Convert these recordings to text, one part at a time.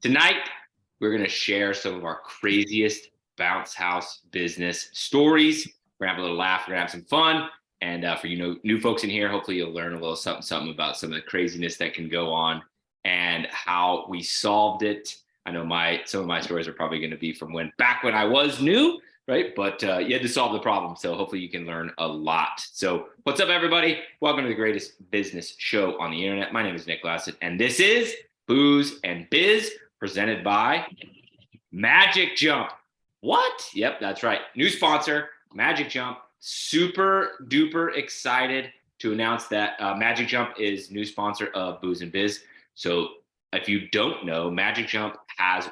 Tonight, we're going to share some of our craziest bounce house business stories. We're going to have a little laugh. We're going to have some fun. And for new folks in here, hopefully you'll learn a little something about some of the craziness that can go on and how we solved it. I know some of my stories are probably going to be from back when I was new, right? But you had to solve the problem. So hopefully you can learn a lot. So what's up, everybody? Welcome to the greatest business show on the internet. My name is Nick Glassett, and this is Booze and Biz, presented by Magic Jump. What? Yep, that's right. New sponsor, Magic Jump. Super duper excited to announce that Magic Jump is new sponsor of Booze and Biz. So if you don't know, Magic Jump has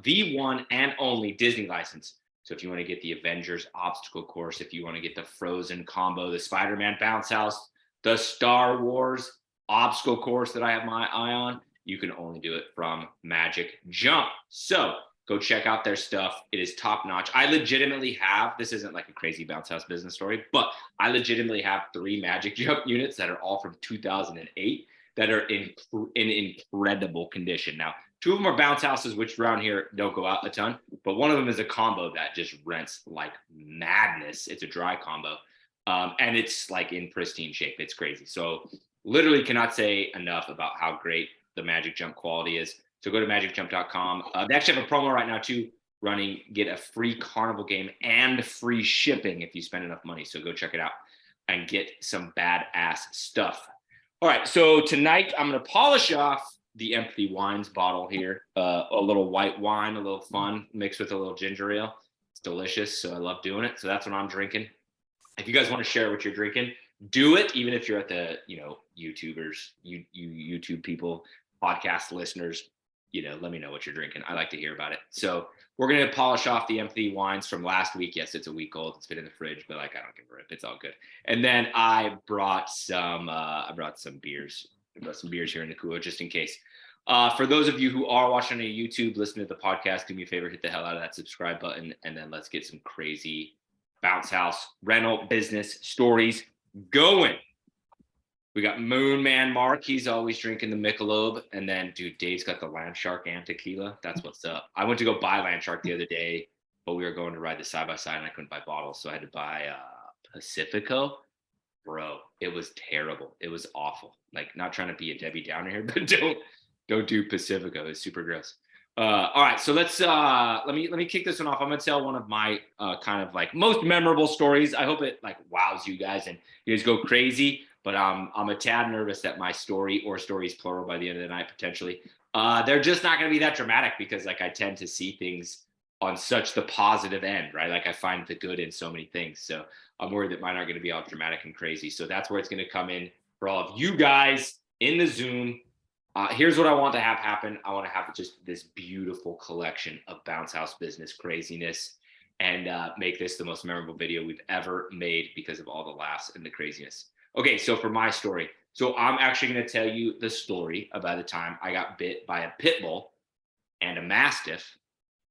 the one and only Disney license. So if you want to get the Avengers obstacle course, if you want to get the Frozen combo, the Spider-Man bounce house, the Star Wars obstacle course that I have my eye on, you can only do it from Magic Jump. So go check out their stuff. It is top notch. I legitimately have, this isn't like a crazy bounce house business story, but I legitimately have 3 Magic Jump units that are all from 2008 that are in incredible condition. Now, 2 of them are bounce houses, which around here don't go out a ton, but one of them is a combo that just rents like madness. It's a dry combo. And it's like in pristine shape. It's crazy. So literally cannot say enough about how great the Magic Jump quality is. So go to magiccjump.com. They actually have a promo right now too, running, get a free carnival game and free shipping if you spend enough money. So go check it out and get some badass stuff. All right, so tonight I'm going to polish off the empty wines bottle here. A little white wine, a little fun, mixed with a little ginger ale. It's delicious, so I love doing it. So that's what I'm drinking. If you guys want to share what you're drinking, do it, even if you're at the, YouTubers, you YouTube people, podcast listeners, let me know what you're drinking. I like to hear about it. So we're going to polish off the empty wines from last week. Yes, it's a week old. It's been in the fridge, but I don't give a rip. It's all good. And then I brought some beers. I brought some beers here in the cooler just in case. For those of you who are watching on YouTube, listening to the podcast, do me a favor, hit the hell out of that subscribe button, and then let's get some crazy bounce house rental business stories going. We got Moon Man Mark. He's always drinking the Michelob. And then, dude, Dave's got the Land Shark and tequila. That's what's up. I went to go buy Land Shark the other day, but we were going to ride the side-by-side, and I couldn't buy bottles. So I had to buy Pacifico. Bro, it was terrible. It was awful. Like, not trying to be a Debbie Downer here, but don't do Pacifico. It's super gross. All right, so let's let me kick this one off. I'm gonna tell one of my kind of like most memorable stories. I hope it like wows you guys and you guys go crazy. But I'm a tad nervous that my story, or stories plural, by the end of the night potentially, they're just not gonna be that dramatic, because like I tend to see things on such the positive end, right? Like I find the good in so many things. So I'm worried that mine aren't gonna be all dramatic and crazy. So that's where it's gonna come in for all of you guys in the Zoom. Here's what I want to have happen. I want to have just this beautiful collection of bounce house business craziness, and make this the most memorable video we've ever made because of all the laughs and the craziness. Okay, so for my story, so I'm actually going to tell you the story about the time I got bit by a pit bull and a mastiff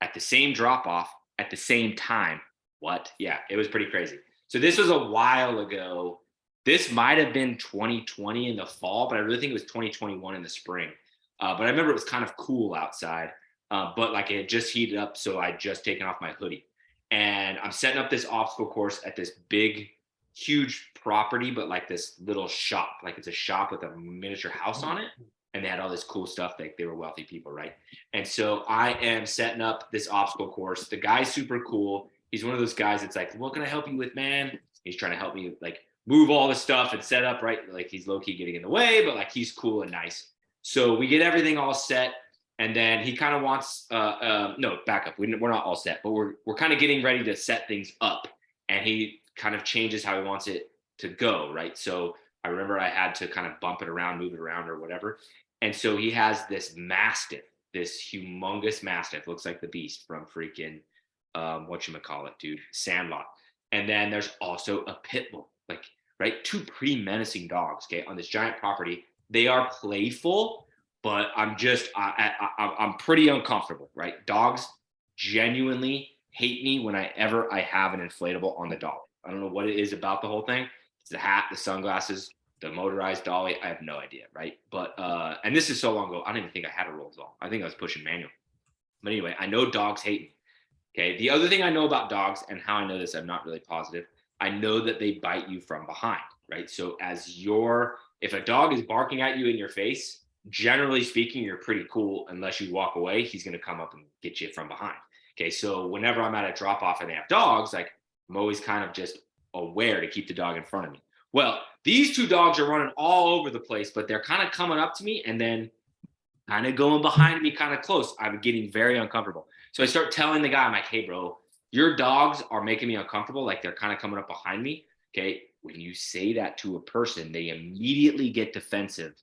at the same drop off at the same time. What? Yeah, it was pretty crazy. So this was a while ago. This might have been 2020 in the fall, but I really think it was 2021 in the spring. But I remember it was kind of cool outside, but like it had just heated up, so I'd just taken off my hoodie. And I'm setting up this obstacle course at this big, huge property, but like this little shop. Like it's a shop with a miniature house on it. And they had all this cool stuff. Like they were wealthy people, right? And so I am setting up this obstacle course. The guy's super cool. He's one of those guys that's like, what can I help you with, man? He's trying to help me like move all the stuff and set up, right? Like he's low-key getting in the way, but like he's cool and nice. So we get everything all set, and then he kind of wants no, back up. We're not all set, but we're kind of getting ready to set things up, and he kind of changes how he wants it to go, right? So I remember I had to kind of bump it around, move it around or whatever. And so he has this mastiff, this humongous mastiff, looks like the Beast from freaking whatchamacallit, dude, Sandlot. And then there's also a pit bull, like, right? 2 pretty menacing dogs, okay, on this giant property. They are playful, but I'm I'm pretty uncomfortable, right? Dogs genuinely hate me whenever I have an inflatable on the dolly. I don't know what it is about the whole thing. It's the hat, the sunglasses, the motorized dolly. I have no idea, right? But and this is so long ago, I don't even think I had a roll doll. I think I was pushing manual. But anyway, I know dogs hate me. Okay. The other thing I know about dogs, and how I know this, I'm not really positive. I know that they bite you from behind, right? So if a dog is barking at you in your face, generally speaking, you're pretty cool. Unless you walk away, he's going to come up and get you from behind. Okay. So whenever I'm at a drop off and they have dogs, like I'm always kind of just aware to keep the dog in front of me. Well, these two dogs are running all over the place, but they're kind of coming up to me and then kind of going behind me kind of close. I'm getting very uncomfortable. So I start telling the guy, I'm like, hey, bro, your dogs are making me uncomfortable. Like they're kind of coming up behind me. Okay. When you say that to a person, they immediately get defensive.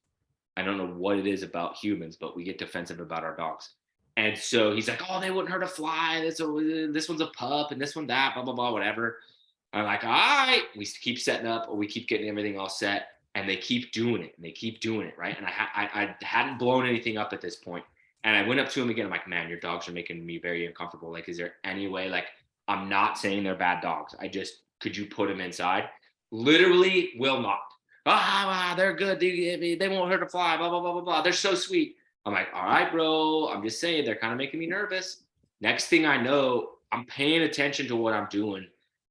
I don't know what it is about humans, but we get defensive about our dogs. And so he's like, oh, they wouldn't hurt a fly. This one's a pup and this one that, blah, blah, blah, whatever. I'm like, all right. We keep setting up, or we keep getting everything all set. And they keep doing it, and they keep doing it, right? And I hadn't blown anything up at this point. And I went up to him again. I'm like, man, your dogs are making me very uncomfortable. Like, is there any way? Like, I'm not saying they're bad dogs. Could you put them inside? Literally will not. They're good. They won't hurt a fly, blah, blah, blah, blah, blah. They're so sweet. I'm like, all right, bro. I'm just saying they're kind of making me nervous. Next thing I know, I'm paying attention to what I'm doing,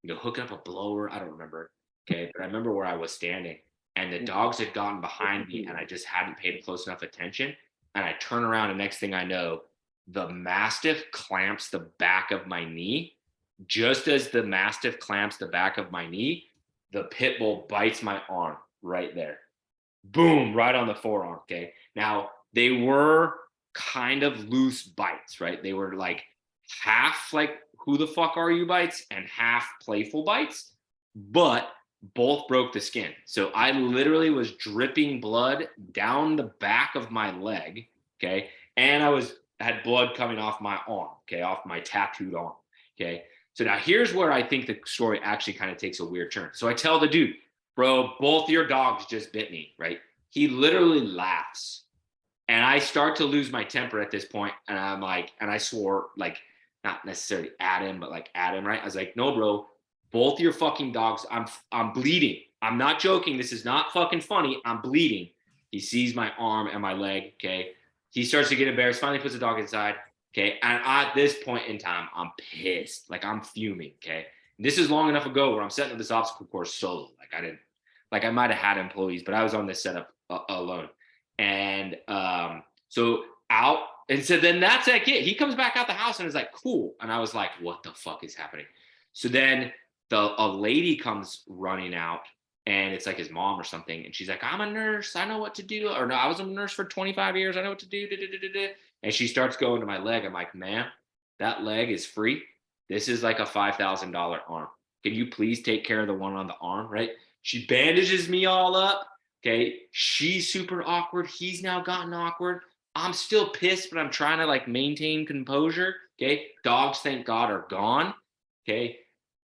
hooking up a blower. I don't remember. Okay. But I remember where I was standing, and the dogs had gotten behind me, and I just hadn't paid close enough attention. And I turn around, and next thing I know, the Mastiff clamps the back of my knee. Just as the Mastiff clamps the back of my knee, the pit bull bites my arm right there. Boom, right on the forearm. Okay. Now, they were kind of loose bites, right? They were like half like, who the fuck are you bites, and half playful bites, but both broke the skin. So I literally was dripping blood down the back of my leg. Okay. And had blood coming off my arm. Okay. Off my tattooed arm. Okay. So now here's where I think the story actually kind of takes a weird turn. So I tell the dude, bro, both your dogs just bit me, right? He literally laughs. And I start to lose my temper at this point. And I'm like, and I swore, like, not necessarily at him, but like at him, right? I was like, no, bro, both your fucking dogs, I'm bleeding. I'm not joking. This is not fucking funny. I'm bleeding. He sees my arm and my leg. Okay. He starts to get embarrassed, finally puts the dog inside. Okay. And at this point in time, I'm pissed. Like, I'm fuming. Okay. And this is long enough ago where I'm setting up this obstacle course solo. I might have had employees, but I was on this setup alone. And so then that's like it. He comes back out the house and is like, cool. And I was like, what the fuck is happening? So then a lady comes running out, and it's like his mom or something. And she's like, I'm a nurse. I know what to do. Or no, I was a nurse for 25 years. I know what to do. And she starts going to my leg. I'm like, ma'am, that leg is free. This is like a $5,000 arm. Can you please take care of the one on the arm, right? She bandages me all up. Okay. She's super awkward. He's now gotten awkward. I'm still pissed, but I'm trying to like maintain composure. Okay. Dogs, thank God, are gone. Okay.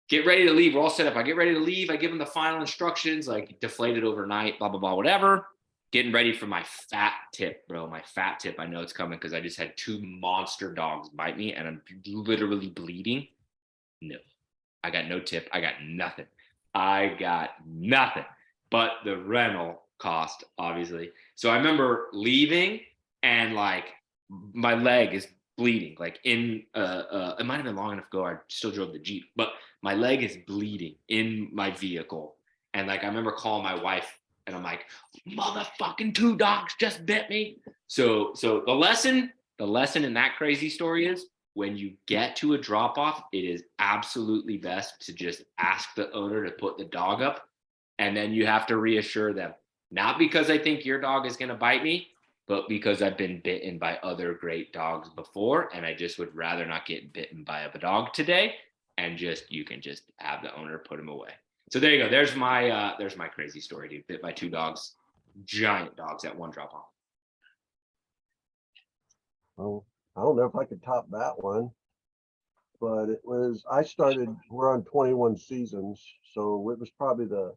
Get ready to leave. We're all set up. I get ready to leave. I give them the final instructions, like deflated overnight, blah, blah, blah, whatever. Getting ready for my fat tip, bro. My fat tip. I know it's coming because I just had two monster dogs bite me and I'm literally bleeding. No, I got no tip. I got nothing. But the rental cost, obviously. So I remember leaving, and like my leg is bleeding. Like it might have been long enough ago. I still drove the Jeep, but my leg is bleeding in my vehicle. And like I remember calling my wife, and I'm like, motherfucking two dogs just bit me. So the lesson in that crazy story is, when you get to a drop off, it is absolutely best to just ask the owner to put the dog up. And then you have to reassure them, not because I think your dog is going to bite me, but because I've been bitten by other great dogs before. And I just would rather not get bitten by a dog today. And you can just have the owner put him away. So there you go. There's my crazy story, dude. Bit by two dogs, giant dogs, at one drop off. Oh, I don't know if I could top that one, but we're on 21 seasons. So it was probably the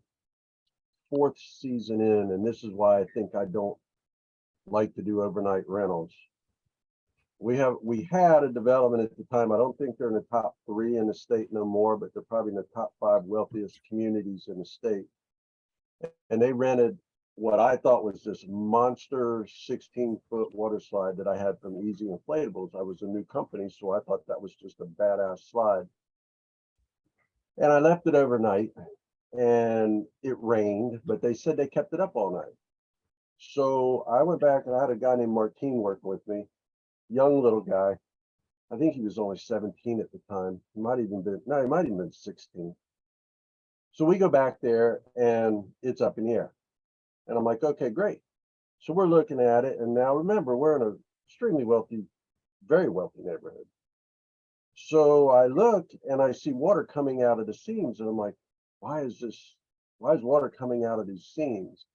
fourth season in, and this is why I think I don't like to do overnight rentals. We had a development at the time. I don't think they're in the top 3 in the state no more, but they're probably in the top 5 wealthiest communities in the state. And they rented what I thought was this monster 16-foot water slide that I had from Easy Inflatables. I was a new company, so I thought that was just a badass slide. And I left it overnight, and it rained, but they said they kept it up all night. So I went back, and I had a guy named Martin working with me, young little guy. I think he was only 17 at the time. He might even been, no, he might even been 16. So we go back there, and it's up in the air. And I'm like, okay, great. So we're looking at it. And now remember, we're in an extremely wealthy, very wealthy neighborhood. So I look and I see water coming out of the seams. And I'm like, why is water coming out of these seams?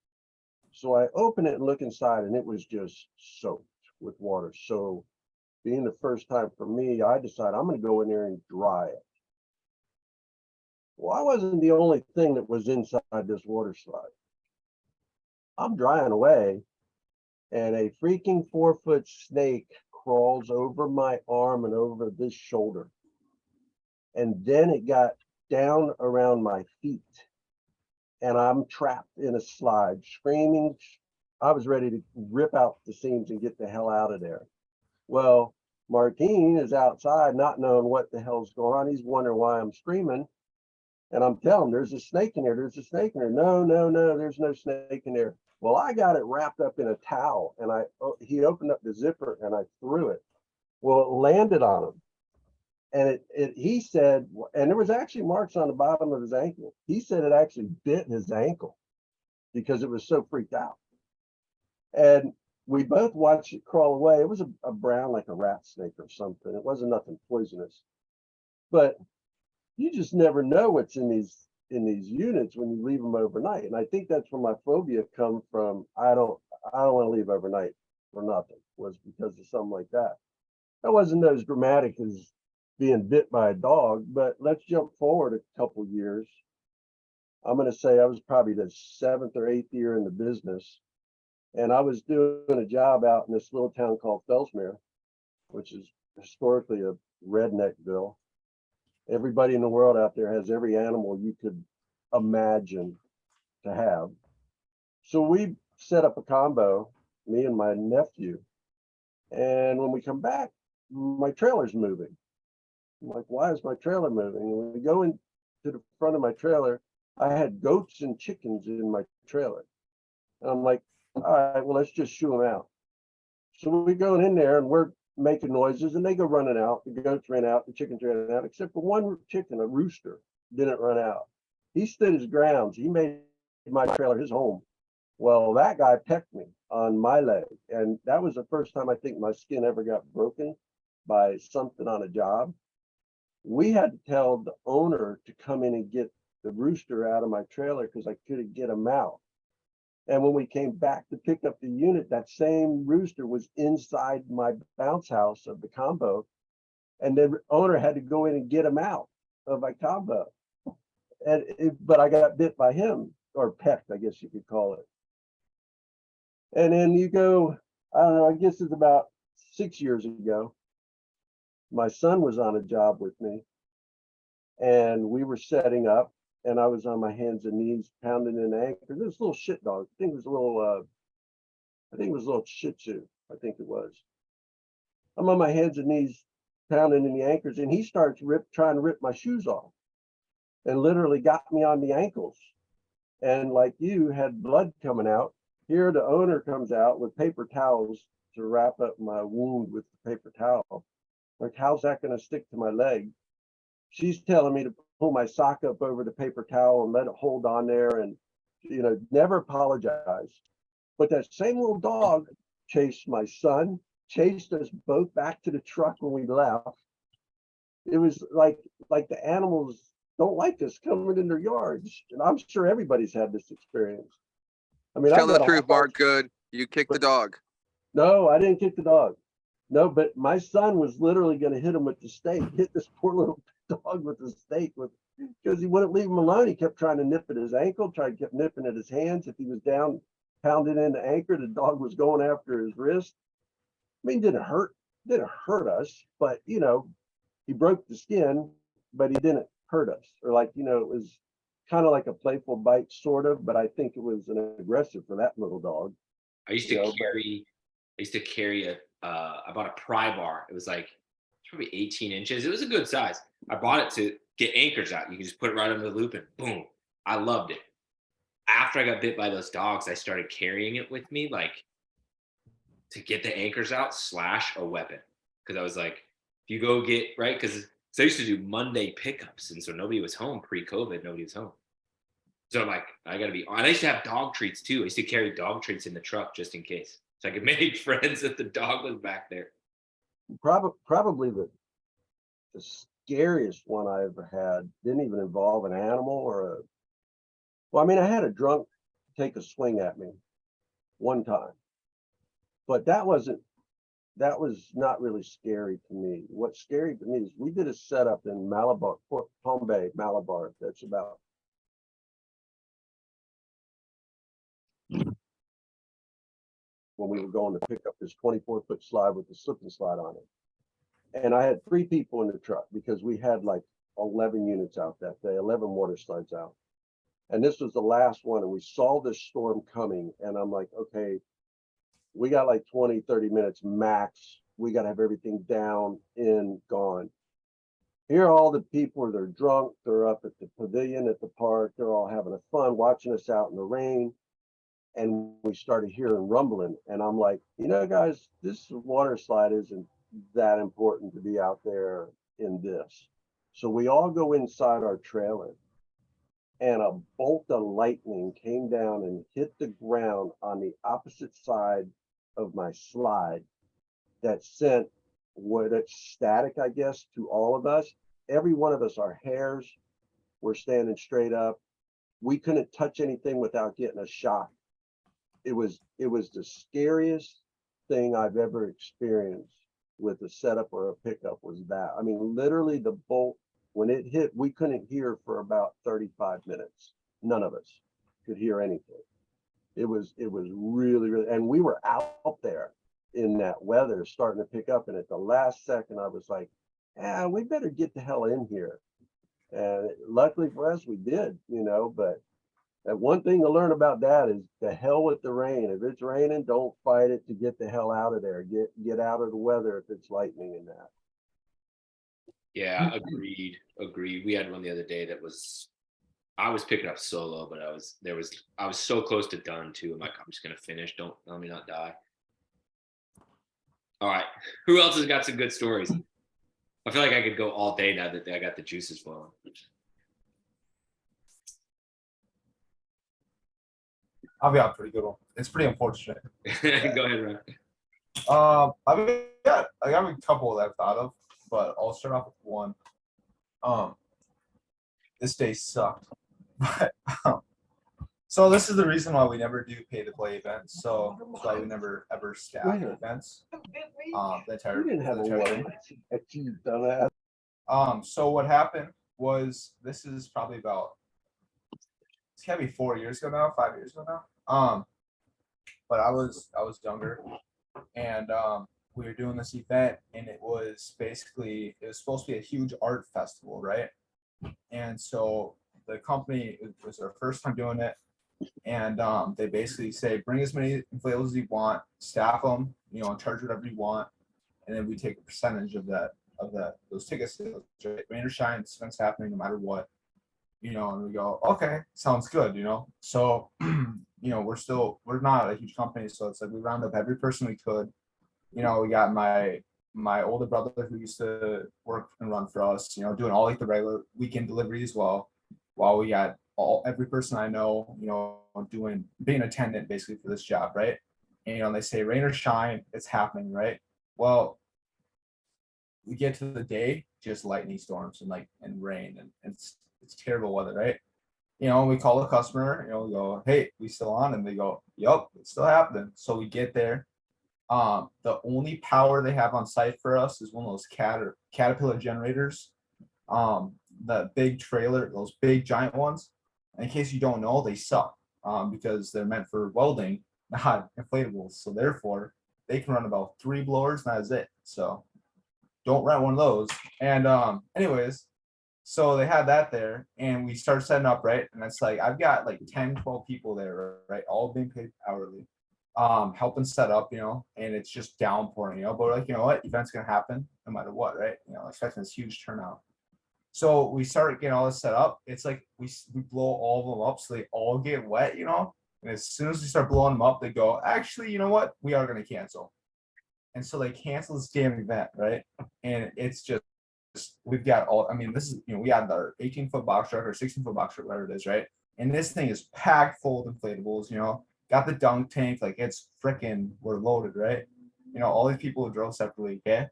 So I open it and look inside, and it was just soaked with water. So being the first time for me, I decided I'm going to go in there and dry it. Well, I wasn't the only thing that was inside this water slide. I'm drying away, and a freaking 4-foot snake crawls over my arm and over this shoulder. And then it got down around my feet, and I'm trapped in a slide, screaming. I was ready to rip out the seams and get the hell out of there. Well, Martine is outside, not knowing what the hell's going on. He's wondering why I'm screaming. And I'm telling him, there's a snake in there. There's a snake in there. No, there's no snake in there. Well, I got it wrapped up in a towel, and he opened up the zipper, and I threw it. Well, it landed on him. And he said, and there was actually marks on the bottom of his ankle. He said it actually bit his ankle because it was so freaked out. And we both watched it crawl away. It was a brown, like a rat snake or something. It wasn't nothing poisonous. But you just never know what's in these units when you leave them overnight. And I think that's where my phobia come from. I don't want to leave overnight for nothing, was because of something like that. That wasn't as dramatic as being bit by a dog, but let's jump forward a couple years. I'm going to say I was probably the 7th or 8th year in the business. And I was doing a job out in this little town called Fellsmere, which is historically a redneckville. Everybody in the world out there has every animal you could imagine to have. So we set up a combo, me and my nephew. And when we come back, my trailer's moving. I'm like, why is my trailer moving? And when we go into the front of my trailer, I had goats and chickens in my trailer. And I'm like, all right, well, let's just shoo them out. So we go in there, and we're making noises, and they go running out. The goats ran out, the chickens ran out, except for one chicken, a rooster, didn't run out. He stood his grounds. He made my trailer his home. Well, that guy pecked me on my leg, and that was the first time I think my skin ever got broken by something on a job. We had to tell the owner to come in and get the rooster out of my trailer because I couldn't get him out. And when we came back to pick up the unit, that same rooster was inside my bounce house of the combo. And the owner had to go in and get him out of my combo. But I got bit by him, or pecked, I guess you could call it. And then you go, I don't know, I guess it's about 6 years ago. My son was on a job with me, and we were setting up, and I was on my hands and knees pounding in the anchor. This little shit dog. I think it was a little Shih Tzu. I think it was. I'm on my hands and knees pounding in the anchors, and he starts trying to rip my shoes off, and literally got me on the ankles. And like you, had blood coming out. Here, the owner comes out with paper towels to wrap up my wound with the paper towel. Like, how's that going to stick to my leg? She's telling me to pull my sock up over the paper towel and let it hold on there, and never apologize. But that same little dog chased my son, chased us both back to the truck when we left. It was like the animals don't like us coming in their yards, and I'm sure everybody's had this experience. I mean, tell the truth, Mark. Good, you kicked the dog. No, I didn't kick the dog. No, but my son was literally going to hit him with the stake, hit this poor little dog with the stake, because he wouldn't leave him alone. He kept trying to nip at his ankle, kept nipping at his hands. If he was down, pounding in the anchor, the dog was going after his wrist. I mean, didn't hurt us, but he broke the skin, but he didn't hurt us. Or it was kind of like a playful bite, sort of, but I think it was an aggressive for that little dog. I used You to know, carry a I bought a pry bar. It was like probably 18 inches. It was a good size. I bought it to get anchors out. You can just put it right under the loop and boom. I loved it. After I got bit by those dogs, I started carrying it with me, like to get the anchors out slash a weapon. Cause I was like, if you go get right, because I used to do Monday pickups. And so nobody was home pre-COVID, nobody was home. So I'm like, I gotta be on. I used to have dog treats too. I used to carry dog treats in the truck just in case. So I could make friends that the dog was back there. probably the scariest one I ever had didn't even involve an animal or a, well, I mean, I had a drunk take a swing at me one time, but that was not really scary to me. What's scary to me is we did a setup in Malabar, Palm Bay, Malabar. That's about when we were going to pick up this 24-foot slide with the slip and slide on it. And I had 3 people in the truck because we had like 11 units out that day, 11 water slides out. And this was the last one. And we saw this storm coming. And I'm like, okay, we got like 20, 30 minutes max. We got to have everything down, in, gone. Here are all the people, they're drunk. They're up at the pavilion at the park. They're all having fun, watching us out in the rain. And we started hearing rumbling. And I'm like, you know, guys, this water slide isn't that important to be out there in this. So we all go inside our trailer, and a bolt of lightning came down and hit the ground on the opposite side of my slide that sent what it's static, I guess, to all of us. Every one of us, our hairs were standing straight up. We couldn't touch anything without getting a shock. It was the scariest thing I've ever experienced with a setup or a pickup was that. I mean, literally the bolt, when it hit, we couldn't hear for about 35 minutes. None of us could hear anything. It was really, really, and we were out there in that weather starting to pick up. And at the last second, I was like, we better get the hell in here. And luckily for us, we did, you know, but and one thing to learn about that is the hell with the rain. If it's raining, don't fight it to get the hell out of there. Get out of the weather if it's lightning in that. Yeah, agreed. We had one the other day that I was picking up solo, but I was so close to done too. I'm like, I'm just gonna finish. Don't let me not die. All right. Who else has got some good stories? I feel like I could go all day now that I got the juices flowing. I'll be out pretty good one. It's pretty unfortunate. Go ahead, Ron. I got a couple that I've thought of, but I'll start off with one. This day sucked. So this is the reason why we never do pay to play events. So that's why we never ever staff events. The entire You didn't have a thing. So what happened was, this is probably about, it's gotta be 4 years ago now, 5 years ago now. But I was younger, and we were doing this event, and it was supposed to be a huge art festival, right? And so the company, it was our first time doing it, and they basically say, bring as many inflatables as you want, staff them, you know, charge whatever you want, and then we take a percentage of those tickets. Rain or shine, this event's happening no matter what. You know, and we go, okay, sounds good, you know. So, you know, we're not a huge company, so it's like we round up every person we could. You know, we got my older brother who used to work and run for us, you know, doing all like the regular weekend deliveries as well. While we got every person I know, you know, being attendant basically for this job, right? And, you know, they say rain or shine, it's happening, right? Well, we get to the day, just lightning storms and rain, and it's terrible weather, right? You know, we call the customer, you know, we go, hey, we still on? And they go, yup, it's still happening. So we get there. The only power they have on site for us is one of those Caterpillar generators. The big trailer, those big giant ones. In case you don't know, they suck because they're meant for welding, not inflatables. So therefore, they can run about 3 blowers, and that's it. So don't rent one of those. And anyways, So they had that there, and we started setting up, right? And it's like I've got like 10, 12 people there, right? All being paid hourly, helping set up, and it's just downpouring, but we're like, you know what, event's gonna happen no matter what, right? Expecting this huge turnout. So we start getting all this set up. It's like we blow all of them up so they all get wet, And as soon as we start blowing them up, they go, actually, you know what? We are gonna cancel. And so they cancel this damn event, right? And it's just we've got all, I mean, this is, we had our 18-foot box truck or 16-foot box truck, whatever it is, right? And this thing is packed full of inflatables, got the dunk tank, like it's freaking, we're loaded, right? All these people drove separately, okay?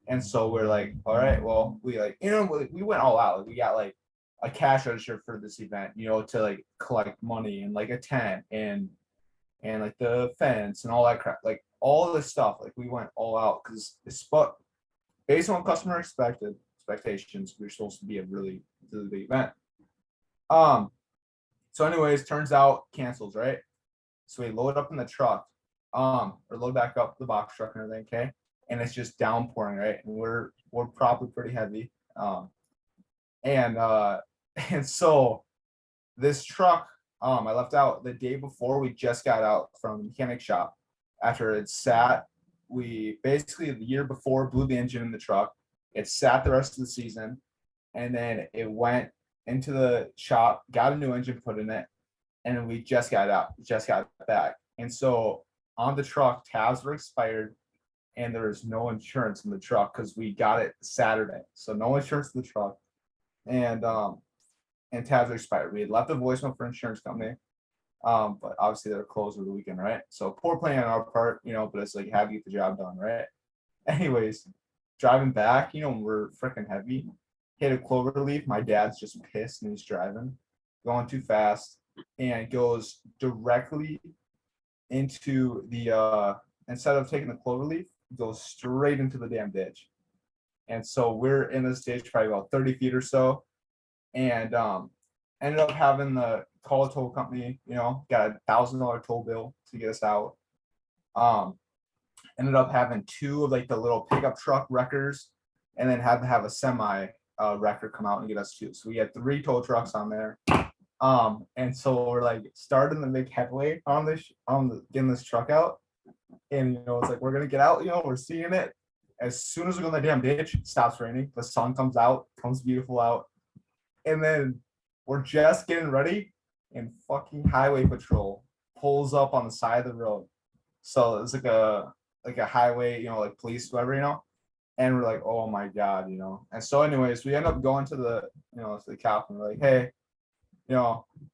And so we're like, all right, well, we like, we went all out. Like, we got like a cash register for this event, to like collect money and like a tent and like the fence and all that crap, like all of this stuff. Like we went all out because it's based on customer expectations, we're supposed to be a really big event. So anyways, turns out cancels, right? So we load up in the truck, or load back up the box truck and everything, okay? And it's just downpouring, right? And we're probably pretty heavy. And so this truck, I left out the day before. We just got out from the mechanic shop after it sat. We basically the year before blew the engine in the truck. It sat the rest of the season, and then it went into the shop, got a new engine put in it, and then we just got back. And so on the truck, tabs were expired, and there was no insurance in the truck because we got it Saturday. So no insurance in the truck, and tabs were expired. We had left a voicemail for insurance company, but obviously they're closed over the weekend, right? So poor plan on our part, but it's like have to get the job done, right? Anyways, driving back, we're freaking heavy. Hit a clover leaf. My dad's just pissed and he's driving, going too fast, and goes directly into the instead of taking the clover leaf, goes straight into the damn ditch. And so we're in this ditch probably about 30 feet or so, and ended up having the call a tow company, got $1,000 toll bill to get us out. Ended up having two of like the little pickup truck wreckers, and then had to have a semi wrecker come out and get us two. So we had 3 tow trucks on there. And so we're like starting to make headway on this, getting this truck out. And it's like we're gonna get out, we're seeing it. As soon as we go in the damn ditch, it stops raining, the sun comes out, comes beautiful out. And then we're just getting ready, and fucking highway patrol pulls up on the side of the road. So it's like a highway, like police, whoever, and we're like, oh my God, And so anyways, we end up going to the, to the cop, and we're like, hey,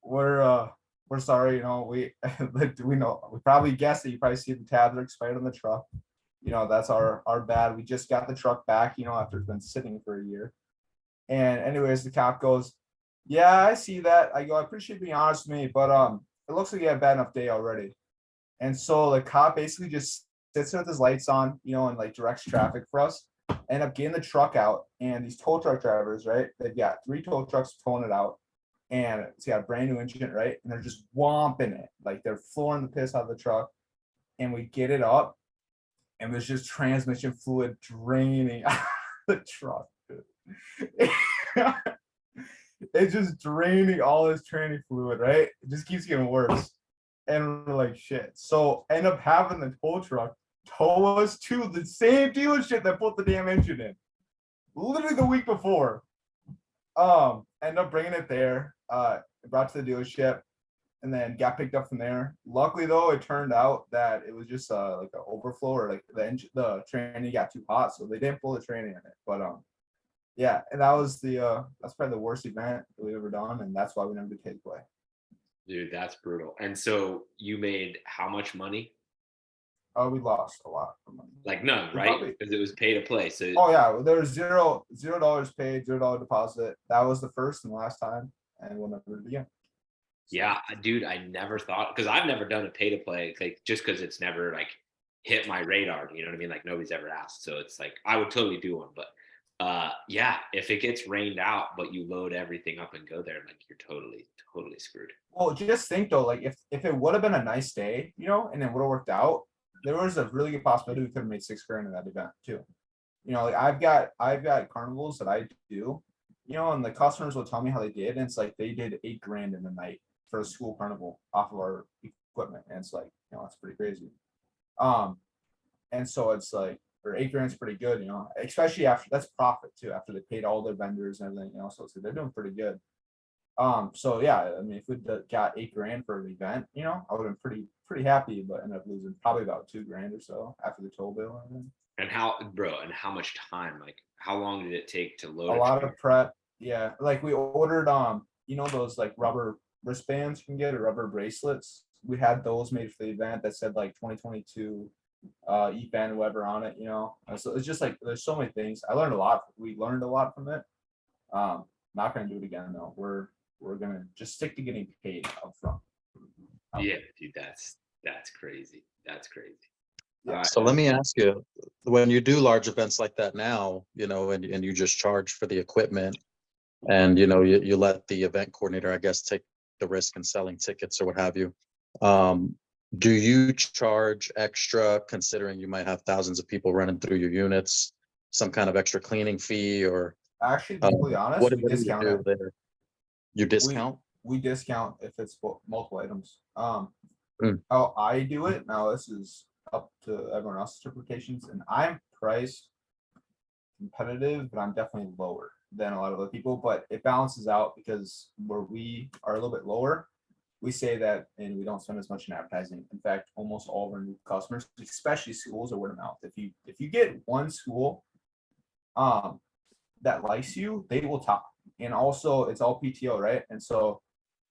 we're sorry, we we know, we probably guessed that you probably see the tabs are expired on the truck. That's our bad. We just got the truck back, after it's been sitting for a year. And anyways, the cop goes, yeah, I see that. I go, I appreciate you being honest with me, but it looks like you had a bad enough day already. And so the cop basically just sits there with his lights on, and like directs traffic for us. End up getting the truck out, and these tow truck drivers, right? They've got 3 tow trucks towing it out, and it's got a brand new engine, right? And they're just womping it, like they're flooring the piss out of the truck. And we get it up, and there's just transmission fluid draining out of the truck. It's just draining all this training fluid, right? It just keeps getting worse. And we're like, shit. So end up having the tow truck tow us to the same dealership that put the damn engine in. Literally the week before. End up bringing it there. Brought to the dealership, and then got picked up from there. Luckily though, it turned out that it was just like an overflow, or like the tranny got too hot, so they didn't pull the tranny in it. But yeah, and that was that's probably the worst event that we've ever done, and that's why we never did takeaway. Dude, that's brutal. And so you made how much money? Oh, we lost a lot of money. Like none, right? Because it was pay to play. So oh yeah, there was $0 paid, $0 deposit. That was the first and last time, and we'll never do it again. So. Yeah, dude, I never thought, because I've never done a pay to play, like just because it's never like hit my radar. You know what I mean? Like nobody's ever asked, so it's like I would totally do one, but yeah, if it gets rained out, but you load everything up and go there, like you're totally screwed. Well, just think though, like if it would have been a nice day, and it would have worked out, there was a really good possibility we could have made $6,000 in that event too. Like I've got carnivals that I do, and the customers will tell me how they did, and it's like they did $8 grand in the night for a school carnival off of our equipment, and it's like, that's pretty crazy. And so it's like, or $8 grand is pretty good, especially after that's profit too, after they paid all their vendors and everything, so it's, they're doing pretty good. So yeah, I mean, if we'd got $8 grand for an event, I would have been pretty happy, but ended up losing probably about $2 grand or so after the toll bill. And how much time? Like, how long did it take to load A lot of prep. Yeah, like we ordered those like rubber wristbands you can get, or rubber bracelets. We had those made for the event that said like 2022 event whatever on it. So it's just like there's so many things. We learned a lot from it. Not gonna do it again though. We're gonna just stick to getting paid up front. Yeah, dude, that's crazy. That's crazy. Yeah. So let me ask you, when you do large events like that now, and you just charge for the equipment, and you let the event coordinator, I guess, take the risk in selling tickets or what have you. Do you charge extra, considering you might have thousands of people running through your units, some kind of extra cleaning fee, or Actually, to be completely honest, what we do you discount do it. there? You discount? We discount if it's multiple items. Mm. How I do it now, this is up to everyone else's interpretations, and I'm priced competitive, but I'm definitely lower than a lot of other people, but it balances out because where we are a little bit lower, we say that, and we don't spend as much in advertising. In fact, almost all of our new customers, especially schools, are word of mouth. If you get one school that likes you, they will talk. And also it's all PTO, right? And so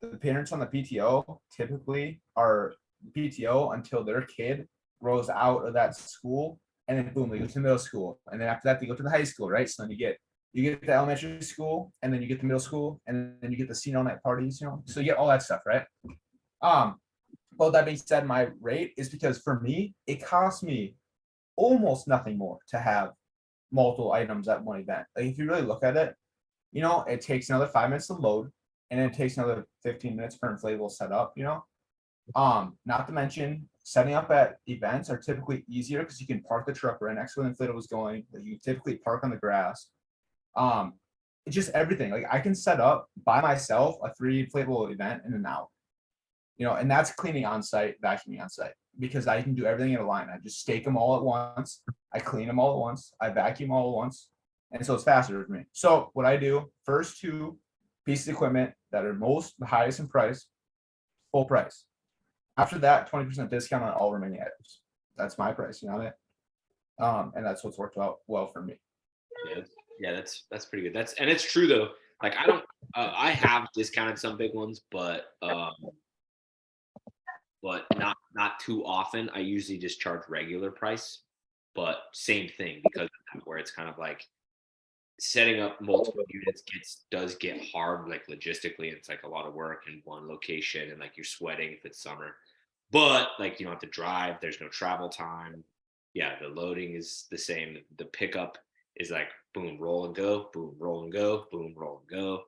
the parents on the PTO typically are PTO until their kid grows out of that school, and then boom, they go to middle school, and then after that they go to the high school, right? So then you get the elementary school, and then you get the middle school, and then you get the senior night parties, so you get all that stuff, right? Well, that being said, my rate is because for me, it costs me almost nothing more to have multiple items at one event. Like if you really look at it, it takes another 5 minutes to load, and it takes another 15 minutes for inflatable setup, not to mention setting up at events are typically easier because you can park the truck right next to where the inflatable is going. Like you typically park on the grass. It's just everything. Like I can set up by myself a 3 inflatable event in an hour, and that's cleaning on site, vacuuming on site, because I can do everything in a line. I just stake them all at once. I clean them all at once. I vacuum all at once. And so it's faster for me. So what I do, first 2 pieces of equipment that are the highest in price, full price. After that, 20% discount on all remaining items. That's my pricing on it. And that's what's worked out well for me. Yeah, that's pretty good. And it's true though. Like I have discounted some big ones, but not too often. I usually just charge regular price, but same thing, because of that, where it's kind of like setting up multiple units does get hard, like logistically. It's like a lot of work in one location, and like you're sweating if it's summer, but like you don't have to drive. There's no travel time. Yeah, the loading is the same. The pickup is like boom, roll and go, boom, roll and go, boom, roll and go.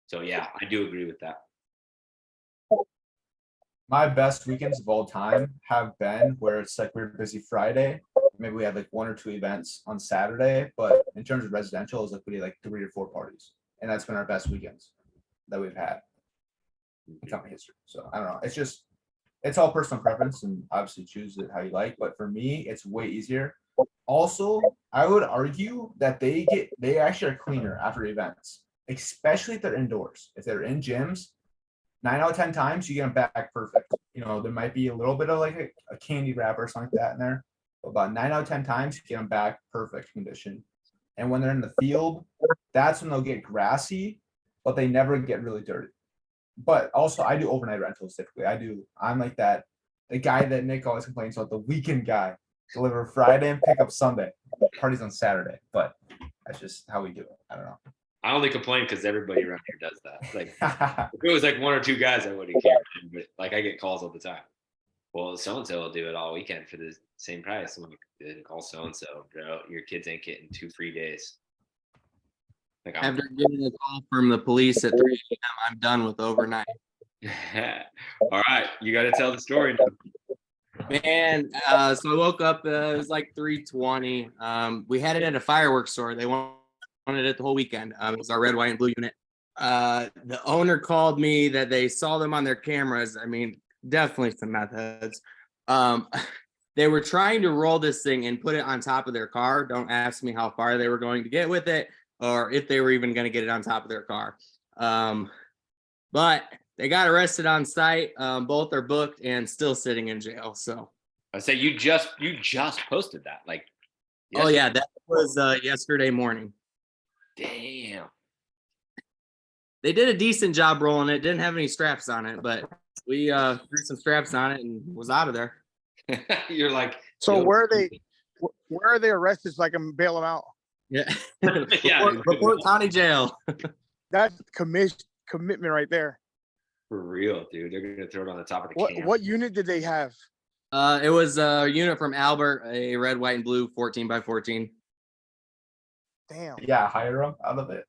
So yeah, I do agree with that. My best weekends of all time have been where it's like we're busy Friday. Maybe we had like 1 or 2 events on Saturday, but in terms of residential, it's like we did like 3 or 4 parties, and that's been our best weekends that we've had in company history. So I don't know. It's all personal preference, and obviously choose it how you like. But for me, it's way easier. Also, I would argue that they actually are cleaner after events, especially if they're indoors. If they're in gyms, 9 out of 10 times you get them back perfect. There might be a little bit of like a candy wrap or something like that in there, but about 9 out of 10 times you get them back perfect condition. And when they're in the field, that's when they'll get grassy, but they never get really dirty. But also, I do overnight rentals typically. I'm like the guy that Nick always complains about, the weekend guy. Deliver Friday and pick up Sunday. Parties on Saturday, but that's just how we do it. I don't know. I only complain because everybody around here does that. Like if it was like 1 or 2 guys, I wouldn't care. But like I get calls all the time. Well, so and so will do it all weekend for the same price. I'm like, didn't call so and so, bro. Your kids ain't getting 2 free days. Like After getting a call from the police at 3 a.m., I'm done with overnight. All right, you got to tell the story now. Man, so I woke up, it was like 3:20. We had it at a fireworks store. They wanted it the whole weekend. It was our red, white, and blue unit. The owner called me that they saw them on their cameras. I mean, definitely some meth heads. They were trying to roll this thing and put it on top of their car. Don't ask me how far they were going to get with it or if they were even going to get it on top of their car. But they got arrested on site. Both are booked and still sitting in jail. So I say you just posted that. Like, oh yeah, that was yesterday morning. Damn. They did a decent job rolling it. Didn't have any straps on it, but we threw some straps on it and was out of there. You're like, So yo, where are they arrested so I can bail them out? Yeah. Yeah. Report County Jail. That's commitment right there. For real, dude. They're gonna throw it on the top of the camp. What unit did they have? It was a unit from Albert, a red, white, and blue 14 by 14. Damn, Yeah, hire them out of it.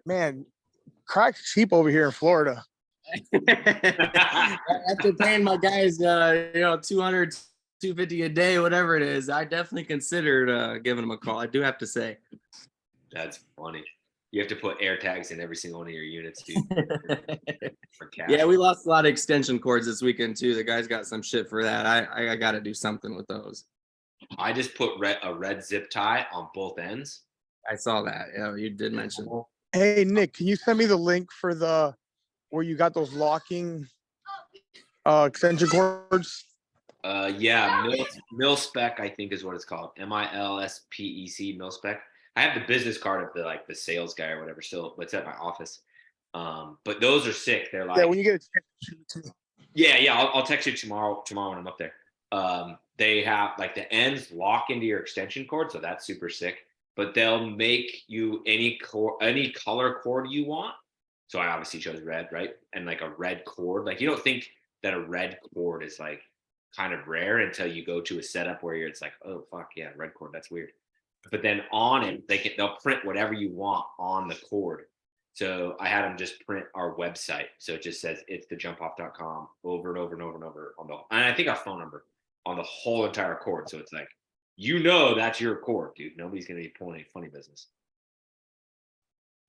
man, crack's cheap over here in Florida. After paying my guys, 200, 250 a day, whatever it is, I definitely considered giving them a call. I do have to say. That's funny. You have to put air tags in every single one of your units, dude. For cash. Yeah, we lost a lot of extension cords this weekend too. The guys got some shit for that. I got to do something with those. I just put a red zip tie on both ends. I saw that. Yeah, you did mention. Hey Nick, can you send me the link for where you got those locking extension cords? Yeah, mil spec, I think is what it's called. MILSPEC, mil spec. I have the business card of the sales guy or whatever still. It's at my office. But those are sick. They're like, Yeah, when you get a chance, shoot it to me. yeah. I'll text you tomorrow when I'm up there. They have like the ends lock into your extension cord, so that's super sick. But they'll make you any color cord you want. So I obviously chose red, right? And like a red cord, like you don't think that a red cord is like kind of rare until you go to a setup where it's like, oh fuck yeah, red cord, that's weird. But then on it, they'll print whatever you want on the cord. So I had them just print our website. So it just says it's thejumpoff.com over and over and over and over and I think our phone number on the whole entire cord. So it's like, that's your cord, dude. Nobody's gonna be pulling any funny business.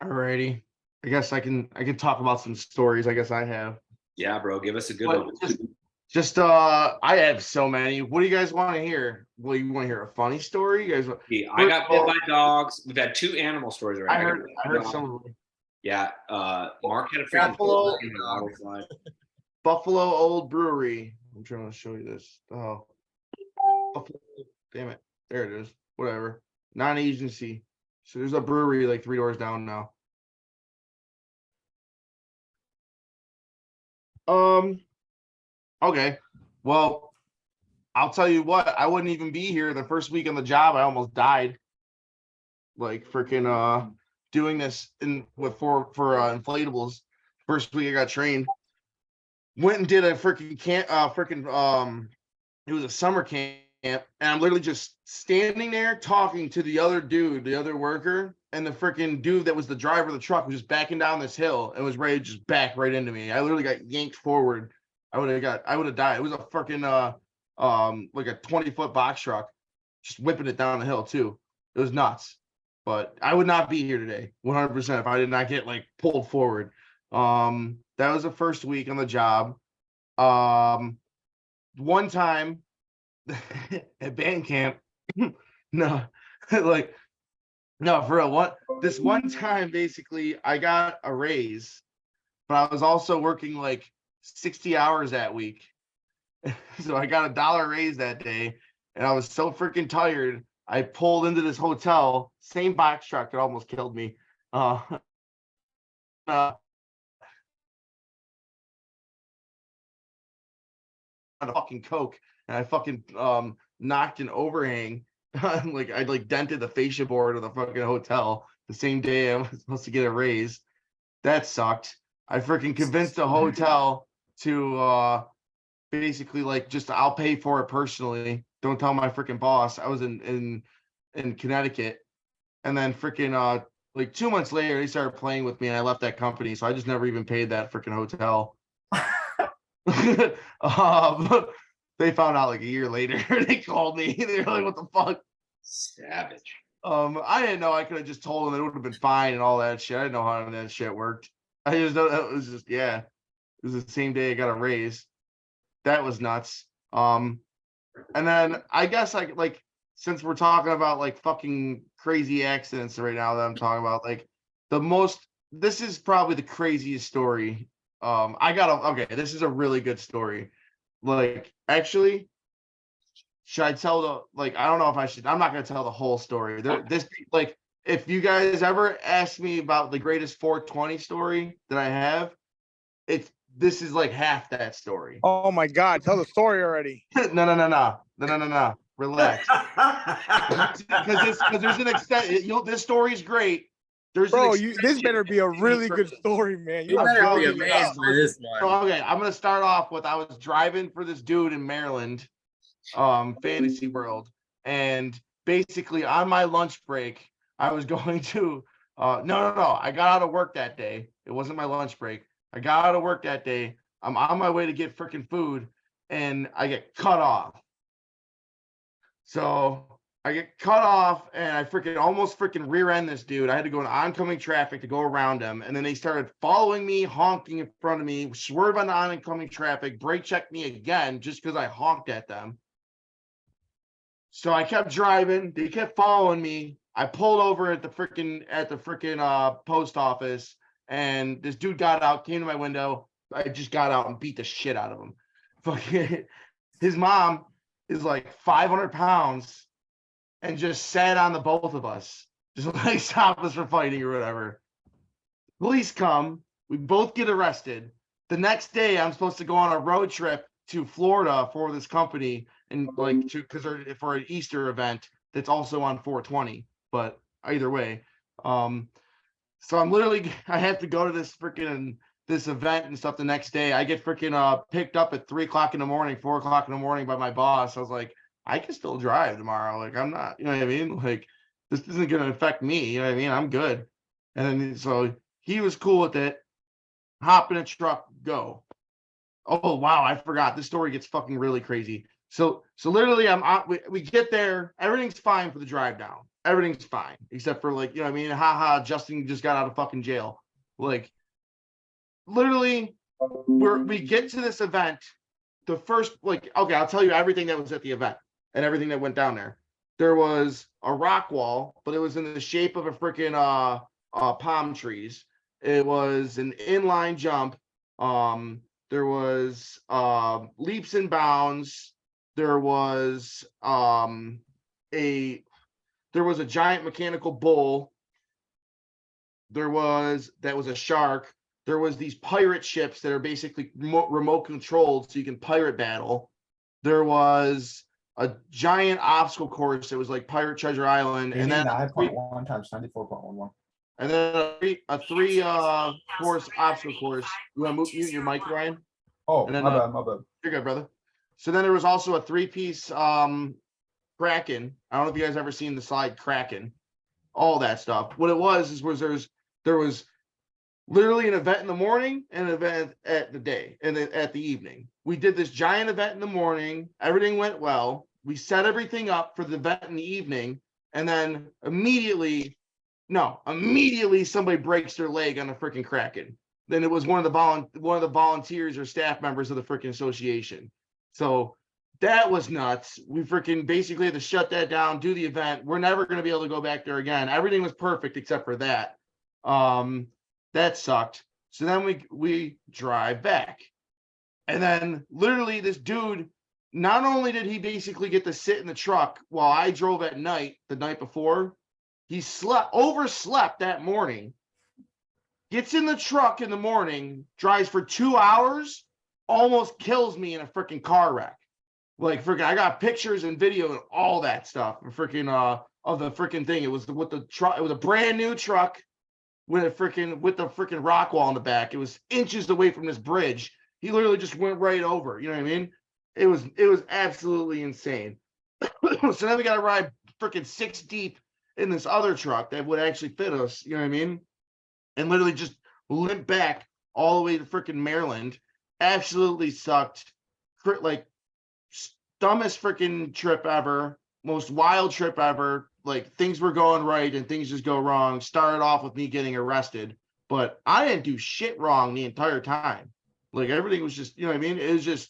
Alrighty. I guess I can talk about some stories. I guess I have. Yeah, bro. Give us a good But one. I have so many. What do you guys want to hear? Well, you want to hear a funny story? You guys? I got bit by dogs. We've had 2 animal stories already. I heard some of them. Yeah, Mark had a freaking Buffalo Old Brewery. I'm trying to show you this. Oh, Buffalo. Damn it. There it is. Whatever. Non-agency. So there's a brewery like 3 doors down now. Okay. Well, I'll tell you what, I wouldn't even be here the first week on the job. I almost died. Like freaking doing this for inflatables. First week I got trained. Went and did a freaking it was a summer camp, and I'm literally just standing there talking to the other dude, the other worker, and the freaking dude that was the driver of the truck was just backing down this hill and was ready to just back right into me. I literally got yanked forward. I would have died. It was a freaking like a 20-foot box truck, just whipping it down the hill too. It was nuts. But I would not be here today, 100%, if I did not get like pulled forward. That was the first week on the job. One time at band camp, for real. This one time, basically, I got a raise, but I was also working like 60 hours that week. So I got $1 raise that day, and I was so freaking tired. I pulled into this hotel, same box truck that almost killed me. On a fucking Coke, and I fucking knocked an overhang. Like I dented the fascia board of the fucking hotel the same day I was supposed to get a raise. That sucked. I freaking convinced the hotel to basically I'll pay for it personally. Don't tell my freaking boss. I was in Connecticut, and then freaking 2 months later they started playing with me, and I left that company, so I just never even paid that freaking hotel. They found out like a year later. They called me. They were like, "What the fuck?" Savage. I didn't know. I could have just told him it would have been fine and all that shit. I didn't know how that shit worked. I just know that was just, yeah. It was the same day I got a raise. That was nuts. And then I guess like since we're talking about like fucking crazy accidents right now that I'm talking about, like this is probably the craziest story. Okay, this is a really good story. Like, actually, should I tell I don't know if I should. I'm not gonna tell the whole story. Like, if you guys ever ask me about the greatest 420 story that I have, this is like half that story. Oh my God, tell the story already. No. Relax. Because there's an extent. This story is great. Bro, this better be a really good story, man. You You're better be bugging me amazed out. by this one. So, okay, I'm gonna start off with I was driving for this dude in Maryland, Fantasy World, and basically on my lunch break, I was going to no. I got out of work that day. It wasn't my lunch break. I got out of work that day. I'm on my way to get freaking food, and I get cut off. So I get cut off, and I almost rear end this dude. I had to go in oncoming traffic to go around him, and then they started following me, honking in front of me, swerve on the oncoming traffic, brake check me again just because I honked at them. So I kept driving. They kept following me. I pulled over at the freaking post office, and this dude got out, came to my window. I just got out and beat the shit out of him. Fucking his mom is like 500 pounds and just sat on the both of us, just like stop us from fighting or whatever. Police come, we both get arrested. The next day, I'm supposed to go on a road trip to Florida for this company and for an Easter event that's also on 420. But either way, so I have to go to this event and stuff the next day. I get picked up at 3 o'clock in the morning, 4 o'clock in the morning by my boss. I was like, I can still drive tomorrow. Like, I'm not, you know what I mean? Like, this isn't going to affect me. You know what I mean? I'm good. And then, so he was cool with it. Hop in a truck, go. Oh, wow. I forgot. This story gets fucking really crazy. So literally we get there. Everything's fine for the drive down. Everything's fine. Except for like, you know what I mean? Haha, Justin just got out of fucking jail. Like, literally, we get to this event. The first, okay, I'll tell you everything that was at the event and everything that went down there. There was a rock wall, but it was in the shape of a freaking palm trees. It was an inline jump. There was leaps and bounds. There was a giant mechanical bull. That was a shark. There was these pirate ships that are basically remote controlled, so you can pirate battle. There was a giant obstacle course that was like Pirate Treasure Island, and then 9.1 times 94.11. And then a three course obstacle course. You want to mute your mic, Ryan? Oh, and then, my bad. You're good, brother. So then there was also a 3-piece Kraken. I don't know if you guys ever seen the slide Kraken. All that stuff. What it was there was literally an event in the morning and an event at the evening. We did this giant event in the morning. Everything went well. We set everything up for the event in the evening, and then immediately somebody breaks their leg on the freaking Kraken. Then it was one of the volunteers or staff members of the freaking association. So that was nuts. We freaking basically had to shut that down, do the event. We're never going to be able to go back there again. Everything was perfect except for that. That sucked. So then we drive back. And then literally this dude, not only did he basically get to sit in the truck while I drove at night the night before, he overslept that morning, gets in the truck in the morning, drives for 2 hours, almost kills me in a freaking car wreck. Like, freaking, I got pictures and video and all that stuff. Freaking of the freaking thing. It was with the truck. It was a brand new truck with the freaking rock wall in the back. It was inches away from this bridge. He literally just went right over. You know what I mean? It was absolutely insane. So then we got to ride freaking 6 deep in this other truck that would actually fit us. You know what I mean? And literally just limp back all the way to freaking Maryland. Absolutely sucked. Like, dumbest freaking trip ever. most wild trip ever. Like things were going right and things just go wrong. Started off with me getting arrested, but I didn't do shit wrong the entire time. Like everything was just, you know what I mean? It was just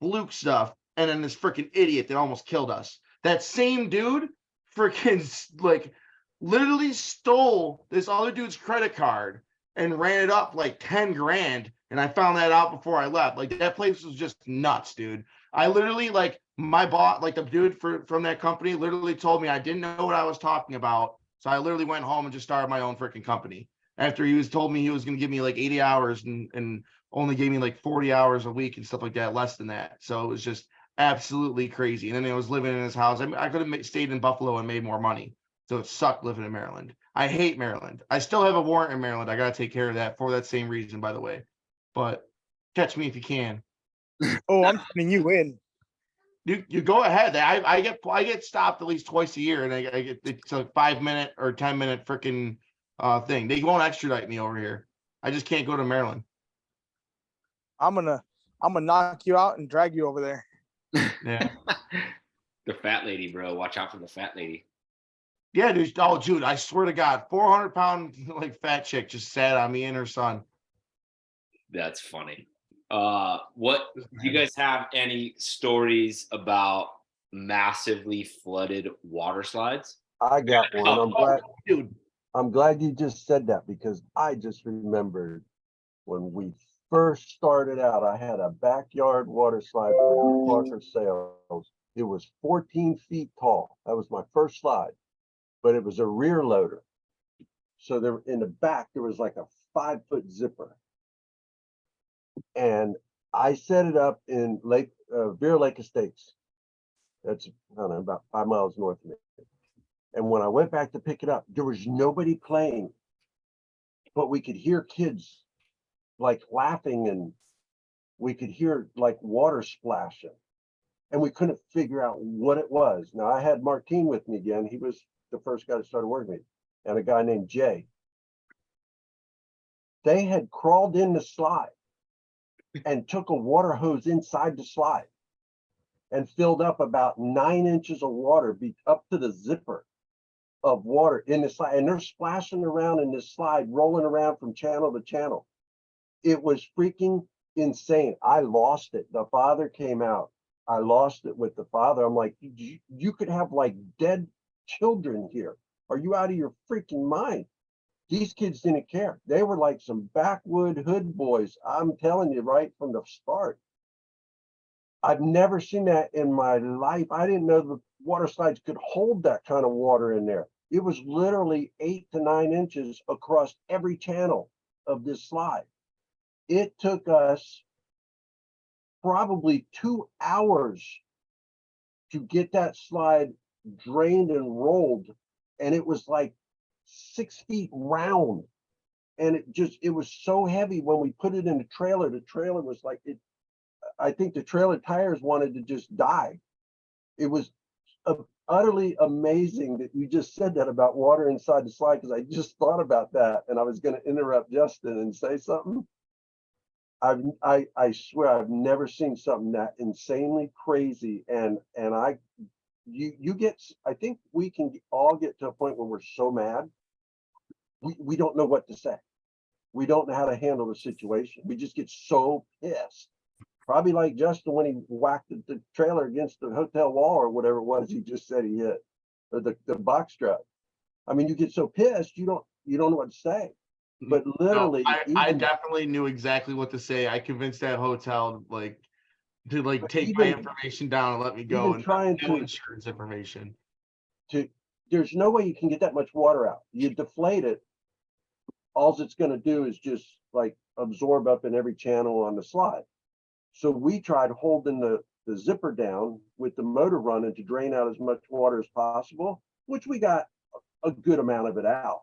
fluke stuff. And then this freaking idiot that almost killed us. That same dude freaking like literally stole this other dude's credit card and ran it up like 10 grand. And I found that out before I left. Like that place was just nuts, dude. I literally like my boss, like the dude from that company literally told me I didn't know what I was talking about. So I literally went home and just started my own freaking company. After he was told me he was going to give me like 80 hours and only gave me like 40 hours a week and stuff like that, less than that. So it was just absolutely crazy. And then I was living in his house. I could have stayed in Buffalo and made more money. So it sucked living in Maryland. I hate Maryland. I still have a warrant in Maryland. I got to take care of that for that same reason, by the way. But catch me if you can. Oh, I'm sending you in. You go ahead. I get stopped at least twice a year, and I get it's a 5-minute or 10-minute freaking thing. They won't extradite me over here. I just can't go to Maryland. I'm gonna knock you out and drag you over there. Yeah. The fat lady, bro. Watch out for the fat lady. Yeah, dude. Oh, dude, I swear to God, 400-pound like fat chick just sat on me and her son. That's funny. What do you guys have any stories about massively flooded water slides? I got one. Dude. I'm glad you just said that because I just remembered when we first started out, I had a backyard water slide for Parker Sales. It was 14 feet tall. That was my first slide, but it was a rear loader. So there in the back, there was like a 5-foot zipper. And I set it up in Bear Lake Estates. That's, I don't know, about 5 miles north of me. And when I went back to pick it up, there was nobody playing, but we could hear kids like laughing and we could hear like water splashing. And we couldn't figure out what it was. Now I had Martine with me again. He was the first guy that started working with me, and a guy named Jay. They had crawled in the slide and took a water hose inside the slide and filled up about 9 inches of water up to the zipper of water in the slide. And they're splashing around in this slide, rolling around from channel to channel. It was freaking insane. I lost it. The father came out. I lost it with the father. I'm like, you could have like dead children here. Are you out of your freaking mind? These kids didn't care. They were like some backwood hood boys. I'm telling you right from the start. I've never seen that in my life. I didn't know the water slides could hold that kind of water in there. It was literally 8 to 9 inches across every channel of this slide. It took us probably 2 hours to get that slide drained and rolled. And it was like 6 feet round. And it was so heavy when we put it in the trailer was like, I think the trailer tires wanted to just die. It was utterly amazing that you just said that about water inside the slide, because I just thought about that and I was going to interrupt Justin and say something. I swear I've never seen something that insanely crazy, and I think we can all get to a point where we're so mad we don't know what to say. We don't know how to handle the situation. We just get so pissed. Probably like Justin when he whacked the trailer against the hotel wall or whatever it was he just said he hit, or the box truck. I mean, you get so pissed you don't know what to say. But literally, no, I definitely knew exactly what to say. I convinced that hotel to take my information down and let me go, and trying to insurance information. There's no way you can get that much water out. You deflate it, all it's going to do is just like absorb up in every channel on the slide. So we tried holding the zipper down with the motor running to drain out as much water as possible, which we got a good amount of it out.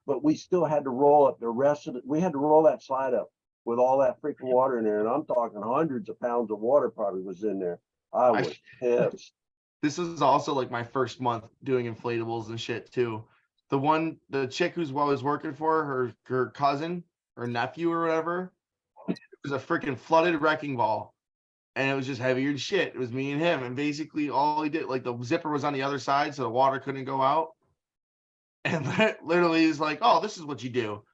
But we still had to roll up the rest of it. We had to roll that slide up with all that freaking water in there. And I'm talking hundreds of pounds of water probably was in there. I was pissed. This is also like my first month doing inflatables and shit too. The chick who's I was working for, her cousin or nephew or whatever, it was a freaking flooded wrecking ball. and it was just heavier than shit. It was me and him, and basically all he did, like the zipper was on the other side, so the water couldn't go out. And literally is like, "Oh, this is what you do."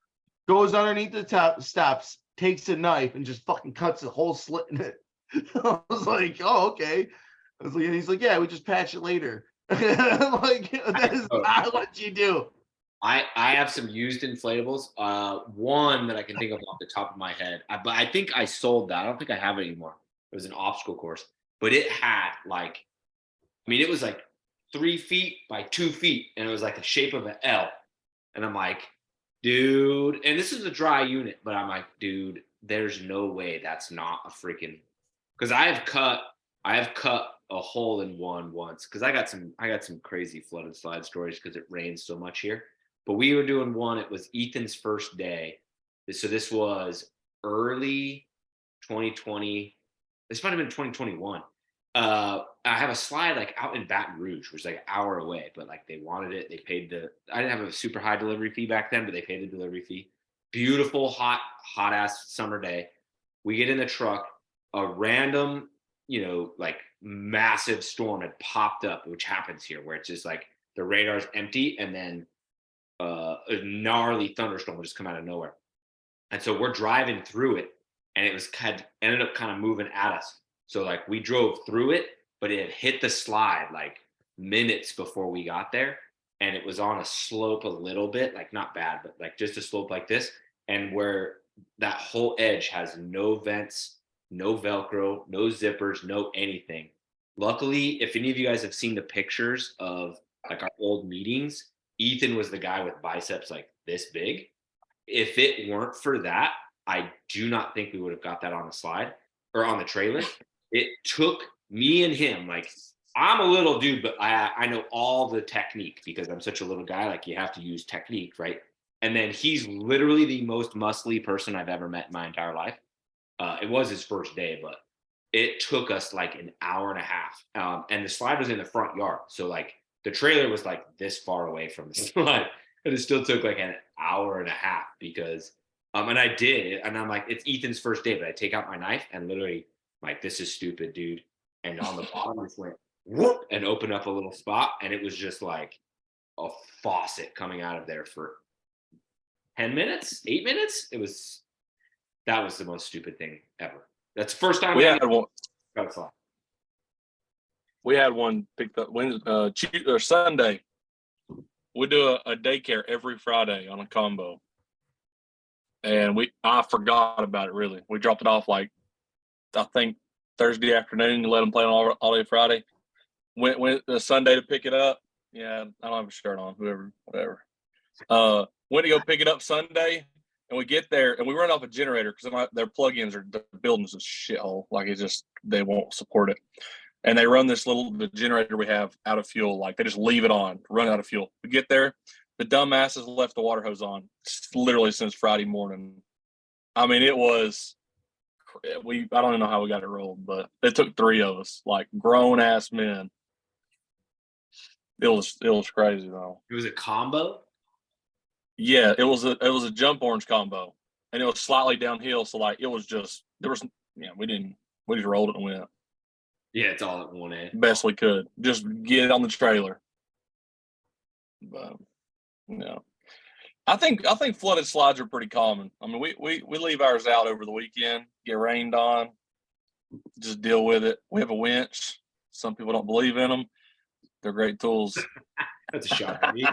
Goes underneath the steps, takes a knife, and just fucking cuts a whole slit in it. I was like, "Oh, okay." I was like, and he's like, "Yeah, we just patch it later." I'm like, that is not what you do. I have some used inflatables. One that I can think of off the top of my head, but I think I sold that. I don't think I have it anymore. It was an obstacle course, but it had like, I mean, it was like 3 feet by 2 feet, and it was like the shape of an L. And I'm like, dude, and this is a dry unit, but I'm like, dude, there's no way that's not a freaking, because I have cut a hole in one once, because I got some crazy flood and slide stories because it rains so much here. But we were doing one. It was Ethan's first day, so this was early 2020. This might have been 2021. I have a slide like out in Baton Rouge, which is like an hour away, but like they wanted it. They paid I didn't have a super high delivery fee back then, but they paid the delivery fee. Beautiful, hot ass summer day. We get in the truck, a random, like massive storm had popped up, which happens here, where it's just like the radar's empty, and then a gnarly thunderstorm will just come out of nowhere. And so we're driving through it, and it ended up kind of moving at us. So like we drove through it, but it had hit the slide like minutes before we got there. And it was on a slope a little bit, like not bad, but like just a slope like this. And where that whole edge has no vents, no Velcro, no zippers, no anything. Luckily, if any of you guys have seen the pictures of like our old meetings, Ethan was the guy with biceps like this big. If it weren't for that, I do not think we would have got that on the slide or on the trailer. It took me and him, like, I'm a little dude, but I know all the technique because I'm such a little guy. Like, you have to use technique, right? And then he's literally the most muscly person I've ever met in my entire life. It was his first day, but it took us like an hour and a half. And the slide was in the front yard. So like the trailer was like this far away from the slide. And it still took like an hour and a half because, and I did. And I'm like, it's Ethan's first day, but I take out my knife and literally like, this is stupid, dude. And on the bottom, just went whoop and opened up a little spot. And it was just like a faucet coming out of there for 10 minutes, 8 minutes. That was the most stupid thing ever. That's the first time we had one. We had one picked up Tuesday or Sunday. We do a daycare every Friday on a combo, and I forgot about it. Really, we dropped it off like I think Thursday afternoon. Let them play on all day Friday. Went Sunday to pick it up. Yeah, I don't have a shirt on. Whatever. Went to go pick it up Sunday. And we get there and we run off a generator because their plugins the building's a shithole. Like they won't support it. And they run the generator we have out of fuel. Like they just leave it on, run out of fuel. We get there, the dumbasses left the water hose on literally since Friday morning. I mean, it was, I don't even know how we got it rolled, but it took 3 of us, like grown ass men. It was crazy though. It was a combo? Yeah, it was a jump orange combo, and it was slightly downhill. So like it was just we just rolled it and went. Yeah, it's all at one end. Best we could, just get it on the trailer. But I think flooded slides are pretty common. I mean, we leave ours out over the weekend, get rained on, just deal with it. We have a winch. Some people don't believe in them. They're great tools. That's a shot at me.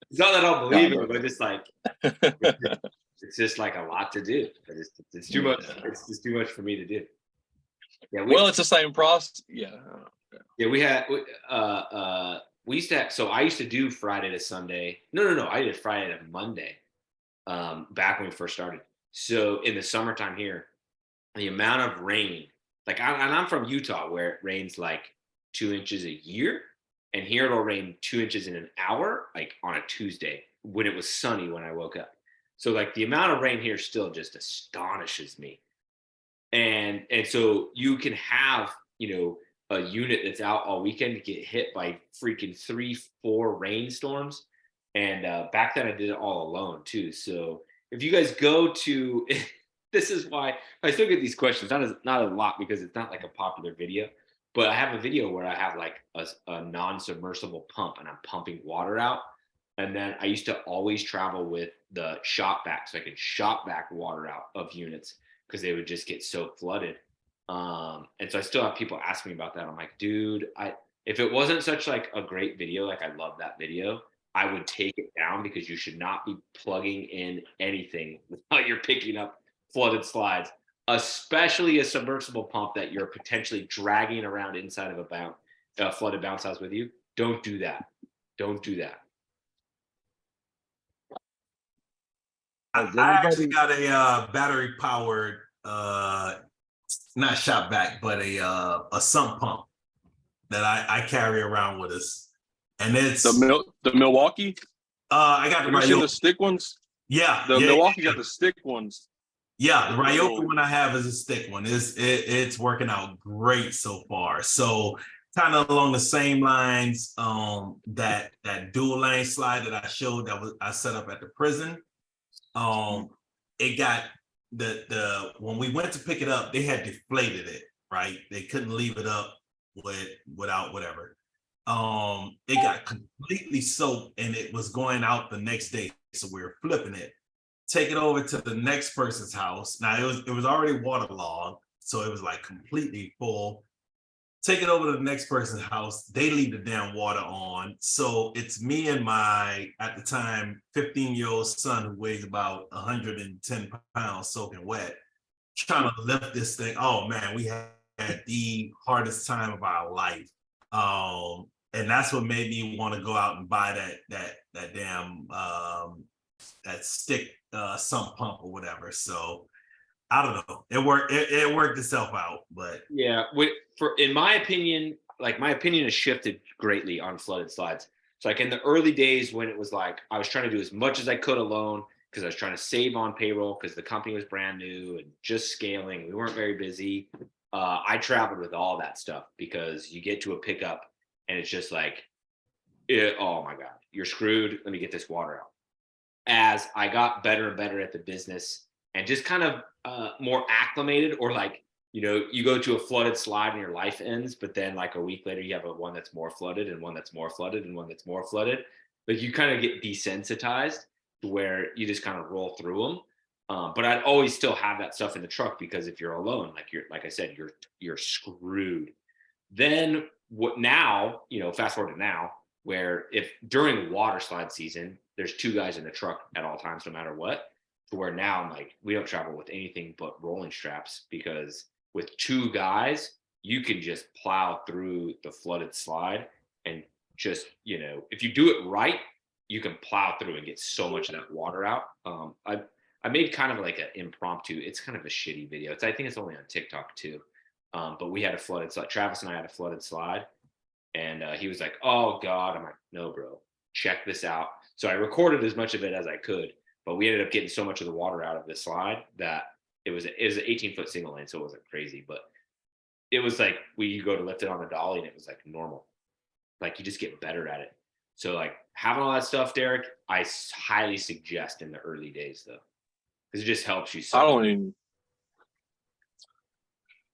It's not that I don't believe it, but just like it's just like a lot to do. It's too much. It's just too much for me to do. Yeah. Well, it's the same process. Yeah. Yeah. We used to have, so I used to do Friday to Sunday. No. I did Friday to Monday. Back when we first started. So in the summertime here, the amount of rain, like I'm from Utah where it rains like 2 inches a year. And here it'll rain 2 inches in an hour, like on a Tuesday when it was sunny when I woke up. So like the amount of rain here still just astonishes me. And so you can have, a unit that's out all weekend get hit by freaking 3-4 rainstorms. And back then I did it all alone too. So if you guys go to this is why I still get these questions. Not a lot because it's not like a popular video, but I have a video where I have like a non-submersible pump and I'm pumping water out. And then I used to always travel with the shop vac, so I could shop vac water out of units because they would just get so flooded. And so I still have people ask me about that. I'm like, dude, if it wasn't such like a great video, like I love that video, I would take it down because you should not be plugging in anything without you're picking up flooded slides, especially a submersible pump that you're potentially dragging around inside of a flooded bounce house with you. Don't do that. Don't do that. I actually got a battery powered, not shop vac, but a sump pump that I carry around with us, and it's The Milwaukee. I got the Have you seen Ryoka. the stick ones? Yeah, The yeah, Milwaukee yeah. got the stick ones. Yeah, the They're Ryoka cool. one I have is a stick one. It's working out great so far. So kind of along the same lines, that dual lane slide that I showed I set up at the prison. It got when we went to pick it up, they had deflated it, right? They couldn't leave it up without whatever. It got completely soaked and it was going out the next day. So we were flipping it, take it over to the next person's house. Now it was already waterlogged, so it was like completely full. Take it over to the next person's house. They leave the damn water on. So it's me and my, at the time, 15-year-old son who weighs about 110 pounds soaking wet, trying to lift this thing. Oh man, we had the hardest time of our life. And that's what made me want to go out and buy that damn that stick sump pump or whatever. So I don't know. It worked itself out, but Yeah, in my opinion, like my opinion has shifted greatly on flooded slides. So like in the early days when it was like I was trying to do as much as I could alone because I was trying to save on payroll because the company was brand new and just scaling. We weren't very busy. I traveled with all that stuff because you get to a pickup and it's just like, oh my God, you're screwed. Let me get this water out. As I got better and better at the business and just kind of more acclimated, or like, you go to a flooded slide and your life ends, but then like a week later you have one that's more flooded and one that's more flooded and one that's more flooded. Like you kind of get desensitized to where you just kind of roll through them. But I'd always still have that stuff in the truck because if you're alone, like I said, you're screwed. Then what now, fast forward to now, where if during water slide season, there's two guys in the truck at all times, no matter what, to where now I'm like, we don't travel with anything but rolling straps because with two guys, you can just plow through the flooded slide and just, if you do it right, you can plow through and get so much of that water out. I made kind of like an impromptu, it's kind of a shitty video. I think it's only on TikTok too. But we had a flooded slide. Travis and I had a flooded slide. And he was like, oh God. I'm like, no, bro, check this out. So I recorded as much of it as I could, but we ended up getting so much of the water out of the slide that it was an 18-foot single lane. So it wasn't crazy, but it was like you go to lift it on the dolly and it was like normal. Like you just get better at it. So like having all that stuff, Derek, I highly suggest in the early days though, because it just helps you.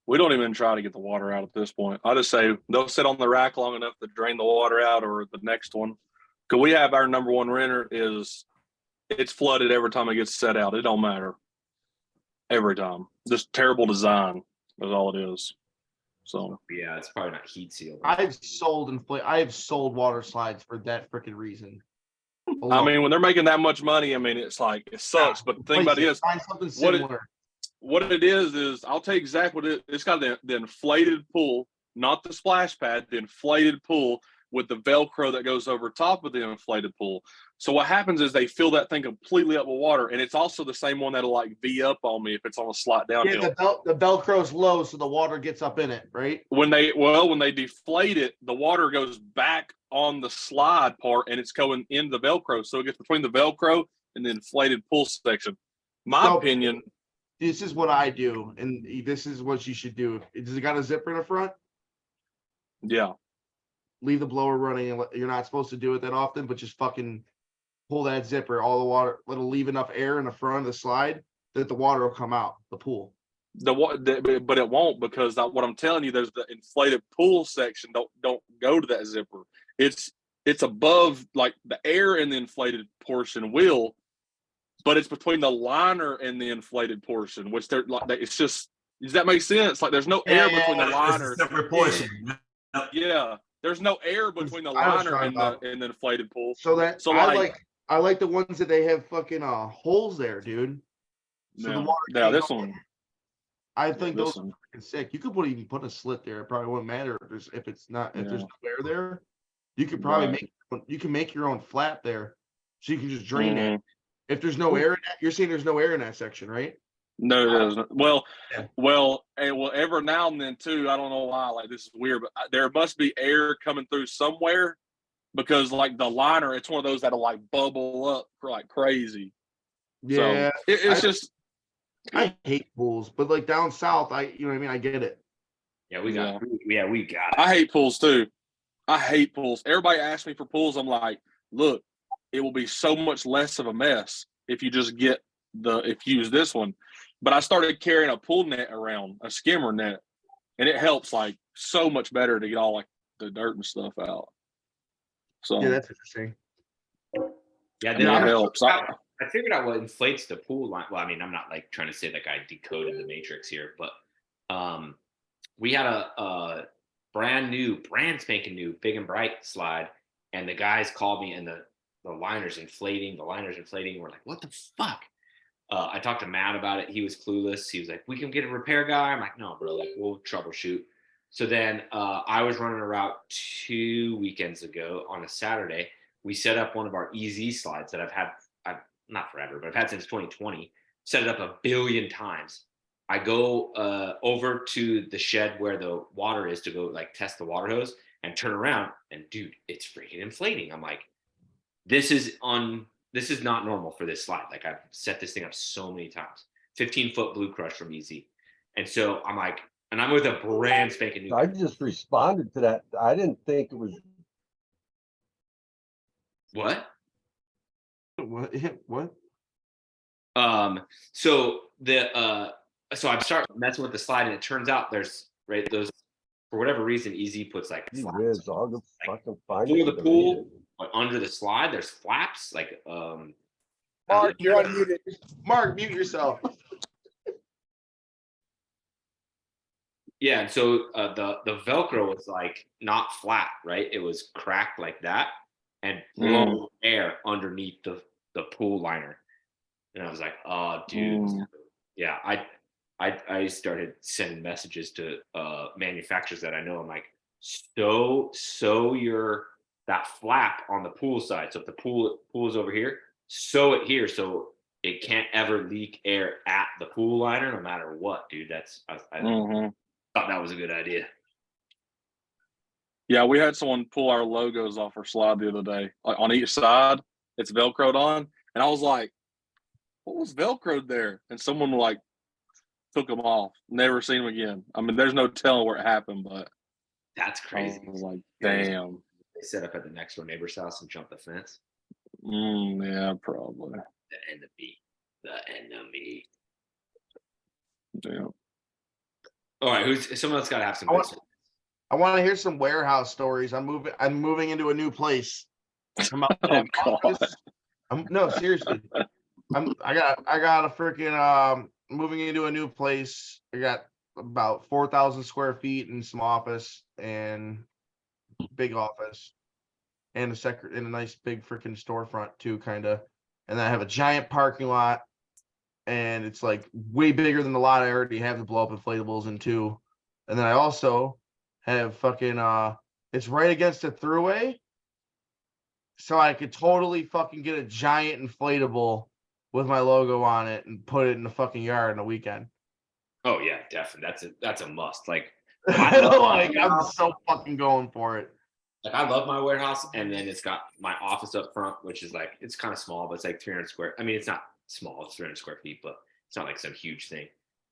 We don't even try to get the water out at this point. I just say they'll sit on the rack long enough to drain the water out, or the next one. Because we have our number one renter it's flooded every time it gets set out. It don't matter. Every time. Just terrible design is all it is. So yeah, it's probably not heat sealed. I have sold water slides for that freaking reason. I mean, when they're making that much money, I mean, it's like, it sucks. But the thing about it is, find something similar. What it is I'll tell you exactly what it's got. The inflated pool, not the splash pad, the inflated pool with the Velcro that goes over top of the inflated pool. So what happens is they fill that thing completely up with water, and it's also the same one that'll like V up on me if it's on a slot downhill. Yeah, the Velcro's low, so the water gets up in it, right? When they deflate it, the water goes back on the slide part, and it's going in the Velcro, so it gets between the Velcro and the inflated pool section. My opinion. This is what I do, and this is what you should do. Does it got a zipper in the front? Yeah. Leave the blower running, and you're not supposed to do it that often, but just fucking pull that zipper, all the water, let it leave enough air in the front of the slide that the water will come out the pool. But it won't, because what I'm telling you, there's the inflated pool section. Don't go to that zipper. It's above, like the air in the inflated portion will, but it's between the liner and the inflated portion, which they're like, it's just, does that make sense? Like there's no air between the It's liner. a separate portion. Yeah, there's no air between the I know what you're liner talking and the inflated pool. So that So I like the ones that they have fucking holes there, dude. So the water. Yeah, can't this go one. in. I think this those are one. fucking sick. You could even put a slit there. It probably wouldn't matter if it's not if there's Yeah. no air there. You could probably make your own flap there, so you can just drain it. If there's no air in that, you're saying there's no air in that section, right? No, it doesn't. Well, Yeah. well, every now and then too. I don't know why. Like this is weird, but there must be air coming through somewhere, because like the liner, it's one of those that'll like bubble up for like crazy. Yeah, So it's just. I hate pools, but like down south, you know what I mean. I get it. Yeah, we got it. I hate pools too. I hate pools. Everybody asks me for pools. I'm like, look, it will be so much less of a mess if you just if you use this one. But I started carrying a pool net around, a skimmer net, and it helps like so much better to get all like the dirt and stuff out. So Yeah, that's interesting. Yeah, it helps. I figured out what inflates the pool line. Well, I mean, I'm not like trying to say like I decoded the matrix here, but we had a brand spanking new, big and bright slide, and the guys called me, and the liner's inflating. We're like, what the fuck? I talked to Matt about it. He was clueless. He was like, we can get a repair guy. I'm like, no, bro, like we'll troubleshoot. So then I was running a route 2 weekends ago on a Saturday. We set up one of our EZ slides that I've not forever, but I've had since 2020, set it up a billion times. I go over to the shed where the water is to go like test the water hose and turn around, and dude, it's freaking inflating. I'm like, this is not normal for this slide. Like I've set this thing up so many times. 15-foot Blue Crush from EZ. And so I'm like, and I'm with a brand spanking new. I just responded to that. I didn't think it was. What? What? So I'm starting messing with the slide, and it turns out there's those, for whatever reason, EZ puts like flaps. I'll go fucking find For it. the pool, but under the slide, there's flaps like Mark, you're unmuted. Mark, mute yourself. Yeah, and so the Velcro was like not flat, right? It was cracked like that and blowing air underneath the pool liner. And I was like, oh, dude. Yeah, I started sending messages to manufacturers that I know. I'm like, sew that flap on the pool side. So if the pool is over here, sew it here so it can't ever leak air at the pool liner, no matter what, dude. I thought that was a good idea. Yeah, we had someone pull our logos off our slide the other day. Like on each side, it's Velcroed on. And I was like, what was Velcroed there? And someone like took them off. Never seen them again. I mean, there's no telling where it happened, but that's crazy. I was like, damn. They set up at the next door neighbor's house and jumped the fence. Yeah, probably. The enemy. Yeah. All right, someone else got to have some. I want to hear some warehouse stories. I'm moving into a new place. No, seriously. I got a freaking moving into a new place. I got about 4,000 square feet and some office and big office and a nice big freaking storefront too, kind of. And then I have a giant parking lot, and it's like way bigger than the lot I already have to blow up inflatables into. And then I also have fucking it's right against a throughway, so I could totally fucking get a giant inflatable with my logo on it and put it in the fucking yard in a weekend. Oh yeah, definitely. That's a must. Like, I'm so fucking going for it. Like I love my warehouse, and then it's got my office up front, which is like, it's kind of small, but it's like 300 square. I mean, it's not small, it's 300 square feet, but it's not like some huge thing.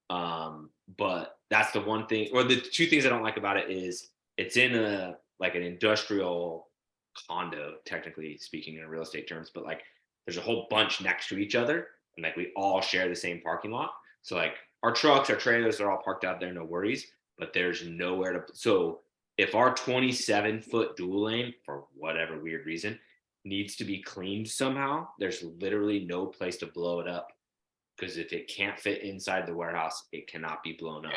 But that's the one thing, or the two things I don't like about it is it's in an industrial condo, technically speaking in real estate terms, but like there's a whole bunch next to each other. and like we all share the same parking lot. So like our trucks, our trailers are all parked out there, no worries. But there's nowhere to. So if our 27-foot dual lane, for whatever weird reason, needs to be cleaned somehow, there's literally no place to blow it up. Because if it can't fit inside the warehouse, it cannot be blown up.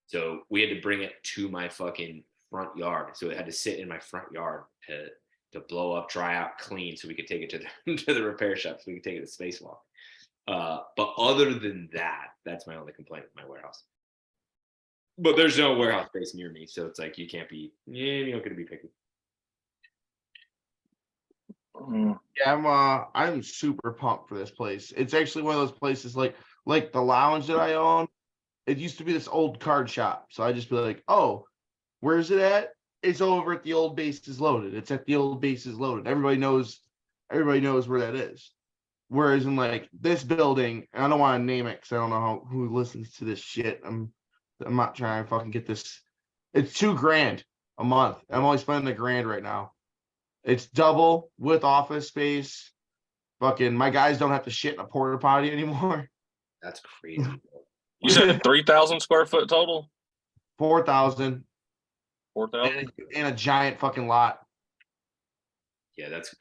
So we had to bring it to my fucking front yard. So it had to sit in my front yard to blow up, dry out, clean, so we could take it to the to the repair shop, so we could take it to Spacewalk. But other than that, that's my only complaint with my warehouse. But there's no warehouse space near me, so it's like you can't be, you're not gonna be picky. Yeah, I'm super pumped for this place. It's actually one of those places like the lounge that I own. It used to be this old card shop, so I just be like, oh, where's it at? It's over at the old Bases Loaded. It's at the old Bases Loaded. Everybody knows where that is. Whereas in like this building, and I don't want to name it because I don't know who listens to this shit. I'm not trying to fucking get this. It's $2,000 a month. I'm only spending $1,000 right now. It's double with office space. Fucking my guys don't have to shit in a porta potty anymore. That's crazy. You said 3,000 square foot total? 4,000 4,000? and a giant fucking lot. Yeah, that's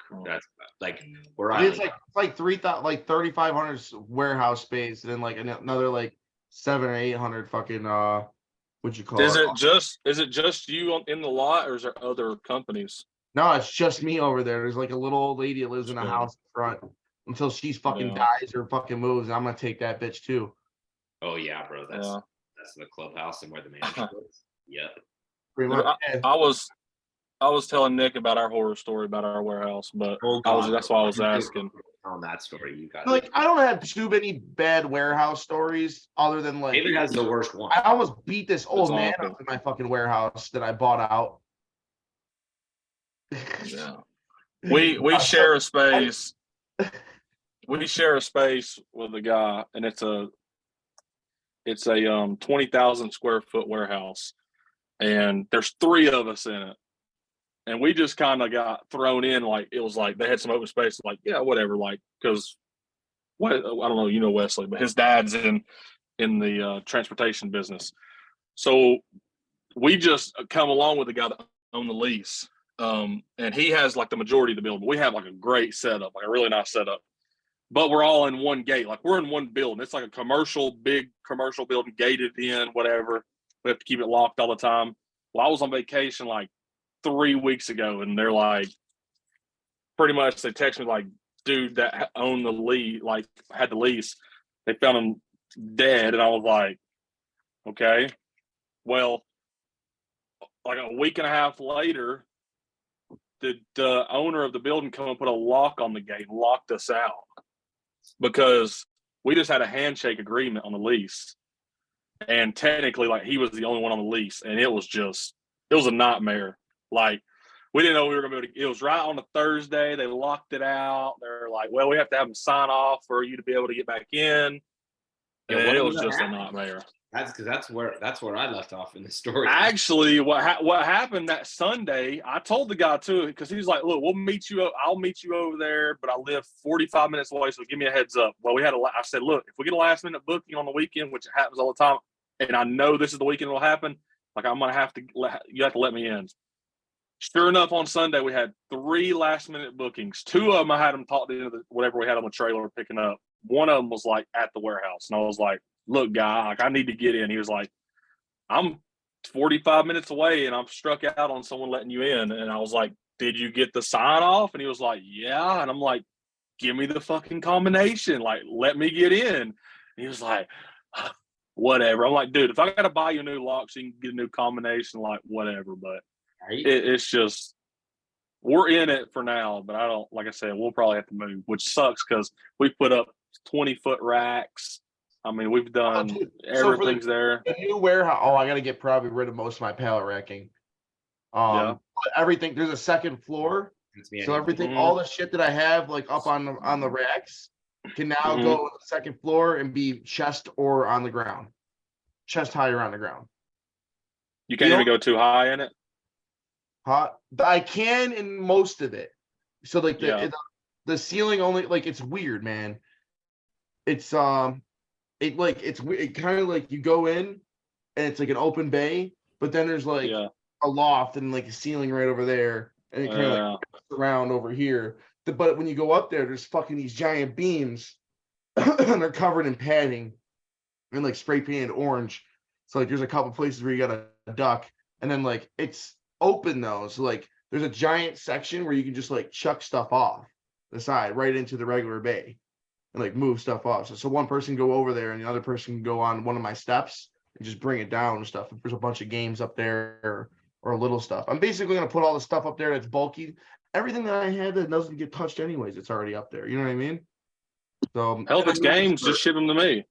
like where I mean, I it's like 3,000, like 3,500 warehouse space, and then like another like 700 or 800 fucking what you call Is it? it just you in the lot, or is there other companies? No, it's just me over there. There's like a little old lady that lives in a Sure. house in front until she's fucking Yeah. dies or fucking moves. And I'm gonna take that bitch too. oh yeah, bro, that's Yeah. the clubhouse and where the manager is. Yep. Pretty Dude, much. Yeah. I was telling Nick about our horror story about our warehouse, but that's why I was asking. On that story, you got Like I don't have too many bad warehouse stories other than like David has the worst one. I almost beat this old man awful. up in my fucking warehouse that I bought out. Yeah. We share a space. We share a space with a guy, and it's a 20,000 square foot warehouse, and there's 3 of us in it. And we just kind of got thrown in, like it was like they had some open space, like yeah, whatever, like because what I don't know, you know Wesley, but his dad's in the transportation business, so we just come along with the guy that owned the lease, and he has like the majority of the building. We have like a great setup, like a really nice setup, but we're all in one gate, like we're in one building. It's like a big commercial building, gated in, whatever. We have to keep it locked all the time. Well, I was on vacation like 3 weeks ago, and they're like, pretty much they text me like, dude that owned the lease, like had the lease, they found him dead. And I was like, okay, well, like a week and a half later, the owner of the building come and put a lock on the gate and locked us out because we just had a handshake agreement on the lease, and technically like he was the only one on the lease, and it was a nightmare. Like we didn't know we were gonna be able to. It was right on a Thursday. They locked it out. They're like, "Well, we have to have them sign off for you to be able to get back in." Yeah, And what it was ended up just a happening? nightmare. That's because that's where I left off in the story. Actually, what happened that Sunday? I told the guy too, because he was like, "Look, I'll meet you over there, but I live 45 minutes away, so give me a heads up." Well, I said, "Look, if we get a last minute booking on the weekend, which happens all the time, and I know this is the weekend it'll happen, like I'm gonna have to you have to let me in." Sure enough, on Sunday we had 3 last minute bookings. 2 of them I had them talked into whatever we had on the trailer picking up. One of them was like at the warehouse, and I was like, "Look, guy, like I need to get in." He was like, "I'm 45 minutes away, and I'm struck out on someone letting you in." And I was like, "Did you get the sign off?" And he was like, "Yeah." And I'm like, "Give me the fucking combination, like let me get in." And he was like, "Whatever." I'm like, "Dude, if I gotta buy you a new lock so you can get a new combination, like whatever." But Right? it's just we're in it for now, but I don't, like I said, we'll probably have to move, which sucks because we put up 20-foot racks. I mean, we've done dude. everything's there. The new warehouse. Oh, I gotta get probably rid of most of my pallet racking. Yeah. Everything. There's a second floor, so everything, all the shit that I have like up on the racks can now go on the second floor and be chest or on the ground, chest higher on the ground. You can't even go too high in it. I can in most of it. So like Yeah. the ceiling only, like it's weird, man. it's it kind of like you go in and it's like an open bay, but then there's like Yeah. a loft and like a ceiling right over there, and it kind of like around over here. But when you go up there, there's fucking these giant beams, and they're covered in padding and like spray painted orange. So like there's a couple places where you got a duck, and then like it's open though. So like there's a giant section where you can just like chuck stuff off the side right into the regular bay and like move stuff off. So one person can go over there and the other person can go on one of my steps and just bring it down and stuff. If there's a bunch of games up there or little stuff. I'm basically gonna put all the stuff up there that's bulky. Everything that I had that doesn't get touched anyways, it's already up there. You know what I mean? So Hell, if it's games, just ship them to me.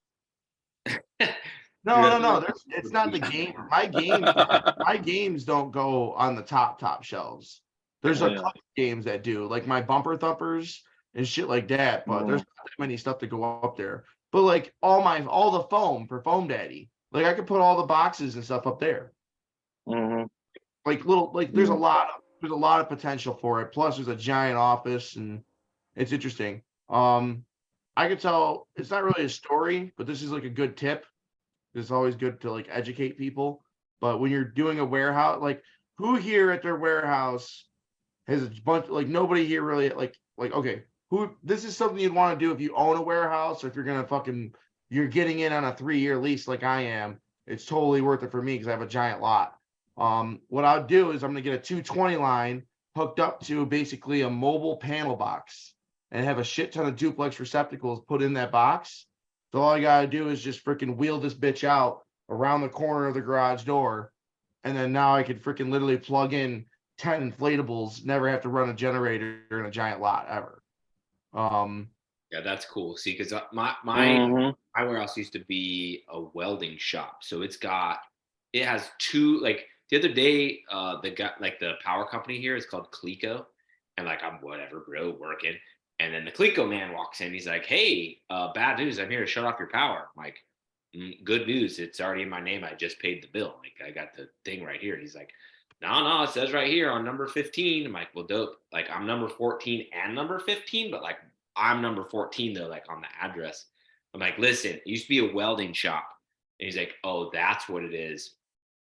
No. It's not the game. My games don't go on the top shelves. There's a couple games that do, like my bumper thumpers and shit like that. But there's not that many stuff to go up there. But like all the foam for Foam Daddy, like I could put all the boxes and stuff up there. Like there's a lot of potential for it. Plus, there's a giant office and it's interesting. I could tell it's not really a story, but this is like a good tip. It's always good to like educate people. But when you're doing a warehouse, like who here at their warehouse has a bunch, like nobody here really like okay, this is something you'd want to do if you own a warehouse or if you're getting in on a 3-year lease like I am. It's totally worth it for me because I have a giant lot. What I'll do is I'm gonna get a 220 line hooked up to basically a mobile panel box and have a shit ton of duplex receptacles put in that box. So all I gotta do is just freaking wheel this bitch out around the corner of the garage door. And then now I could freaking literally plug in 10 inflatables, never have to run a generator in a giant lot ever. Yeah, that's cool. See, because my warehouse used to be a welding shop. So it has two, like the other day, the power company here is called Clico. And like, I'm whatever, bro, working. And then the Clico man walks in. He's like, hey, bad news. I'm here to shut off your power. I'm like, good news. It's already in my name. I just paid the bill. Like, I got the thing right here. He's like, no, it says right here on number 15. I'm like, well, dope. Like, I'm number 14 and number 15, but like, I'm number 14 though, like on the address. I'm like, listen, it used to be a welding shop. And he's like, oh, that's what it is.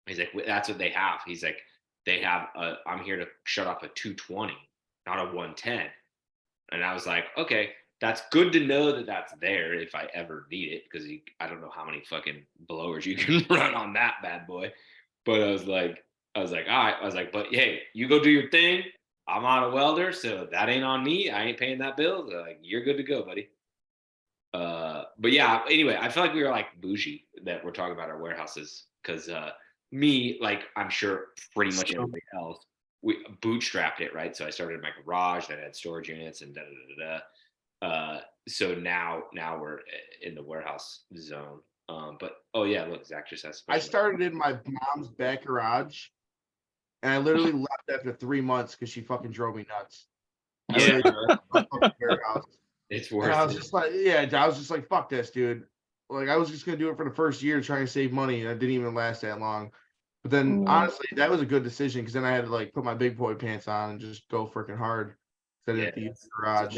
He's like, that's what they have. He's like, I'm here to shut off a 220, not a 110. And I was like, okay, that's good to know that that's there if I ever need it, because I don't know how many fucking blowers you can run on that bad boy. But I was like, all right. I was like, but hey, you go do your thing. I'm not a welder, so that ain't on me. I ain't paying that bill. So like, you're good to go, buddy. But yeah, anyway, I feel like we were like bougie that we're talking about our warehouses because me, like I'm sure pretty much everybody else, we bootstrapped it, right? So I started in my garage that had storage units and so now we're in the warehouse zone. But oh yeah, look, Zach just asked. I started in my mom's back garage, and I literally left after 3 months because she fucking drove me nuts. Yeah, Warehouse. It's And worth I was it. just like, I was just like, fuck this, dude. Like, I was just gonna do it for the first year, trying to save money, and it didn't even last that long. But then, honestly, that was a good decision because then I had to like put my big boy pants on and just go freaking hard instead of the garage.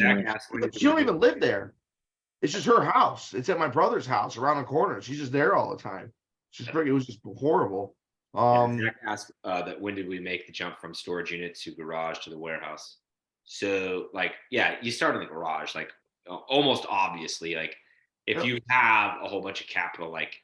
But she don't even live there. It's just her house. It's at my brother's house around the corner. She's just there all the time. It was just horrible. Zach asked that when did we make the jump from storage unit to garage to the warehouse? So like, yeah, you start in the garage, like almost obviously, like if you have a whole bunch of capital, like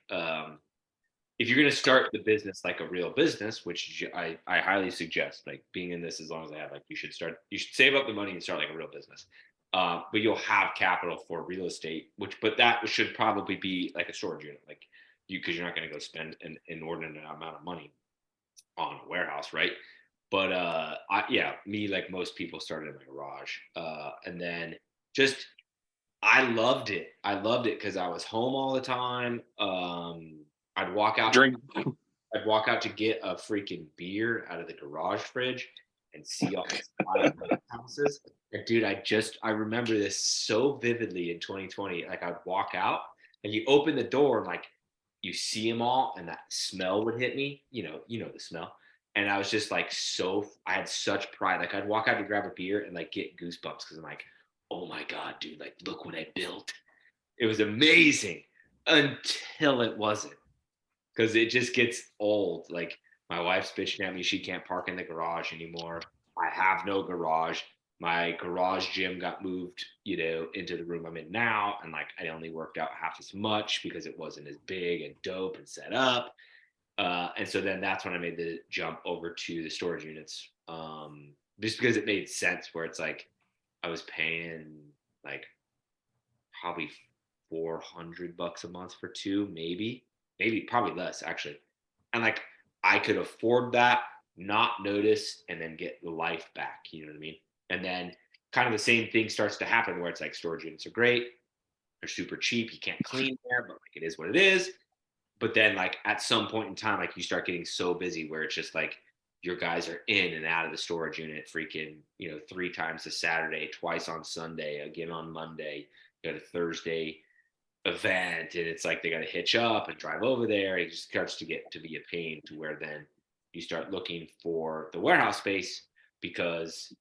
if you're going to start the business like a real business, which I highly suggest, like being in this as long as I have, like you should save up the money and start like a real business. But you'll have capital for real estate, but that should probably be like a storage unit, like because you're not going to go spend an inordinate amount of money on a warehouse, right? But me, like most people, started in my garage, and then just I loved it. I loved it because I was home all the time. I'd walk out to get a freaking beer out of the garage fridge and see all these houses. And dude, I remember this so vividly in 2020. Like I'd walk out and you open the door and like you see them all, and that smell would hit me. You know the smell. And I was just like I had such pride. Like I'd walk out to grab a beer and like get goosebumps because I'm like, oh my God, dude, like look what I built. It was amazing until it wasn't, because it just gets old. Like my wife's bitching at me, she can't park in the garage anymore. I have no garage. My garage gym got moved, into the room I'm in now, and like I only worked out half as much because it wasn't as big and dope and set up. And so then that's when I made the jump over to the storage units, just because it made sense. Where it's like I was paying like probably $400 a month for two, maybe probably less actually, and like I could afford that, not notice, and then get the life back. You know what I mean? And then kind of the same thing starts to happen where it's like storage units are great, they're super cheap, you can't clean there, but like it is what it is. But then like at some point in time, like you start getting so busy where it's just like your guys are in and out of the storage unit freaking, 3 times a Saturday, twice on Sunday, again on Monday, you got a Thursday event, and it's like they got to hitch up and drive over there. It just starts to get to be a pain, to where then you start looking for the warehouse space because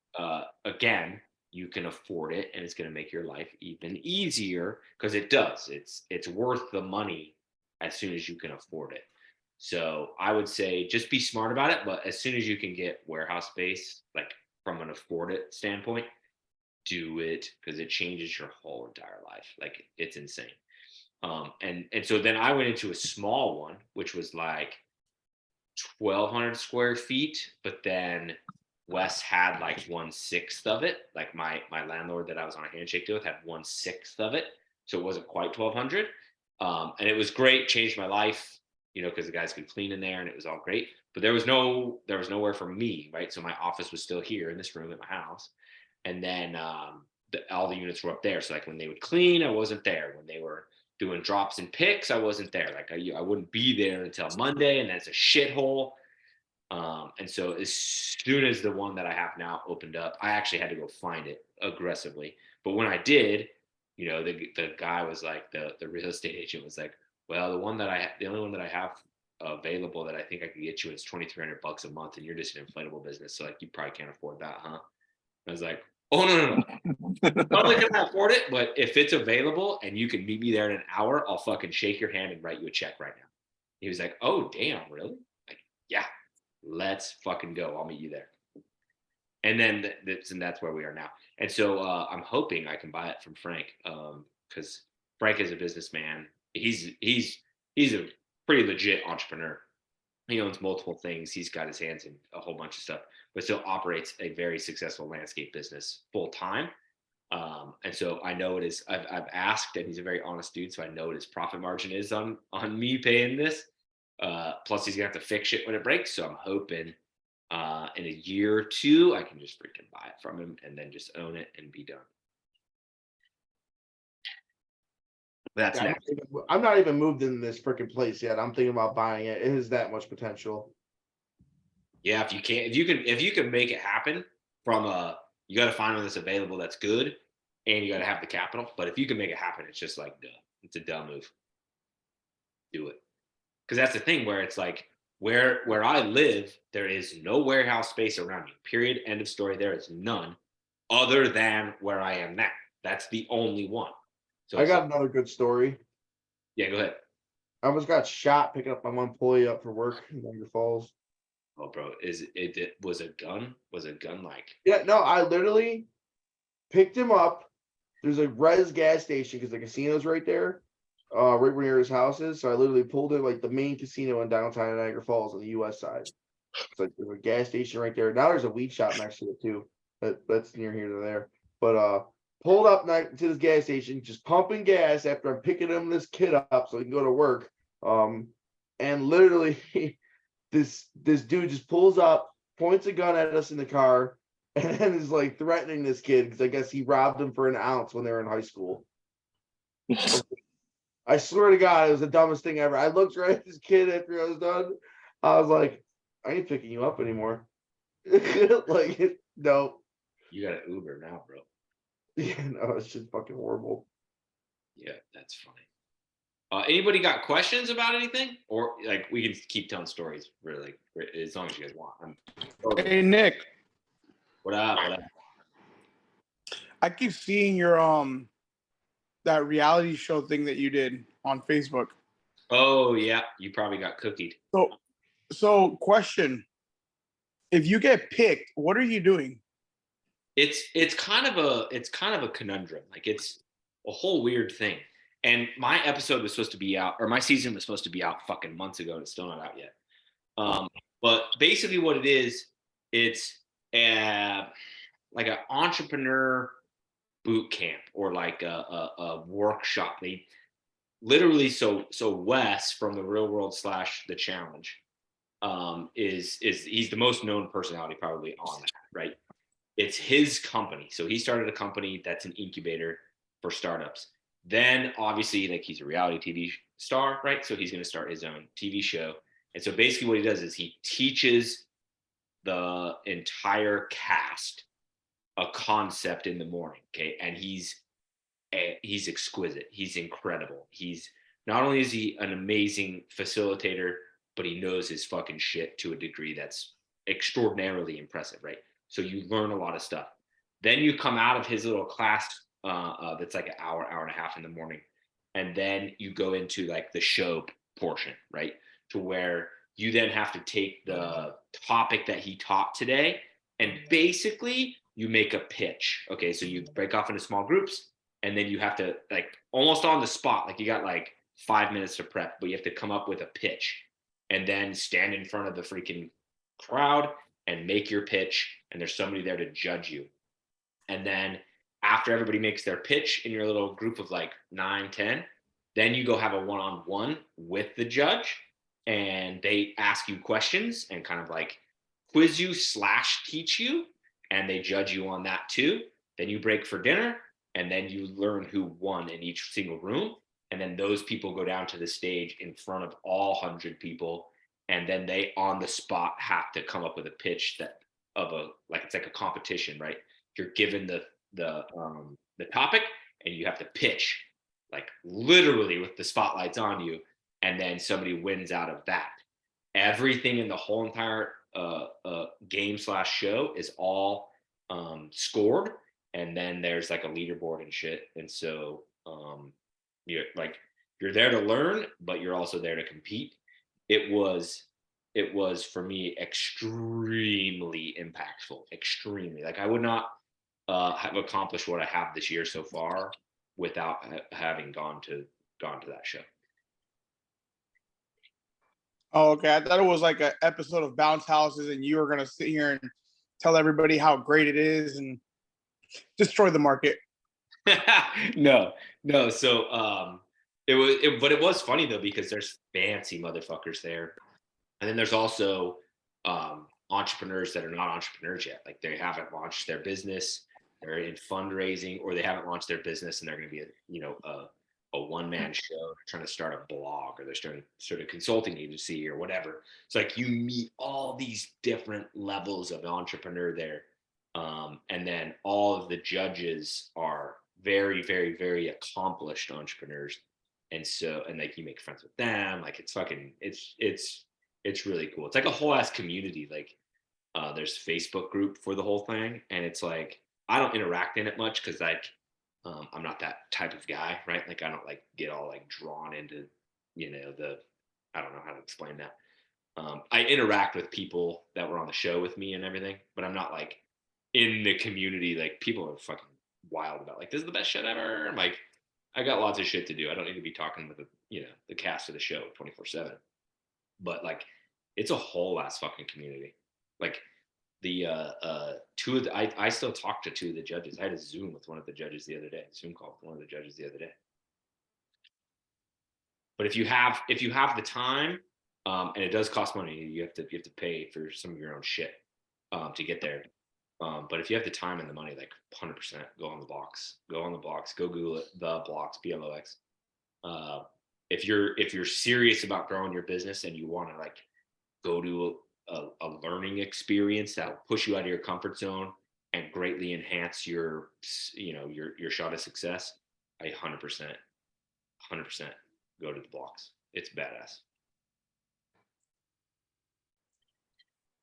again, you can afford it, and it's going to make your life even easier, because it does. It's worth the money as soon as you can afford it. So I would say just be smart about it, but as soon as you can get warehouse space, like from an afford it standpoint, do it, because it changes your whole entire life. Like it's insane. And so then I went into a small one, which was like 1,200 square feet, but then Wes had like 1/6 of it. Like my landlord that I was on a handshake deal with had 1/6 of it, so it wasn't quite 1,200. And it was great, changed my life, because the guys could clean in there, and it was all great. But there was nowhere for me, right? So my office was still here in this room at my house, and then all the units were up there. So like when they would clean, I wasn't there. When they were doing drops and picks, I wasn't there. Like I wouldn't be there until Monday, and that's a shithole. And so as soon as the one that I have now opened up, I actually had to go find it aggressively. But when I did, the guy was like, the real estate agent was like, well, the only one that I have available that I think I can get you is $2,300 a month, and you're just an inflatable business, so like you probably can't afford that, huh? I was like, oh no. Not only can I afford it, but if it's available and you can meet me there in an hour, I'll fucking shake your hand and write you a check right now. He was like, oh damn, really? Like, yeah, let's fucking go. I'll meet you there. And then that's where we are now. And so I'm hoping I can buy it from Frank, because Frank is a businessman. He's a pretty legit entrepreneur. He owns multiple things. He's got his hands in a whole bunch of stuff, but still operates a very successful landscape business full time. And so I know it is. I've asked, and he's a very honest dude, so I know what his profit margin is on me paying this. Plus, he's gonna have to fix shit when it breaks. So I'm hoping in a year or two, I can just freaking buy it from him and then just own it and be done. That's Yeah, next. I'm not even moved in this freaking place yet. I'm thinking about buying it. It has that much potential. Yeah, if you can make it happen you got to find one that's available that's good, and you got to have the capital. But if you can make it happen, it's just like duh. It's a dumb move. Do it, because that's the thing where it's like where I live, there is no warehouse space around me. Period. End of story. There is none other than where I am now. That's the only one. So I got another good story. Yeah, go ahead. I almost got shot picking up my employee up for work in Niagara Falls. Oh, bro, it was a gun? Was a gun like? Yeah, no, I literally picked him up. There's a res gas station because the casino's right there, right where his house is. So I literally pulled it like the main casino in downtown Niagara Falls on the U.S. side. It's like there's a gas station right there. Now there's a weed shop next to it too. That's near here to there. But pulled up to this gas station, just pumping gas after I'm picking this kid up so he can go to work. And literally this dude just pulls up, points a gun at us in the car, and is like threatening this kid because I guess he robbed him for an ounce when they were in high school. I swear to God, it was the dumbest thing ever. I looked right at this kid after I was done. I was like, I ain't picking you up anymore. Like, no. You got an Uber now, bro. Yeah, no, it's just fucking horrible. Yeah, that's funny. Anybody got questions about anything, or like we can keep telling stories really as long as you guys want. Hey Nick, What up? I keep seeing your that reality show thing that you did on Facebook. Oh yeah, you probably got cookied. So question: if you get picked, what are you doing? It's kind of a conundrum. Like it's a whole weird thing. And my episode was supposed to be out, or my season was supposed to be out fucking months ago, and it's still not out yet. But basically, what it is, it's like an entrepreneur boot camp or like a workshop. They literally so Wes from the Real World / The Challenge is he's the most known personality probably on that, right? It's his company. So he started a company that's an incubator for startups. Then obviously, like he's a reality TV star, right? So he's going to start his own TV show. And so basically what he does is he teaches the entire cast a concept in the morning, okay? And he's exquisite. He's incredible. He's not only is he an amazing facilitator, but he knows his fucking shit to a degree that's extraordinarily impressive, right? So you learn a lot of stuff. Then you come out of his little class that's like an hour and a half in the morning. And then you go into like the show portion, right? To where you then have to take the topic that he taught today and basically you make a pitch. Okay, so you break off into small groups and then you have to like almost on the spot, like you got like 5 minutes to prep, but you have to come up with a pitch and then stand in front of the freaking crowd and make your pitch, and there's somebody there to judge you. And then after everybody makes their pitch in your little group of like 9, 10, then you go have a one-on-one with the judge, and they ask you questions and kind of like quiz you / teach you, and they judge you on that too. Then you break for dinner, and then you learn who won in each single room. And then those people go down to the stage in front of all 100 people, and then they on the spot have to come up with a pitch that of a like it's like a competition, right? You're given the topic and you have to pitch like literally with the spotlights on you, and then somebody wins out of that. Everything in the whole entire game / show is all scored, and then there's like a leaderboard and shit. And so you're there to learn, but you're also there to compete. It was for me extremely impactful, extremely. Like I would not have accomplished what I have this year so far without having gone to that show. Oh, okay. I thought it was like an episode of Bounce Houses, and you were gonna sit here and tell everybody how great it is and destroy the market. No. So but it was funny though, because there's fancy motherfuckers there. And then there's also entrepreneurs that are not entrepreneurs yet. Like they haven't launched their business, they're in fundraising, or they haven't launched their business and they're going to be a one-man show. They're trying to start a blog, or they're starting sort of consulting agency or whatever. It's like you meet all these different levels of entrepreneur there. And then all of the judges are very, very, very accomplished entrepreneurs. And so, and like you make friends with them. Like it's really cool. It's like a whole ass community. Like there's a Facebook group for the whole thing. And it's like, I don't interact in it much because like I'm not that type of guy, right? Like I don't like get all like drawn into, I don't know how to explain that. I interact with people that were on the show with me and everything, but I'm not like in the community. Like people are fucking wild about like, this is the best shit ever. I'm like, I got lots of shit to do. I don't need to be talking with the cast of the show 24/7. But like, it's a whole ass fucking community. Like the two of the, I still talk to two of the judges. I had a Zoom with one of the judges the other day. Zoom call with one of the judges the other day. But if you have the time, and it does cost money, you have to pay for some of your own shit to get there. But if you have the time and the money, like 100%, go on the blocks. Go Google it, the blocks, BLOX. If you're serious about growing your business and you want to like go to a learning experience that will push you out of your comfort zone and greatly enhance your shot of success, I 100% go to the blocks. It's badass.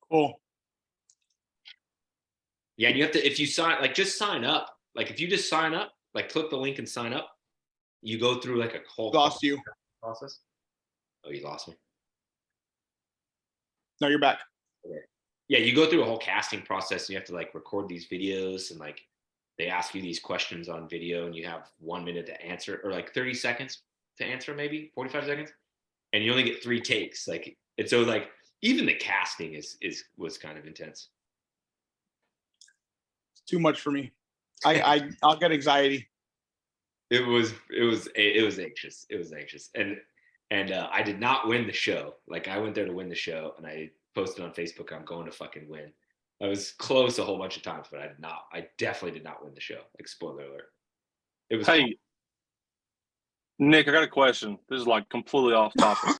Cool. Yeah, and you have to, if you sign, like just sign up. Like if you just sign up, like click the link and sign up, you go through like a whole Lost you. process. Oh, you lost me. No, you're back. Okay. Yeah, you go through a whole casting process. And you have to like record these videos, and like they ask you these questions on video, and you have 1 minute to answer, or like 30 seconds to answer, maybe 45 seconds, and you only get 3 takes. Like, and so like even the casting was kind of intense. It's too much for me. I'll get anxiety. It was anxious. It was anxious, and I did not win the show. Like, I went there to win the show, and I posted on Facebook, I'm going to fucking win. I was close a whole bunch of times, but I definitely did not win the show. Like, spoiler alert. It was. Hey, Nick, I got a question. This is like completely off topic.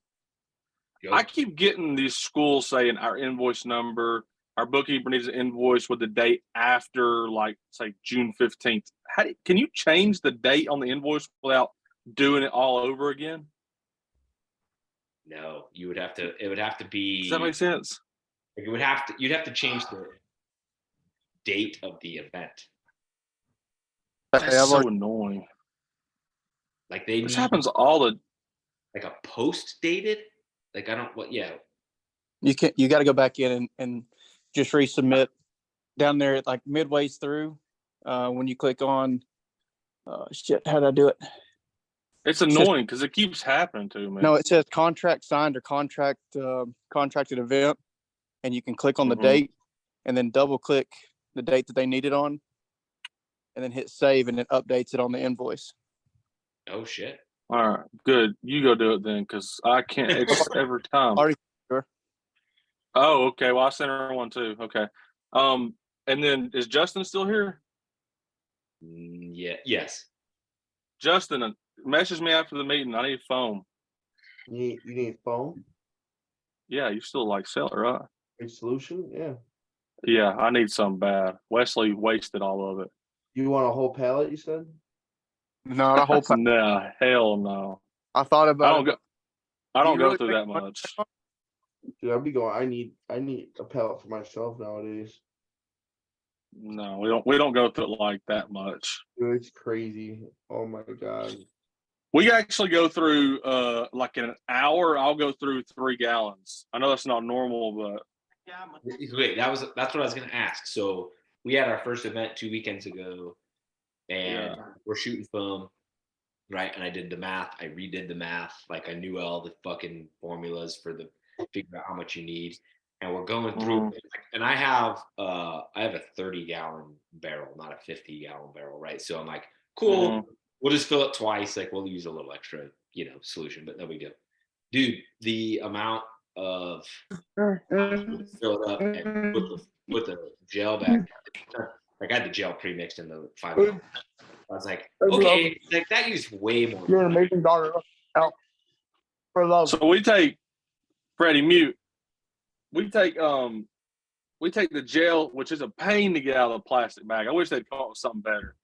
I keep getting these schools saying our invoice number, our bookkeeper needs an invoice with the date after, like, say, June 15th. Can you change the date on the invoice without doing it all over again? No, you would have to. It would have to be. Does that make sense? You'd have to change the date of the event. That's so annoying. Like, they This need happens all the. like a post dated. Like, I don't. What? Yeah. You got to go back in and just resubmit down there at like midways through. When you click on, shit, how did I do it? It's annoying because it keeps happening to me. No, it says contract signed or contracted event, and you can click on the Mhm. date, and then double click the date that they need it on, and then hit save, and it updates it on the invoice. Oh shit. All right, good. You go do it then, because I can't. It's every time. Already sure. Oh, okay. Well, I sent her one too. Okay. And then is Justin still here? Yeah. Yes. Justin, message me after the meeting. I need a phone. You need phone? Yeah, you still like sell it, right? A solution? Yeah. Yeah, I need some bad. Wesley wasted all of it. You want a whole pallet, you said? No, the whole. No, hell no. I thought I about don't it. go. I don't you go really through think that money- much. Dude, I'd be going. I need a pallet for myself nowadays. No, we don't go through it like that much. Dude, it's crazy. Oh my god. We actually go through like in an hour. I'll go through 3 gallons. I know that's not normal, but Wait, that's what I was gonna ask. So we had our first event 2 weekends ago, and we're shooting film, right? And I did the math. I redid the math. Like, I knew all the fucking formulas for the figure out how much you need. And we're going through it. And I have a 30-gallon barrel, not a 50-gallon barrel, right? So I'm like, cool, we'll just fill it twice. Like, we'll use a little extra, solution, but no big deal. Dude, the amount of fill it up and put the gel back. Like, I had the gel pre-mixed in the 5 gallon. I was like, okay, like, that used way more. You're an amazing daughter. Out for love. so we take Freddie mute. We take the gel, which is a pain to get out of the plastic bag. I wish they'd come up with something better.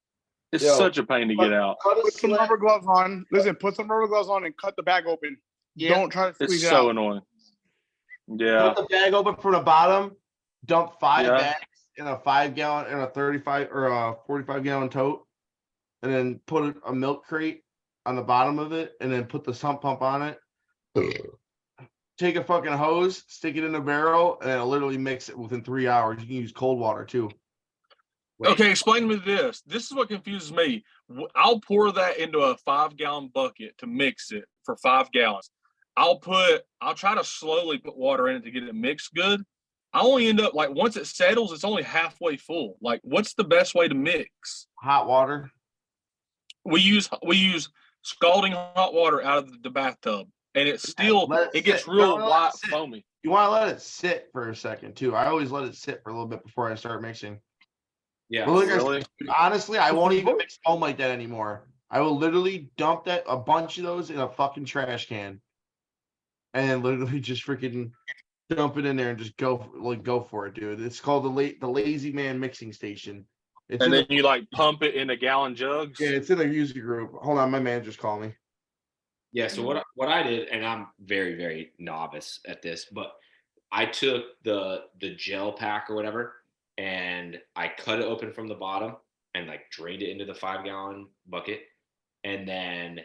It's such a pain to get out. Put some rubber gloves on. Listen, put some rubber gloves on and cut the bag open. Yeah. Don't try to It's squeeze it so out. annoying. Yeah. Put the bag open from the bottom, dump 5 Yeah. bags in a 5-gallon and a 35 or a 45-gallon tote, and then put a milk crate on the bottom of it, and then put the sump pump on it. Take a fucking hose, stick it in a barrel, and it'll literally mix it within 3 hours. You can use cold water too. Okay, explain to me this. This is what confuses me. I'll pour that into a 5-gallon bucket to mix it for 5 gallons. I'll try to slowly put water in it to get it mixed good. I only end up, like, once it settles, it's only halfway full. Like, what's the best way to mix? Hot water. We use scalding hot water out of the bathtub, and it's still it gets real white foamy. You want to let it sit for a second too. I always let it sit for a little bit before I start mixing. Yeah. But Really? honestly, I won't even mix foam like that anymore. I will literally dump a bunch of those in a fucking trash can, and literally just freaking dump it in there and just go for it, dude. It's called the Lazy Man Mixing Station. It's And then you like pump it in a gallon jugs. yeah, it's in the user group. Hold on, my manager's calling me. Yeah. So what I did, and I'm very, very novice at this, but I took the gel pack or whatever, and I cut it open from the bottom and like drained it into the 5-gallon bucket, and then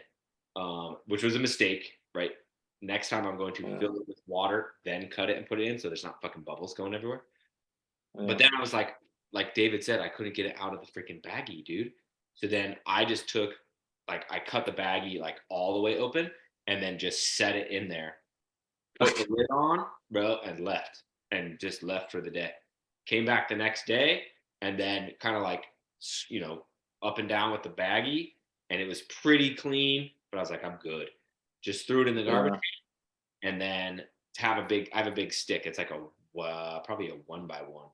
which was a mistake, right? Next time I'm going to fill it with water, then cut it and put it in so there's not fucking bubbles going everywhere. But then I was like David said, I couldn't get it out of the freaking baggie, dude. So then I just took, I cut the baggie like all the way open and then just set it in there, put the lid on, bro, and left for the day. Came back the next day and then kind of like, up and down with the baggie, and it was pretty clean, but I was like, I'm good. Just threw it in the garbage can, and then I have a big stick. It's like probably a 1x1,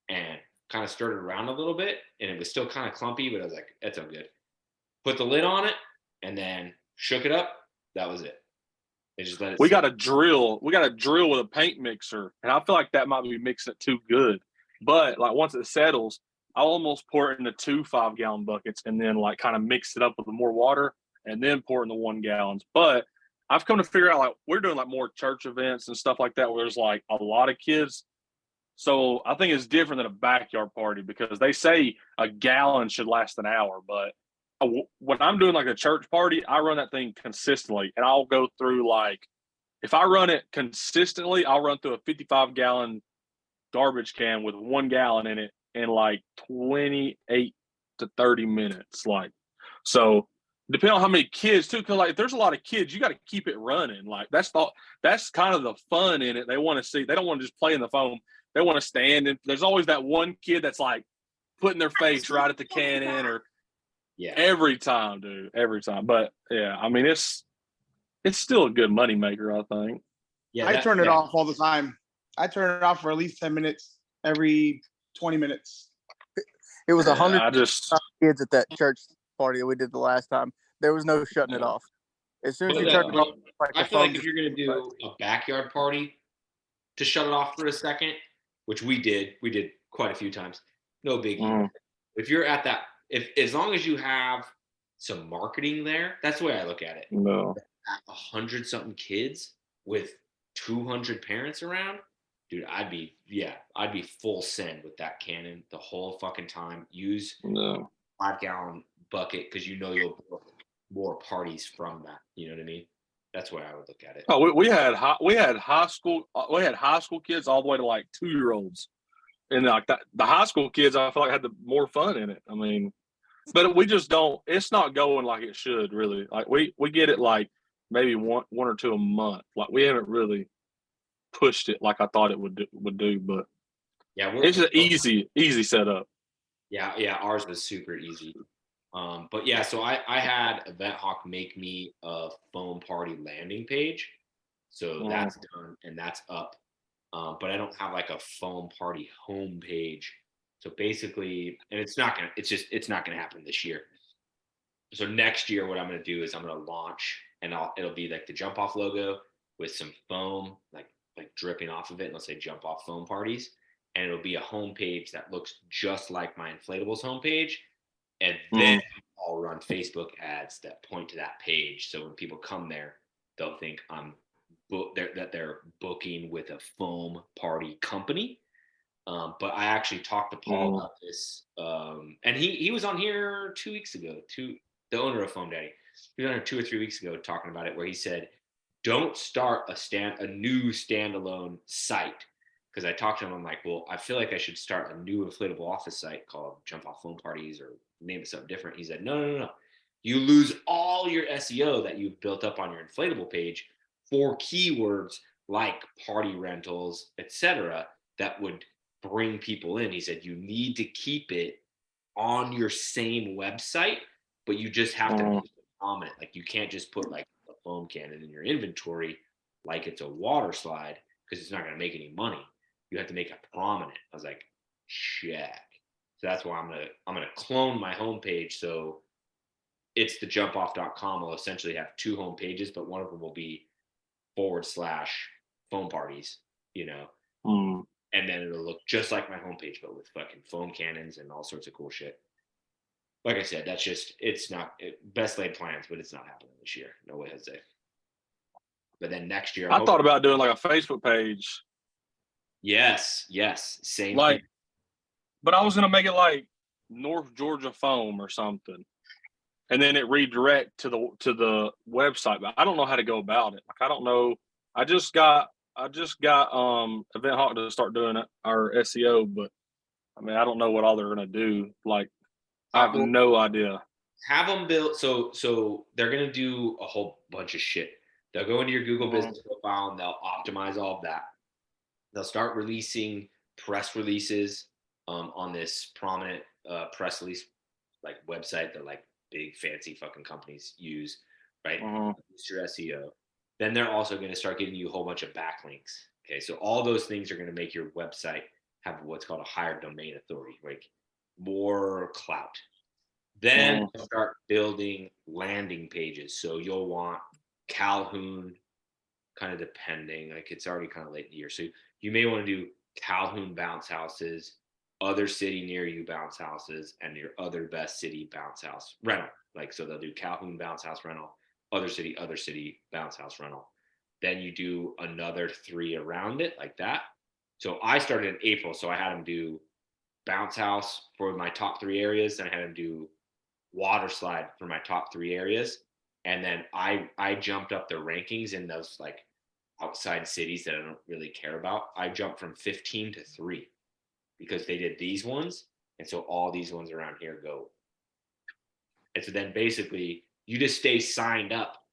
and kind of stirred it around a little bit, and it was still kind of clumpy, but I was like, that's all good. Put the lid on it, and then shook it up. That was it. They just let it. We got a drill. We got a drill with a paint mixer, and I feel like that might be mixing it too good. But like once it settles, I'll almost pour it into 2 5-gallon buckets, and then like kind of mix it up with more water, and then pour it in the 1 gallons. But I've come to figure out, like, we're doing like more church events and stuff like that where there's like a lot of kids. So I think it's different than a backyard party because they say a gallon should last an hour. But when I'm doing like a church party, I run that thing consistently, and I'll go through like, if I run it consistently, I'll run through a 55-gallon garbage can with 1 gallon in it in like 28 to 30 minutes. Like, so depending on how many kids too, because like if there's a lot of kids, you got to keep it running. Like that's kind of the fun in it. They want to see, they don't want to just play in the foam. They want to stand, and there's always that one kid that's like putting their face right at the cannon, or every time, dude, every time. But yeah, I mean it's still a good money maker, I think. Yeah, I turn it off all the time. I turn it off for at least 10 minutes every 20 minutes. It was 100 kids at that church party that we did the last time. There was no shutting it off. As soon as you turn it off, I feel like if you're going to do a backyard party, to shut it off for a second, which we did quite a few times, no biggie. If you're at that, as long as you have some marketing there, that's the way I look at it. No. 100-something kids with 200 parents around, dude, I'd be full send with that cannon the whole fucking time. Use 5-gallon bucket because you'll book more parties from that. You know what I mean? That's where I would look at it. Oh, we had high school kids all the way to like 2-year-olds, and like that, the high school kids I feel like had the more fun in it. I mean, but we just don't. It's not going like it should really. Like we get it like maybe one or two a month. Like we haven't really pushed it like I thought it would do. But yeah, it's an easy setup. Yeah, ours was super easy. But yeah, so I had Event Hawk make me a foam party landing page. So that's done and that's up. But I don't have like a foam party home page. So basically, and it's not gonna happen this year. So next year, what I'm gonna do is I'm gonna launch, and it'll be like the jump off logo with some foam like dripping off of it, and it'll say jump off foam parties. And it'll be a homepage that looks just like my inflatables homepage. And then I'll run Facebook ads that point to that page. So when people come there, they'll think that they're booking with a foam party company. But I actually talked to Paul about this. And he was on here 2 weeks ago, the owner of Foam Daddy. He was on here 2 or 3 weeks ago talking about it, where he said, don't start a new standalone site. Because I talked to him, I'm like, well, I feel like I should start a new inflatable office site called Jump Off Foam Parties, or name it something different. He said, no. You lose all your SEO that you've built up on your inflatable page for keywords like party rentals, etc., that would bring people in. He said, you need to keep it on your same website, but you just have to make it prominent. Like you can't just put like a foam cannon in your inventory like it's a water slide, because it's not going to make any money. You have to make it prominent. I was like, check. So that's why I'm gonna clone my homepage. So it's the jumpoff.com. I'll essentially have 2 homepages, but one of them will be / foam parties, and then it'll look just like my homepage, but with fucking foam cannons and all sorts of cool shit. Like I said, that's just, it's not best laid plans, but it's not happening this year. No way, Jose. But then next year, I thought about doing like a Facebook page. Yes, same like thing. But I was gonna make it like North Georgia Foam or something. and then it redirect to the website. But I don't know how to go about it. Like I don't know. I just got Event Hawk to start doing our SEO, but I mean I don't know what all they're gonna do. Like I have no idea. Have them build. So they're gonna do a whole bunch of shit. They'll go into your Google business profile and they'll optimize all of that. They'll start releasing press releases on this prominent press release like website that like big fancy fucking companies use, right? Boost your SEO. Then they're also going to start giving you a whole bunch of backlinks. Okay, so all those things are going to make your website have what's called a higher domain authority, like more clout. Then start building landing pages. So you'll want Calhoun, kind of depending, like it's already kind of late in the year. So you may want to do Calhoun bounce houses, other city near you bounce houses, and your other best city bounce house rental. Like, so they'll do Calhoun bounce house rental, other city bounce house rental. Then you do another 3 around it like that. So I started in April. So I had them do bounce house for my top 3 areas. And I had them do water slide for my top 3 areas. And then I jumped up the rankings in those like outside cities that I don't really care about. I jumped from 15 to 3 because they did these ones. And so all these ones around here go. And so then basically you just stay signed up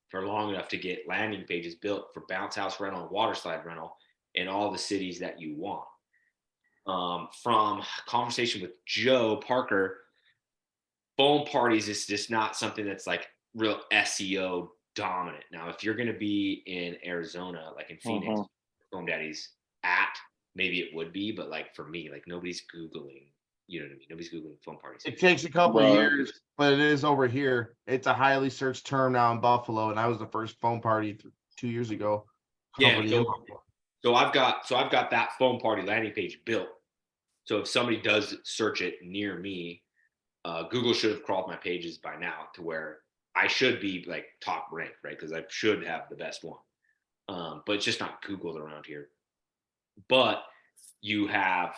for long enough to get landing pages built for bounce house rental and water slide rental in all the cities that you want. From conversation with Joe Parker, foam parties is just not something that's like real SEO dominant. Now, if you're going to be in Arizona, like in Phoenix, Foam Daddy's at, maybe it would be, but like for me, like nobody's Googling, you know what I mean? Nobody's Googling foam parties. It takes a couple of years, but it is over here. It's a highly searched term now in Buffalo, and I was the first foam party 2 years ago. Yeah. So I've got that foam party landing page built. So if somebody does search it near me, Google should have crawled my pages by now to where I should be like top ranked, right? Because I should have the best one. But it's just not Googled around here. But you have,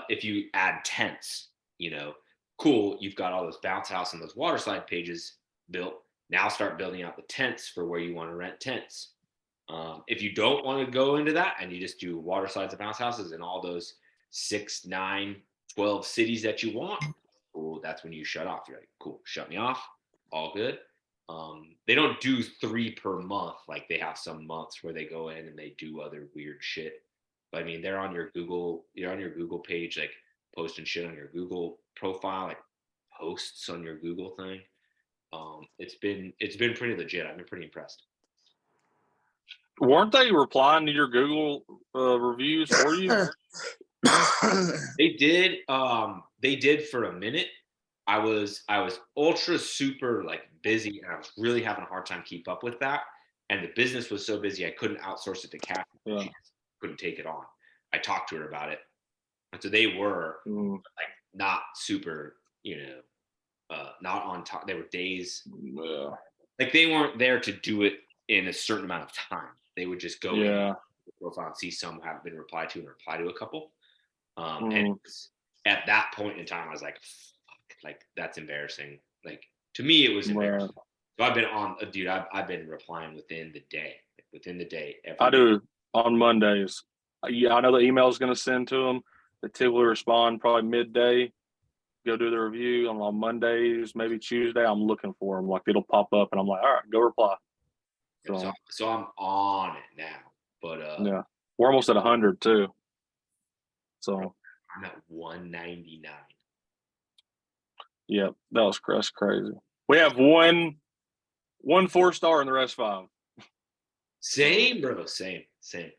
if you add tents, you know, cool, you've got all those bounce house and those water slide pages built. Now start building out the tents for where you want to rent tents. If you don't want to go into that and you just do water slides and bounce houses and all those 6, 9, 12 cities that you want, cool, that's when you shut off. You're like, cool, shut me off, all good. They don't do 3 per month like they have some months where they go in and they do other weird shit. But I mean, they're on your Google page, like posting shit on your Google profile, like posts on your Google thing. It's been pretty legit. I've been pretty impressed. Weren't they replying to your Google reviews for you? They did. They did for a minute. I was ultra super like busy, and I was really having a hard time keep up with that. And the business was so busy, I couldn't outsource it to Kathy. Yeah. She couldn't take it on. I talked to her about it, and so they were like not super, not on top. There were days like they weren't there to do it in a certain amount of time. They would just go in the profile and see some have been replied to and reply to a couple. And at that point in time, I was like, fuck, like that's embarrassing. Like to me, it was embarrassing. So I've been on, dude. I've been replying within the day. I do on Mondays. Yeah, I know the email is going to send to them. They typically respond probably midday. Go do the review on Mondays, maybe Tuesday. I'm looking for them. Like it'll pop up, and I'm like, all right, go reply. So I'm on it now. But yeah, we're almost at 100 too. So I'm at 199. Yeah, that's crazy. We have one 4-star and the rest 5. Same, bro. Same. And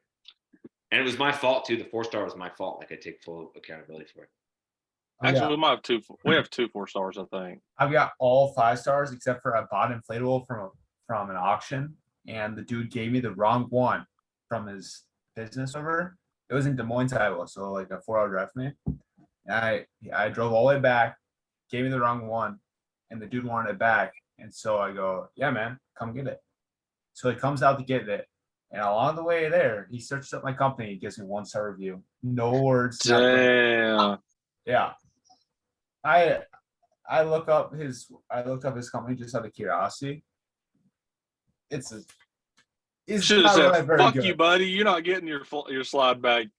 it was my fault too. The 4-star was my fault. Like I take full accountability for it. Actually, we might have 2. We have 2 4-stars, I think. I've got all 5 stars except for I bought an inflatable from an auction, and the dude gave me the wrong one from his business over. It was in Des Moines, Iowa, so like a 4-hour drive for me. And I drove all the way back, gave me the wrong one, and the dude wanted it back. And so I go, yeah, man, come get it. So he comes out to get it. And along the way there, he searches up my company. He gives me 1-star review. No words. Damn. Yeah. I I looked up his company just out of curiosity. It's Should have not said, really very "Fuck good. you, buddy. You're not getting your slide bag.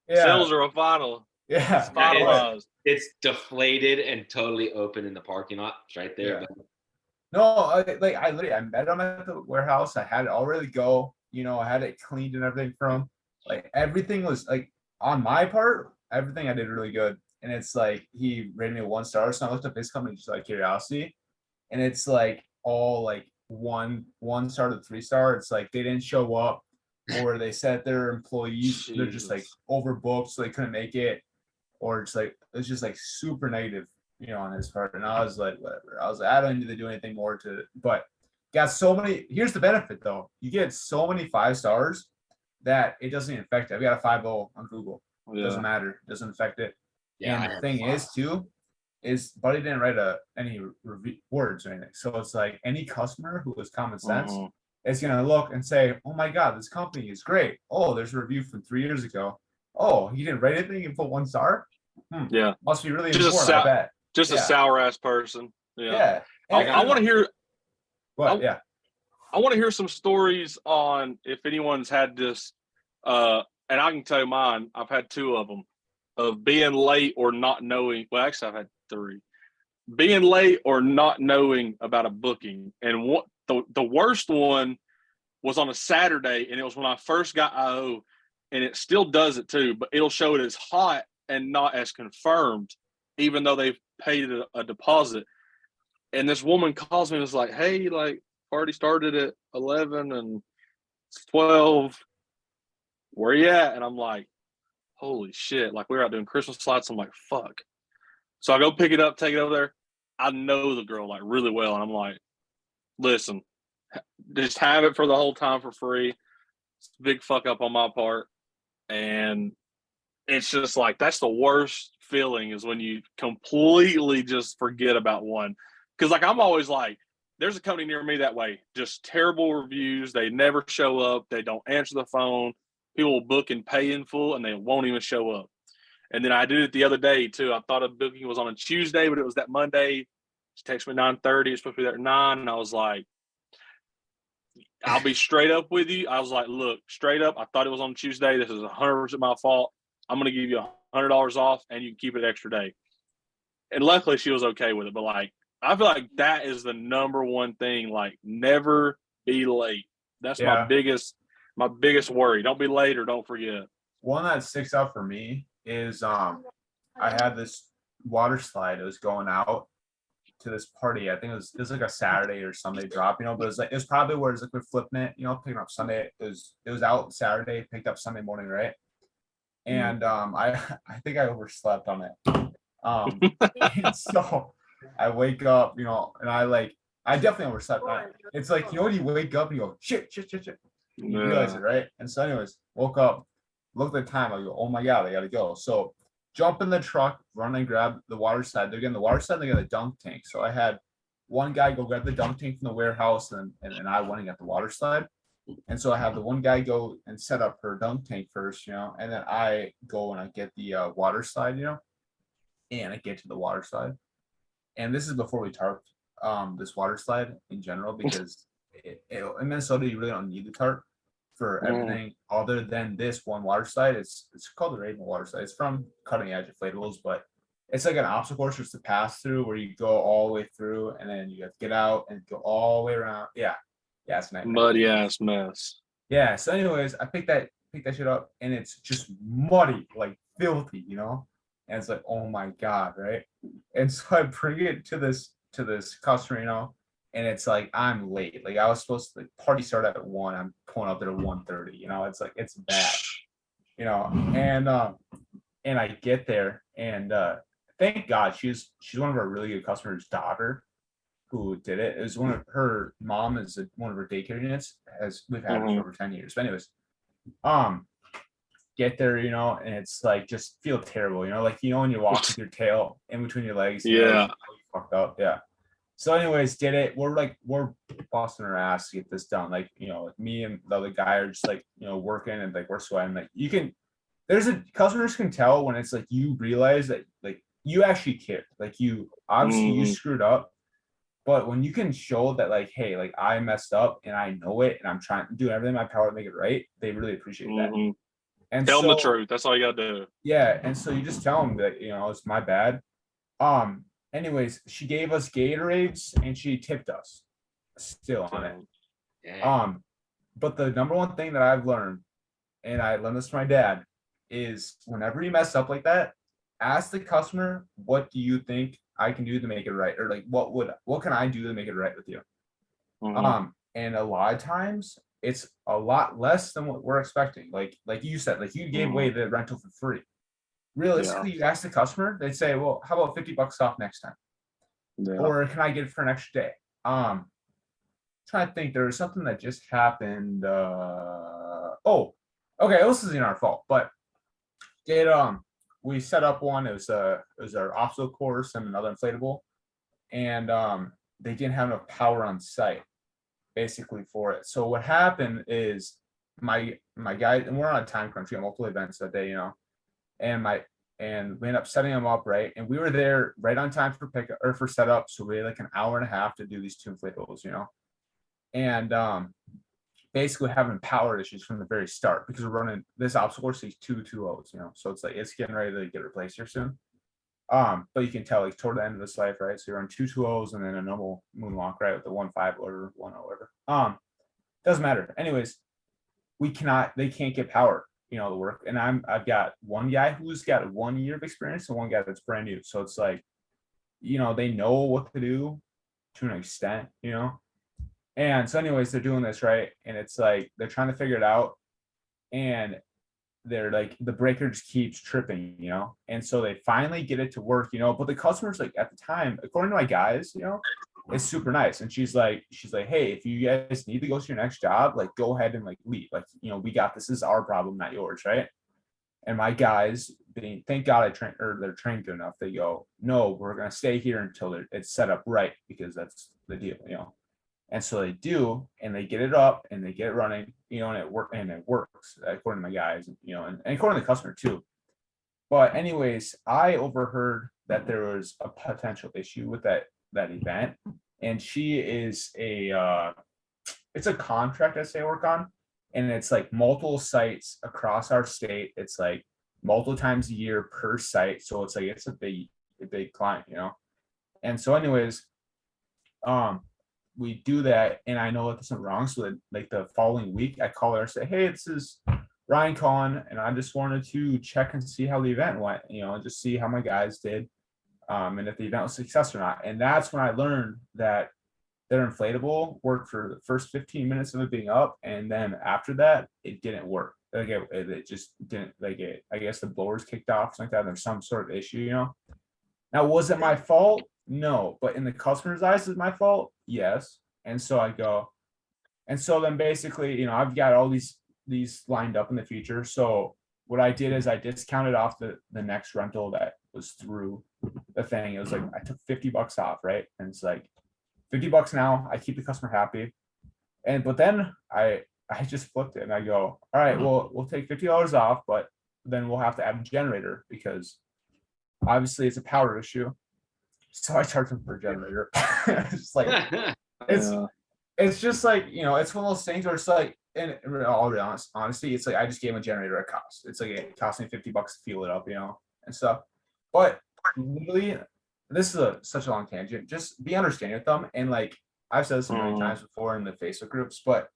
Yeah, Sales are a final. yeah. It's finalized." It's deflated and totally open in the parking lot. It's right there. Yeah. No, I met him at the warehouse. I had it all ready to go. You know, I had it cleaned and everything from like everything was like on my part, everything I did really good. And it's like he rated me 1 star. So I looked up his company just out of curiosity. And it's like all like one star to 3 star. It's like they didn't show up or they said their employees they're just like Jesus. overbooked, so they couldn't make it, or it's just like super negative, you know, on his part. And I was like, whatever. I was like, I don't need to do anything more to it. But got so many. Here's the benefit though. You get so many 5 stars that it doesn't even affect it. We got a 5.0 on Google. It doesn't matter. It doesn't affect it. Yeah. And the thing is too, is Buddy didn't write any review words or anything. So it's like any customer who has common sense Mhm. is gonna look and say, "Oh my God, this company is great. Oh, there's a review from 3 years ago. Oh, he didn't write anything and put 1 star. Yeah. Must be really Just a important. I bet. Just a Yeah. sour ass person. Yeah. Yeah. I want to hear. But yeah, I want to hear some stories on if anyone's had this. And I can tell you mine. I've had 2 of them, of being late or not knowing. Well, actually, I've had 3. Being late or not knowing about a booking. And what the worst one was on a Saturday, and it was when I first got IO, and it still does it too, but it'll show it as hot and not as confirmed, even though they've paid a deposit. And this woman calls me and was like, "Hey, like, party started at 11 and it's 12. Where you at?" And I'm like, holy shit. Like, we were out doing Christmas lights. I'm like, fuck. So I go pick it up, take it over there. I know the girl like really well. And I'm like, listen, just have it for the whole time for free. It's a big fuck up on my part. And it's just like, that's the worst feeling, is when you completely just forget about one. Cause like, I'm always like, there's a company near me that way, just terrible reviews. They never show up. They don't answer the phone. People will book and pay in full and they won't even show up. And then I did it the other day too. I thought a booking was on a Tuesday, but it was that Monday. She texted me 9:30. It's supposed to be there at 9. And I was like, I'll be straight up with you. I was like, look, straight up, I thought it was on Tuesday. This is 100% my fault. I'm going to give you $100 off and you can keep it an extra day. And luckily she was okay with it. But like, I feel like that is the number one thing. Like, never be late. That's my biggest worry. Don't be late or don't forget. one that sticks out for me is I had this water slide. It was going out to this party. I think it was like a Saturday or Sunday drop, you know, but it was probably where it's like we're flipping it, you know, picking up Sunday. It was out Saturday, picked up Sunday morning, right? And I think I overslept on it. And so I wake up, you know, and I definitely overslept. It's like, you know, when you wake up and you go, shit. You realize it, right? And so anyways, woke up, looked at the time, I go, oh my God, I gotta go. So jump in the truck, run and grab the water slide. They're getting the water slide, they got a dunk tank. So I had one guy go grab the dunk tank from the warehouse, and I went and got the water slide. And so I have the one guy go and set up her dunk tank first, you know, and then I go and I get the water slide, you know, and I get to the water slide. And this is before we tarped this water slide in general, because in Minnesota, you really don't need the tarp for everything other than this one water slide. It's called the Raven water slide. It's from Cutting Edge Inflatables, but it's like an obstacle course just to pass through, where you go all the way through and then you have to get out and go all the way around. Yeah, it's a nightmare. Muddy ass mess. Yeah. So, anyways, I picked that shit up, and it's just muddy, like filthy, you know. And it's like, oh my God, right? And so I bring it to this customer, you know, and it's like, I'm late. Like, I was supposed to, the party started at 1. I'm pulling up there at 1:30, you know. It's like, it's bad, you know. And I get there, and thank God she's one of our really good customers' daughter who did it. It was one of her mom is one of her daycare units, as we've had it for over 10 years. But anyways, get there, you know, and it's like, just feel terrible, you know, like, you know, when you walk with your tail in between your legs, you know, fucked up. Yeah. So anyways, did it. We're busting our ass to get this done. Like, you know, like me and the other guy are just like, you know, working, and like we're sweating. Like, customers can tell when it's like, you realize that like you actually care. Like you obviously you Mhm. screwed up, but when you can show that like, hey, like I messed up and I know it and I'm trying to do everything in my power to make it right, they really appreciate that. Mhm. And Tell them the so truth. That's all you gotta do. yeah, and so you just tell them that, you know, it's my bad. Anyways, she gave us Gatorades and she tipped us still on it. Yeah. But the number one thing that I've learned, and I learned this from my dad, is whenever you mess up like that, ask the customer, what do you think I can do to make it right? Or like what can I do to make it right with you? Mhm. And a lot of times it's a lot less than what we're expecting. Like you said, like you gave away Mhm. the rental for free. Yeah. Realistically, you ask the customer, they'd say, well, how about $50 off next time? Yeah. Or can I get it for an extra day? Trying to think, there was something that just happened. Oh, okay, this isn't our fault, but it we set up one. It was our obstacle course and another inflatable, and they didn't have enough power on site basically for it. So what happened is my guy, and we're on a time crunch, we had multiple events that day, you know, and we ended up setting them up right, and we were there right on time for pick or for setup, so we had like an hour and a half to do these two inflatables, you know, and basically having power issues from the very start because we're running this obstacle course these 2 2-0s, you know, so it's like it's getting ready to get replaced here soon. But you can tell like toward the end of this life, right? So you're on 2 2-0s and then a normal moonwalk, right, with the 1-5 or 1-0, whatever. Doesn't matter. Anyways, they can't get power, you know, to work. And I've got one guy who's got 1 year of experience and one guy that's brand new. So it's like, you know, they know what to do to an extent, you know. And so, anyways, they're doing this right, and it's like they're trying to figure it out, and they're like the breaker just keeps tripping, you know. And so they finally get it to work, you know. But the customers, like at the time, according to my guys, you know, is super nice. And she's like, hey, if you guys need to go to your next job, like go ahead and like leave. Like, you know, we got this. This is our problem, not yours, right? And my guys, thank God they're trained good enough. They go, no, we're gonna stay here until it's set up right because that's the deal, you know. And so they do, and they get it up and they get it running, you know, and it works according to my guys, you know, and according to the customer too. But anyways, I overheard that there was a potential issue with that event, and she is it's a contract I say work on, and it's like multiple sites across our state. It's like multiple times a year per site, so it's like it's a big client, you know. And so, anyways, um, we do that, and I know that there's something wrong. So that, like the following week, I call her and say, "Hey, this is Ryan calling, and I just wanted to check and see how the event went. You know, and just see how my guys did, and if the event was a success or not." And that's when I learned that their inflatable worked for the first 15 minutes of it being up, and then after that, it didn't work. Like it just didn't like it. I guess the blowers kicked off, something like that. There's some sort of issue, you know. Now, was it my fault? No, but in the customer's eyes, is my fault? Yes. And so I go, and so then basically, you know, I've got all these lined up in the future. So what I did is I discounted off the next rental that was through the thing. It was like I took $50 off, right? And it's like $50 now. I keep the customer happy. But then I just flipped it and I go, all right, well, we'll take $50 off, but then we'll have to add a generator because obviously it's a power issue. So I charge them for a generator. It's like it's Yeah. it's just like, you know, it's one of those things where it's like, and all the honesty, it's like I just gave him a generator a cost. It's like it cost me $50 to fuel it up, you know, and stuff. But literally, this is such a long tangent. Just be understanding with them, and like I've said this a million times before in the Facebook groups, but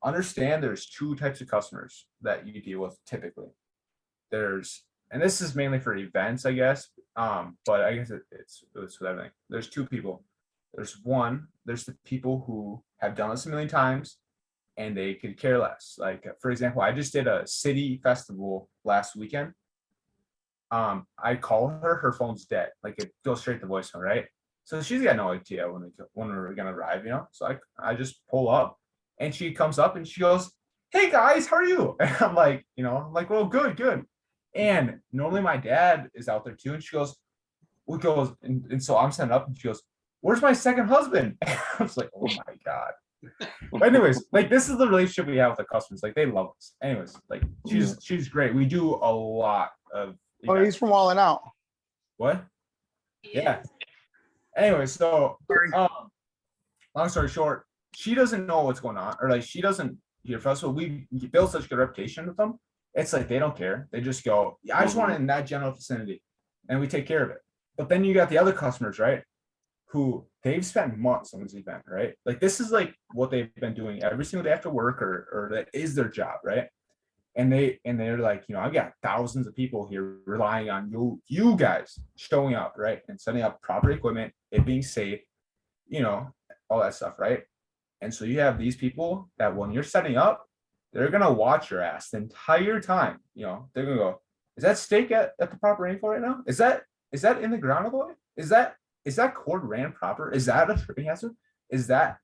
understand there's two types of customers that you deal with typically. And this is mainly for events, I guess. But I guess it's with everything. There's two people. There's the people who have done this a million times and they could care less. Like, for example, I just did a city festival last weekend. I call her phone's dead. Like it goes straight to voicemail, right? So she's got no idea when we're gonna arrive, you know. So I just pull up and she comes up and she goes, "Hey guys, how are you?" And I'm like, you know, I'm like, well, good. And normally my dad is out there too, and she goes, and so I'm setting up, and she goes, "Where's my second husband?" I was like, "Oh my god." But anyways, like this is the relationship we have with the customers. Like they love us. Anyways, like she's great. We do a lot of Oh, he's from Walling Out. what? Yeah. Anyway, so long story short, she doesn't know what's going on, or like she doesn't hear from us. So we build such a good reputation with them. It's like they don't care. They just go, yeah, I just want it in that general vicinity, and we take care of it. But then you got the other customers, right? Who they've spent months on this event, right? Like this is like what they've been doing every single day after work, or that is their job, right? And they're like, I've got thousands of people here relying on you guys showing up, right? And setting up proper equipment, it being safe, all that stuff, right? And so you have these people that when you're setting up, they're gonna watch your ass the entire time. They're gonna go, is that stake at the proper angle right now? Is that in the ground all the way? Is that cord ran proper? Is that a tripping hazard? Is that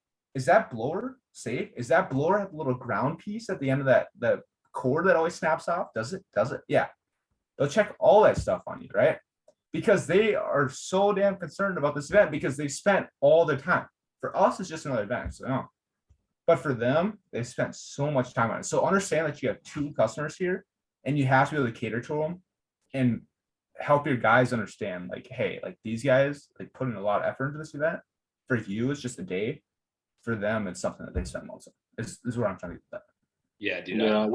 blower safe? Is that blower have a little ground piece at the end of that cord that always snaps off? Does it? Yeah. They'll check all that stuff on you, right? Because they are so damn concerned about this event because they've spent all their time. For us, it's just another event. So no. But for them, they spent so much time on it. So understand that you have 2 customers here and you have to be able to cater to them and help your guys understand, like, hey, like these guys like put in a lot of effort into this event. For you, it's just a day. For them, it's something that they spend most of. This is what I'm trying to get at. Yeah, dude. Yeah,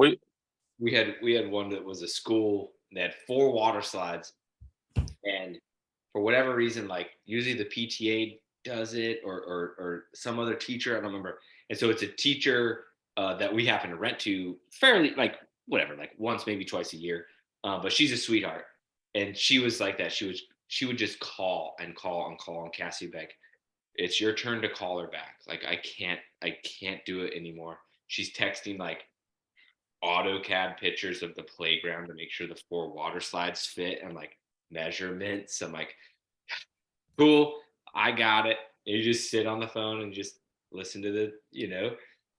We had one that was a school. They had 4 water slides, and for whatever reason, like usually the PTA does it or some other teacher, I don't remember. And so it's a teacher that we happen to rent to fairly, like whatever, like once maybe twice a year. But she's a sweetheart, and she was like that. She would just call and Cassie back. It's your turn to call her back. Like I can't do it anymore. She's texting like AutoCAD pictures of the playground to make sure the 4 water slides fit and like measurements. I'm like, cool, I got it. You just sit on the phone and just listen to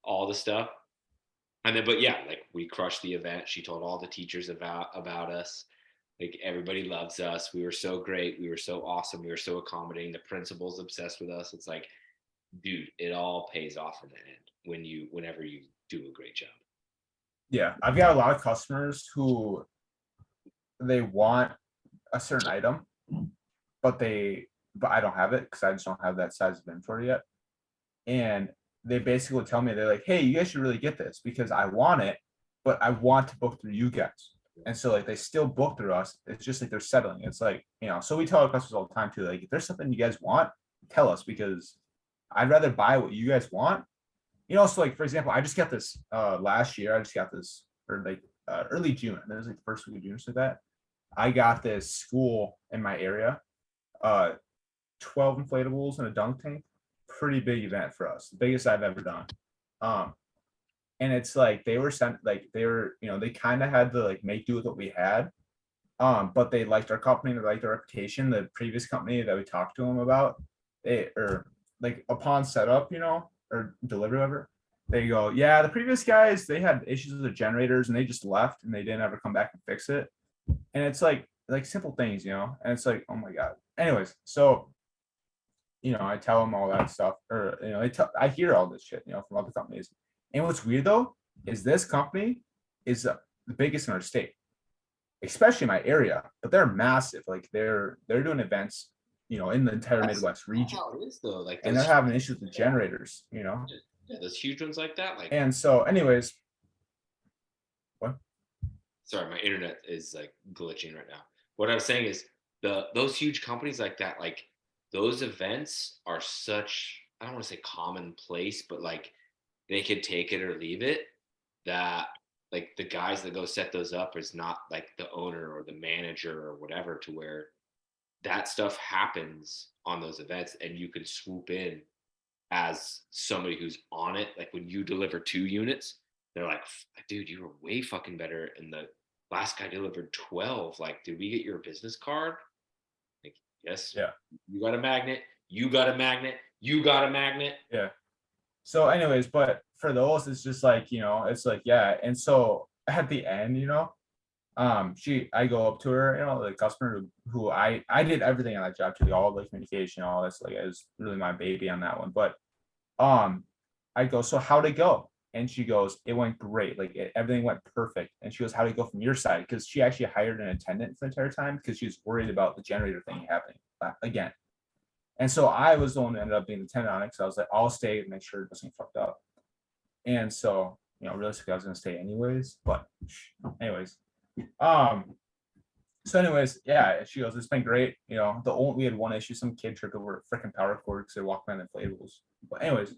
all the stuff. And then, but yeah, like we crushed the event. She told all the teachers about us. Like everybody loves us. We were so great. We were so awesome. We were so accommodating. The principal's obsessed with us. It's like, dude, it all pays off in the end whenever you do a great job. Yeah, I've got a lot of customers who they want a certain item, but I don't have it because I just don't have that size of inventory yet. And they basically tell me, they're like, hey, you guys should really get this because I want it, but I want to book through you guys. And so like they still book through us. It's just like they're settling. It's like, so we tell our customers all the time too, like if there's something you guys want, tell us because I'd rather buy what you guys want. So like for example, I just got this last year. I just got this or like early June. It was like the first week of June, so that I got this school in my area, 12 inflatables and a dunk tank. Pretty big event for us, the biggest I've ever done. And it's like they were sent, like they were, they kind of had to like make do with what we had. But they liked our company, they liked our reputation. The previous company that we talked to them about, like upon setup, or delivery whatever, they go, yeah, the previous guys, they had issues with the generators and they just left and they didn't ever come back and fix it. And it's like simple things, and it's like, oh my God. Anyways, so I tell them all that stuff, or I hear all this shit, from other companies. And what's weird though is this company is the biggest in our state, especially my area. But they're massive. Like they're doing events, in the entire Midwest region. How it is though, like and they're having issues with generators, Yeah, those huge ones like that. Like, And so, anyways, what? Sorry, my internet is like glitching right now. What I was saying is those huge companies like that, like those events are such, I don't want to say commonplace, but like they could take it or leave it, that like the guys that go set those up is not like the owner or the manager or whatever, to where that stuff happens on those events and you can swoop in as somebody who's on it. Like when you deliver 2 units, they're like, dude, you were way fucking better. And the last guy delivered 12. Like, did we get your business card? Like, yes. Yeah. You got a magnet. You got a magnet. You got a magnet. Yeah. So anyways, but for those, it's just like, it's like, yeah. And so at the end, I go up to her, the customer who I did everything on that job too, all the communication, all this, like it was really my baby on that one. But I go, so how'd it go? And she goes, it went great. Like everything went perfect. And she goes, how'd it go from your side? Because she actually hired an attendant for the entire time because she was worried about the generator thing happening. again. And so I was the one that ended up being the tenant on it because I was like, I'll stay and make sure it doesn't get fucked up. And so, realistically, I was gonna stay anyways. But anyways, so anyways, yeah, she goes, it's been great. We had one issue, some kid tripped over a freaking power cord because they walked around inflatables. But anyways,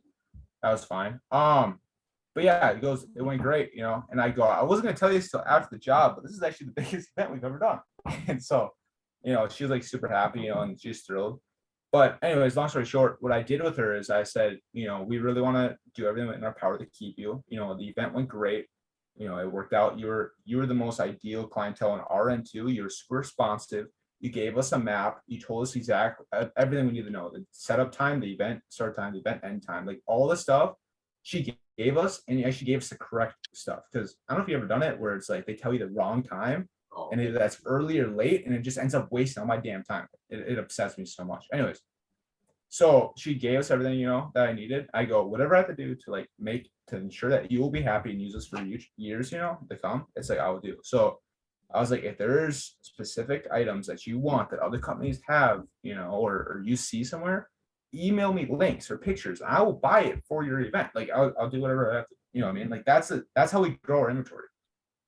that was fine. But yeah, he goes, it went great, and I go, I wasn't gonna tell you this till after the job, but this is actually the biggest event we've ever done. And so, she was like super happy, and she's thrilled. But anyways, long story short, what I did with her is I said, we really want to do everything in our power to keep you. The event went great. It worked out. You were the most ideal clientele on our end too. You were super responsive. You gave us a map. You told us everything we need to know. The setup time, the event start time, the event end time, like all the stuff she gave us, and actually gave us the correct stuff. Because I don't know if you've ever done it where it's like they tell you the wrong time. And either that's early or late, and it just ends up wasting all my damn time. It upsets me so much. Anyways, so she gave us everything, that I needed. I go, whatever I have to do to ensure that you will be happy and use us for years, to come, it's like I will do. So I was like, if there's specific items that you want that other companies have, or you see somewhere, email me links or pictures. I will buy it for your event. Like I'll do whatever I have to, what I mean? Like that's how we grow our inventory.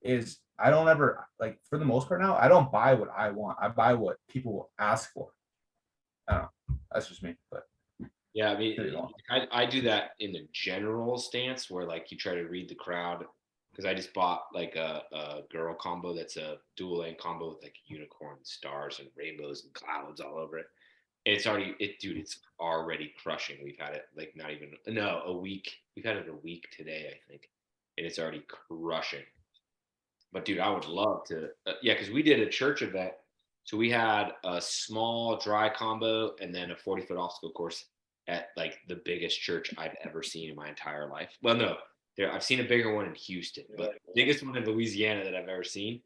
Is I don't ever, like, for the most part now, I don't buy what I want. I buy what people will ask for. I don't know. That's just me. But yeah, I mean, I do that in the general stance where like you try to read the crowd, because I just bought like a girl combo that's a dual lane combo with like unicorns, stars, and rainbows and clouds all over it. And it's already crushing. We've had it like a week. We've had it a week today, I think, and it's already crushing. But dude, I would love to, because we did a church event. So we had a small dry combo and then a 40-foot obstacle course at like the biggest church I've ever seen in my entire life. Well, no, I've seen a bigger one in Houston, but the biggest one in Louisiana that I've ever seen.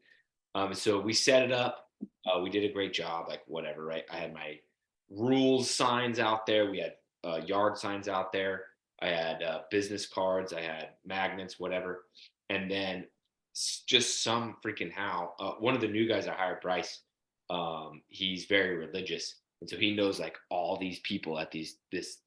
So we set it up. We did a great job, like whatever, right? I had my rules signs out there. We had yard signs out there. I had business cards. I had magnets, whatever. And then just some freaking one of the new guys I hired, Bryce, he's very religious, and so he knows like all these people at this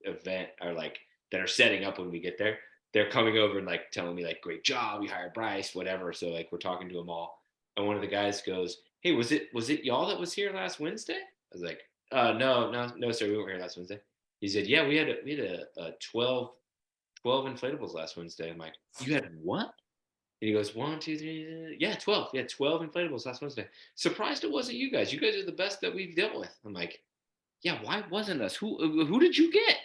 event are like that are setting up when we get there. They're coming over and like telling me like, great job, we hired Bryce, whatever. So like we're talking to them all, and one of the guys goes, hey, was it y'all that was here last Wednesday? I was like, no sir, we weren't here last Wednesday. He said, yeah, we had a 12 inflatables last Wednesday. I'm like, you had what? And he goes, 1, 2, 3, yeah, 12. Yeah, 12 inflatables last Wednesday. Surprised it wasn't you guys. You guys are the best that we've dealt with. I'm like, yeah, why wasn't us? Who did you get?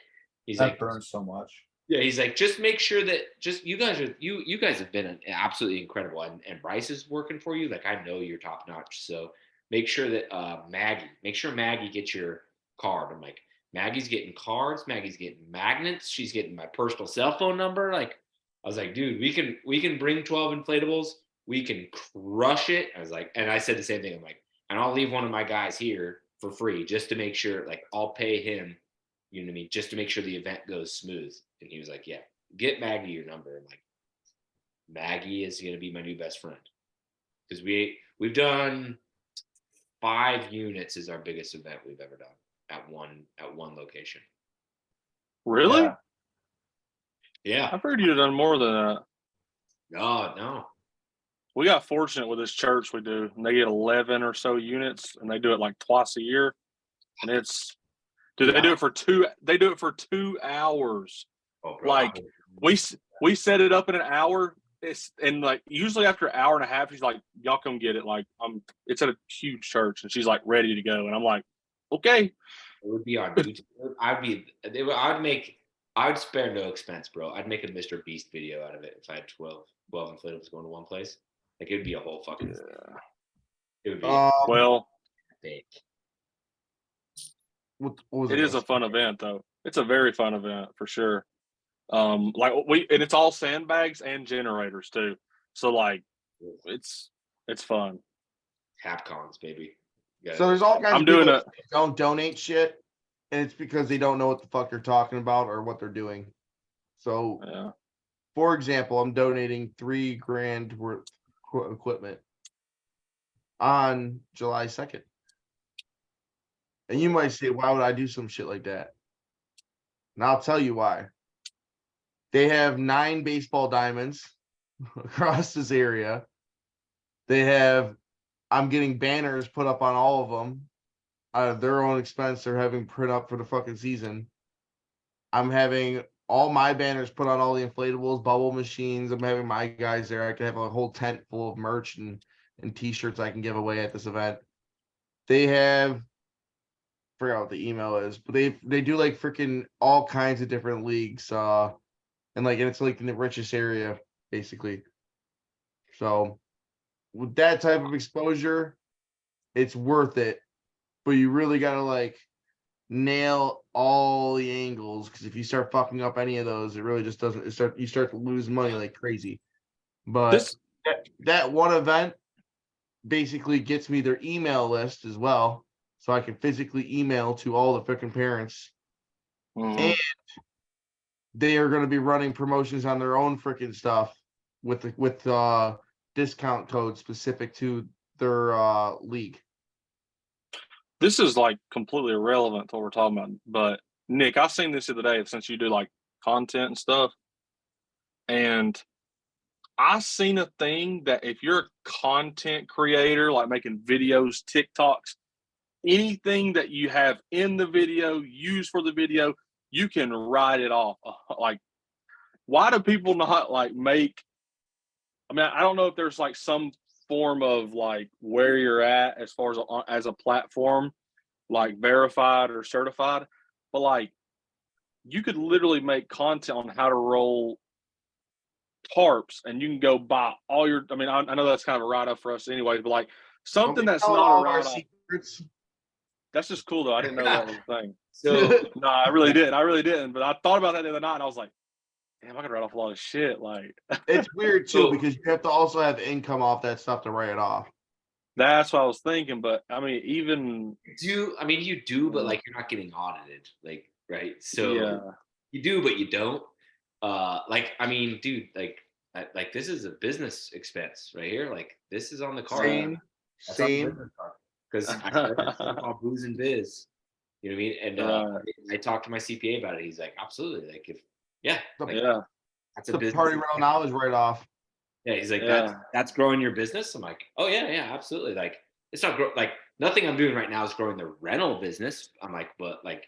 He's that like, burns so much. Yeah, he's like, just make sure that you guys have been absolutely incredible, and Bryce is working for you. Like I know you're top notch. So make sure that Maggie gets your card. I'm like, Maggie's getting cards. Maggie's getting magnets. She's getting my personal cell phone number. Like, I was like, dude, we can bring 12 inflatables. We can crush it. I was like, and I said the same thing. I'm like, and I'll leave one of my guys here for free just to make sure. Like, I'll pay him. You know what I mean? Just to make sure the event goes smooth. And he was like, yeah, get Maggie your number. I'm like, Maggie is going to be my new best friend. Because we've done 5 units is our biggest event we've ever done at one location. Really? Yeah. I've heard you've done more than that. No. We got fortunate with this church we do. And they get 11 or so units, and they do it like twice a year. And it's, they do it for 2 hours. Oh, bro, like we set it up in an hour. And like usually after an hour and a half, she's like, y'all come get it. Like it's at a huge church, and she's like ready to go. And I'm like, okay. It would be on YouTube. I would spare no expense, bro. I'd make a Mr. Beast video out of it if I had 12 inflatables going to one place. Like it would be a whole fucking thing. It would be well big. What was it is a fun event though. It's a very fun event for sure. And it's all sandbags and generators too. So like it's fun. Capcons, baby. So there's all kinds I'm of people doing that don't donate shit, and it's because they don't know what the fuck you're talking about or what they're doing. So yeah. For example, I'm donating $3,000 worth of equipment on July 2nd. And you might say, why would I do some shit like that? And I'll tell you why. They have 9 baseball diamonds across this area. I'm getting banners put up on all of them out of their own expense. They're having print up for the fucking season. I'm having all my banners put on all the inflatables, bubble machines. I'm having my guys there. I can have a whole tent full of merch and t-shirts I can give away at this event. They have, forgot what the email is, but they do like freaking all kinds of different leagues. And it's like in the richest area, basically. So with that type of exposure, it's worth it. But you really gotta like nail all the angles, because if you start fucking up any of those, it really just doesn't. You start to lose money like crazy. But that one event basically gets me their email list as well, so I can physically email to all the freaking parents. And they are going to be running promotions on their own freaking stuff with discount codes specific to their league. This is like completely irrelevant to what we're talking about. But Nick, I seen this the other day since you do like content and stuff. And I seen a thing that if you're a content creator, like making videos, TikToks, anything that you have in the video, used for the video, you can write it off. Like, why do people not like make? I mean, I don't know if there's like some form of like where you're at as far as a platform, like verified or certified, but like you could literally make content on how to roll tarps, and you can go buy all your. I mean, I know that's kind of a write up for us, anyways, but like something that's not a write up. That's just cool though. I didn't know that was a thing. So no, I really didn't. But I thought about that the other night, and I was like, damn, I could write off a lot of shit. Like, it's weird too, because you have to also have income off that stuff to write it off. That's what I was thinking. But I mean, you do, but like you're not getting audited, like, right? So yeah. You do, but you don't. Like, I mean, dude, like this is a business expense right here. Like, this is on the card. Same. Because I call booze and biz. You know what I mean? And I talked to my CPA about it. He's like, absolutely. Like, that's a business. Party rental knowledge write off. Yeah, he's like, that's growing your business. I'm like, oh yeah, absolutely. Like, it's not like nothing I'm doing right now is growing the rental business. I'm like, but like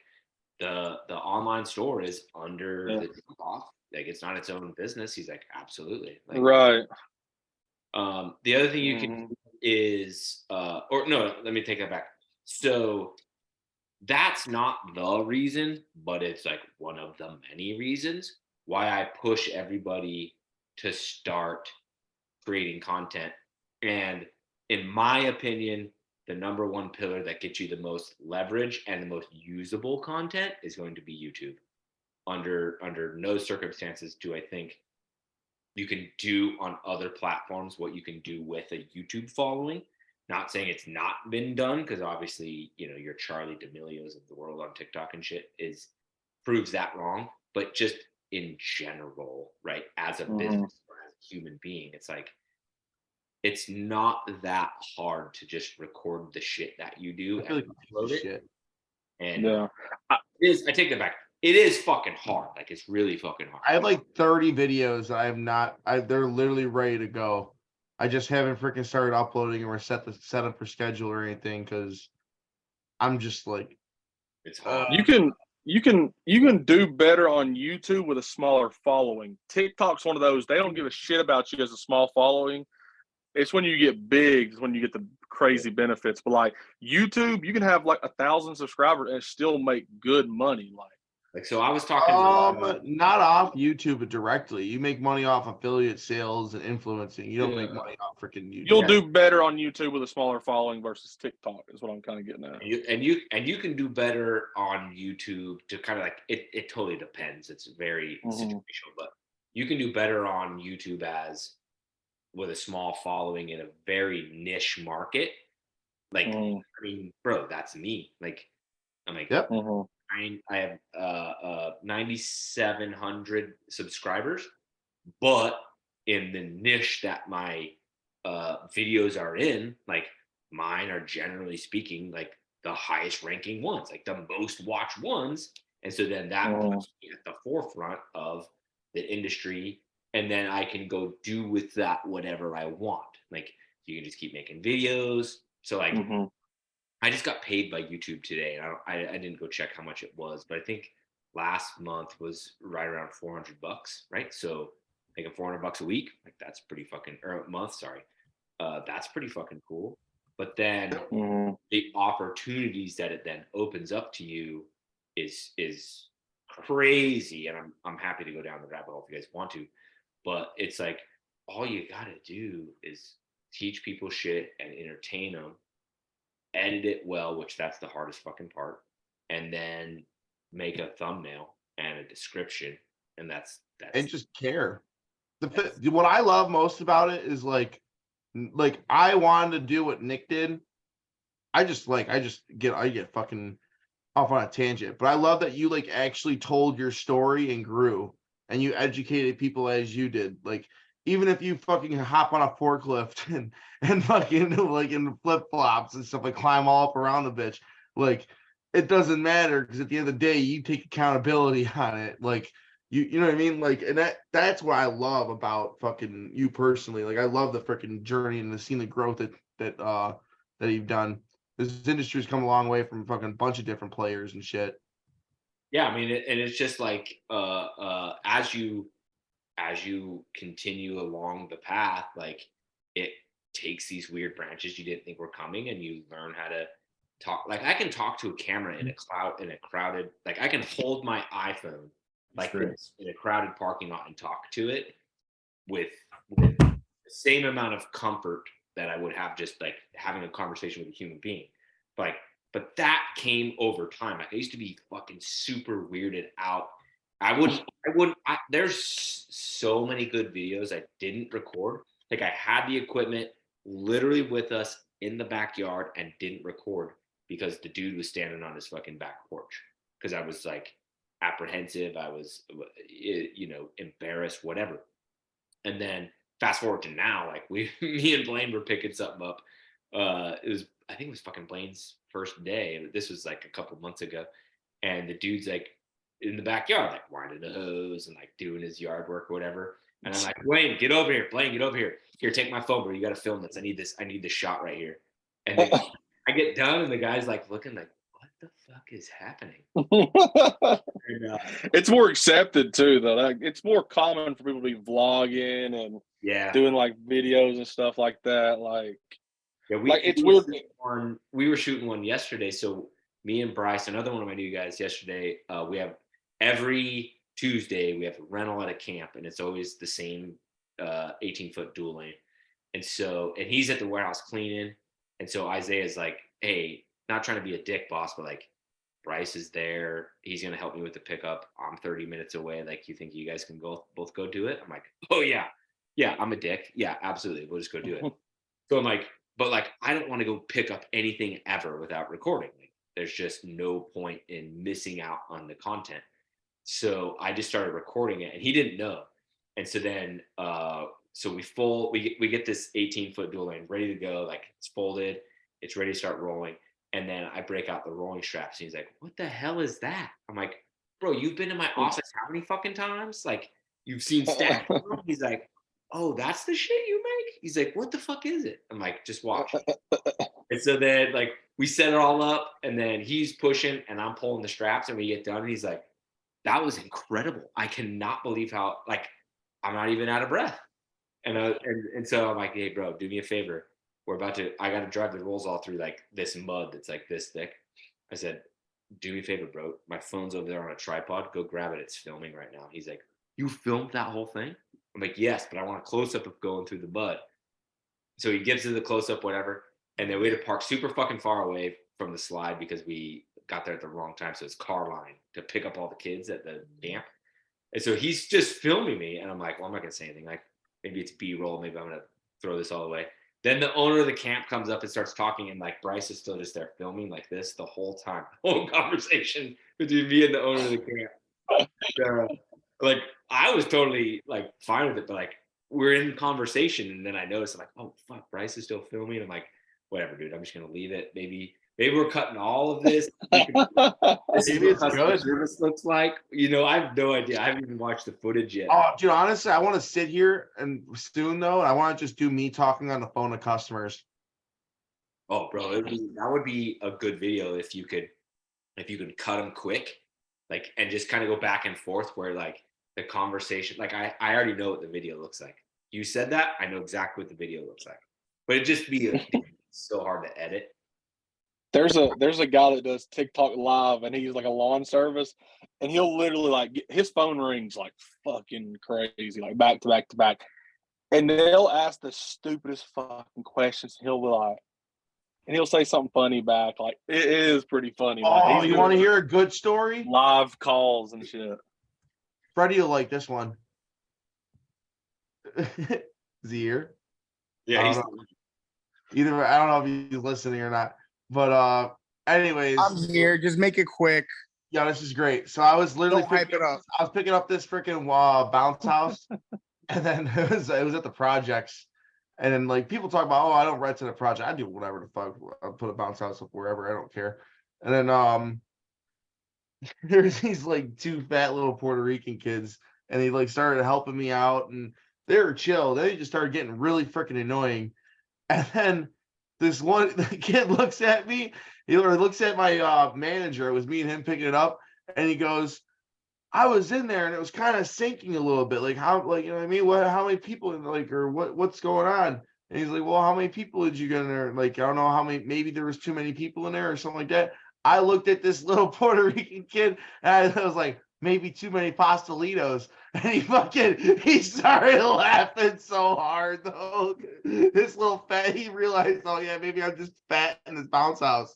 the online store is under the off. Like, it's not its own business. He's like, absolutely. Like, right. The other thing you can do is, or no, let me take that back. So that's not the reason, but it's like one of the many reasons why I push everybody to start creating content. And in my opinion, the number one pillar that gets you the most leverage and the most usable content is going to be YouTube. Under no circumstances do I think you can do on other platforms what you can do with a YouTube following. Not saying it's not been done, because obviously, you know, your Charlie D'Amelio's of the world on TikTok and shit proves that wrong. But just in general, right, as a business or as a human being, it's like, it's not that hard to just record the shit that you do and upload it. Shit. And I take that back. It is fucking hard. Like, it's really fucking hard. I have like 30 videos I have not. They're literally ready to go. I just haven't freaking started uploading or set up for schedule or anything, because I'm just like, it's hard. You can do better on YouTube with a smaller following. TikTok's one of those. They don't give a shit about you as a small following. It's when you get big, it's when you get the crazy benefits. But like YouTube, you can have like 1,000 subscribers and still make good money. Like, so I was talking not off YouTube, but directly. You make money off affiliate sales and influencing. You don't make money off freaking YouTube. You'll do better on YouTube with a smaller following versus TikTok, is what I'm kind of getting at. And you can do better on YouTube to kind of like it totally depends. It's very situational, but you can do better on YouTube with a small following in a very niche market. Like, I mean, bro, that's me. Like, I'm like, yep. I have 9,700 subscribers, but in the niche that my videos are in, like, mine are generally speaking like the highest ranking ones, like the most watched ones. And so then that puts me at the forefront of the industry. And then I can go do with that whatever I want. Like you can just keep making videos. So like I just got paid by YouTube today. And I didn't go check how much it was, but I think last month was right around $400, right? So making $400 a week, like that's pretty fucking, or a month, sorry. That's pretty fucking cool. But then the opportunities that it then opens up to you is crazy. And I'm happy to go down the rabbit hole if you guys want to. But it's like all you gotta do is teach people shit and entertain them, edit it well, which that's the hardest fucking part, and then make a thumbnail and a description, and that's And just care. What I love most about it is like I wanted to do what Nick did. I get fucking off on a tangent, but I love that you like actually told your story and grew, and you educated people as you did. Like even if you fucking hop on a forklift and fucking like in flip flops and stuff, like climb all up around the bitch, like it doesn't matter because at the end of the day you take accountability on it. Like you know what I mean? Like, and that's what I love about fucking you personally. Like I love the freaking journey and seeing the growth that you've done. This industry's come a long way from fucking bunch of different players and shit. Yeah, I mean, and it's just like as you continue along the path, like it takes these weird branches you didn't think were coming, and you learn how to talk. Like I can talk to a camera in a crowded, like I can hold my iPhone like this in a crowded parking lot and talk to it with the same amount of comfort that I would have just like having a conversation with a human being. But that came over time. Like I used to be fucking super weirded out. There's so many good videos I didn't record. Like I had the equipment literally with us in the backyard and didn't record because the dude was standing on his fucking back porch. Because I was like apprehensive. I was, embarrassed, whatever. And then fast forward to now, like me and Blaine were picking something up. I think it was fucking Blaine's first day. This was like a couple months ago. And the dude's like in the backyard, like winding the hose and like doing his yard work or whatever. And I'm like, Blaine, get over here. Blaine, get over here. Here, take my phone, bro. You got to film this. I need this shot right here. And then I get done and the guy's like looking like, what the fuck is happening? And, it's more accepted too, though. Like, it's more common for people to be vlogging and doing like videos and stuff like that. Like, it's weird. We were shooting one yesterday. So me and Bryce, another one of my new guys yesterday, we have every Tuesday, we have a rental at a camp, and it's always the same 18-foot dual lane. And he's at the warehouse cleaning. And so Isaiah's like, hey, not trying to be a dick boss, but like Bryce is there. He's going to help me with the pickup. I'm 30 minutes away. Like, you think you guys can both go do it? I'm like, oh yeah. Yeah, I'm a dick. Yeah, absolutely. We'll just go do it. So I'm like, but like, I don't want to go pick up anything ever without recording. Like, there's just no point in missing out on the content. So I just started recording it, and he didn't know. And so then, so we get this 18-foot dual lane ready to go. Like it's folded, it's ready to start rolling. And then I break out the rolling straps. And he's like, what the hell is that? I'm like, bro, you've been to my office how many fucking times? Like you've seen stack. He's like, oh, that's the shit you make? He's like, what the fuck is it? I'm like, just watch. And so then like we set it all up, and then he's pushing and I'm pulling the straps, and we get done. And he's like, that was incredible. I cannot believe how, like, I'm not even out of breath. And so I'm like, hey, bro, do me a favor. I got to drive the rolls all through like this mud that's like this thick. I said, do me a favor, bro. My phone's over there on a tripod. Go grab it. It's filming right now. He's like, you filmed that whole thing? I'm like, yes, but I want a close up of going through the mud. So he gives it the close up, whatever. And then we had to park super fucking far away from the slide because we got there at the wrong time. So it's car line to pick up all the kids at the camp. And so he's just filming me. And I'm like, well, I'm not going to say anything. Like, maybe it's B-roll. Maybe I'm going to throw this all away. Then the owner of the camp comes up and starts talking. And like Bryce is still just there filming like this the whole time. Whole conversation between me and the owner of the camp. Like, I was totally like fine with it. But like, we're in conversation. And then I noticed, I'm like, oh, fuck, Bryce is still filming. I'm like, whatever, dude. I'm just going to leave it. Maybe Maybe we're cutting all of this. This is Maybe what it's customer good. service looks like. I have no idea. I haven't even watched the footage yet. Oh, dude, honestly, I want to sit here and soon though. I want to just do me talking on the phone to customers. Oh, bro, that would be a good video if you could cut them quick, like, and just kind of go back and forth where like the conversation, like I already know what the video looks like. You said that, I know exactly what the video looks like, but it'd just be so hard to edit. There's a guy that does TikTok live, and he's like a lawn service, and he'll literally like his phone rings like fucking crazy, like back to back to back, and they'll ask the stupidest fucking questions. He'll be like, and he'll say something funny back. Like it is pretty funny. Like, Oh, he's you want to hear a good story? live calls and shit? Freddie will like this one. Is he here? Yeah, I don't know. Either I don't know if he's listening or not. But anyways, I'm here. Just make it quick. yeah, this is great. So I was literally Don't hype it up. I was picking up this freaking bounce house, and then it was at the projects, and then like people talk about, oh, I don't rent to the project. I do whatever the fuck. I'll put a bounce house up wherever. I don't care. And then there's these like two fat little Puerto Rican kids, and they like started helping me out, and they were chill. Then they just started getting really freaking annoying, and then this one the kid looks at me. He looks at my manager. It was me and him picking it up, and he goes, "I was in there, and it was kind of sinking a little bit. Like how, like you know what I mean? How many people like, or what's going on?" And he's like, "Well, how many people did you get in there? Like I don't know how many. Maybe there was too many people in there, or something like that." I looked at this little Puerto Rican kid, and I was like, "Maybe too many pastelitos." And he started laughing so hard though. This little fat, he realized, oh yeah, maybe I'm just fat in this bounce house.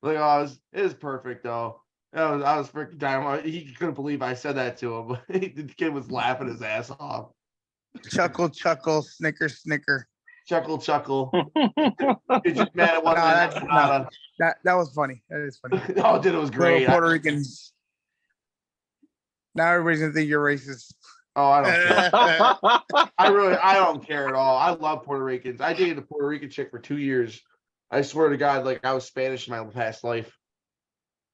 Like, oh, it was perfect though. I was freaking dying. He couldn't believe I said that to him. The kid was laughing his ass off. Chuckle, chuckle, snicker, snicker. Chuckle, chuckle. You're just mad at what? That was funny. That is funny. Oh, dude, it was great. Little Puerto Ricans. Now everybody's gonna think you're racist. Oh, I don't care. I don't care at all. I love Puerto Ricans. I dated a Puerto Rican chick for 2 years. I swear to God, like I was Spanish in my past life.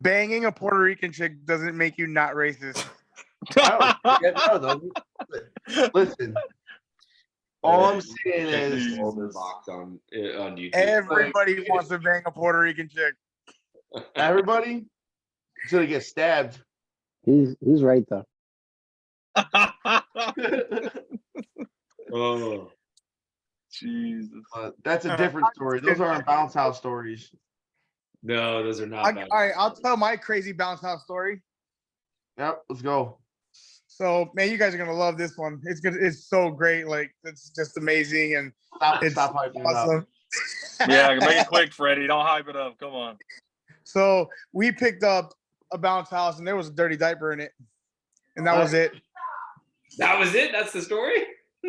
Banging a Puerto Rican chick doesn't make you not racist. Listen. All I'm saying is box on YouTube. Everybody wants to bang a Puerto Rican chick. everybody is gonna get stabbed. He's right though. Oh, Jesus. That's a different story. Those aren't bounce house stories. no, those are not All bad. right, I'll tell my crazy bounce house story. Yep, let's go. So, man, you guys are gonna love this one. It's good. It's so great. Like, it's just amazing, and it's Stop hyping it up. awesome. Yeah, make it quick, Freddie. Don't hype it up. Come on. So we picked up a bounce house, and there was a dirty diaper in it, and that was it. That was it. That's the story.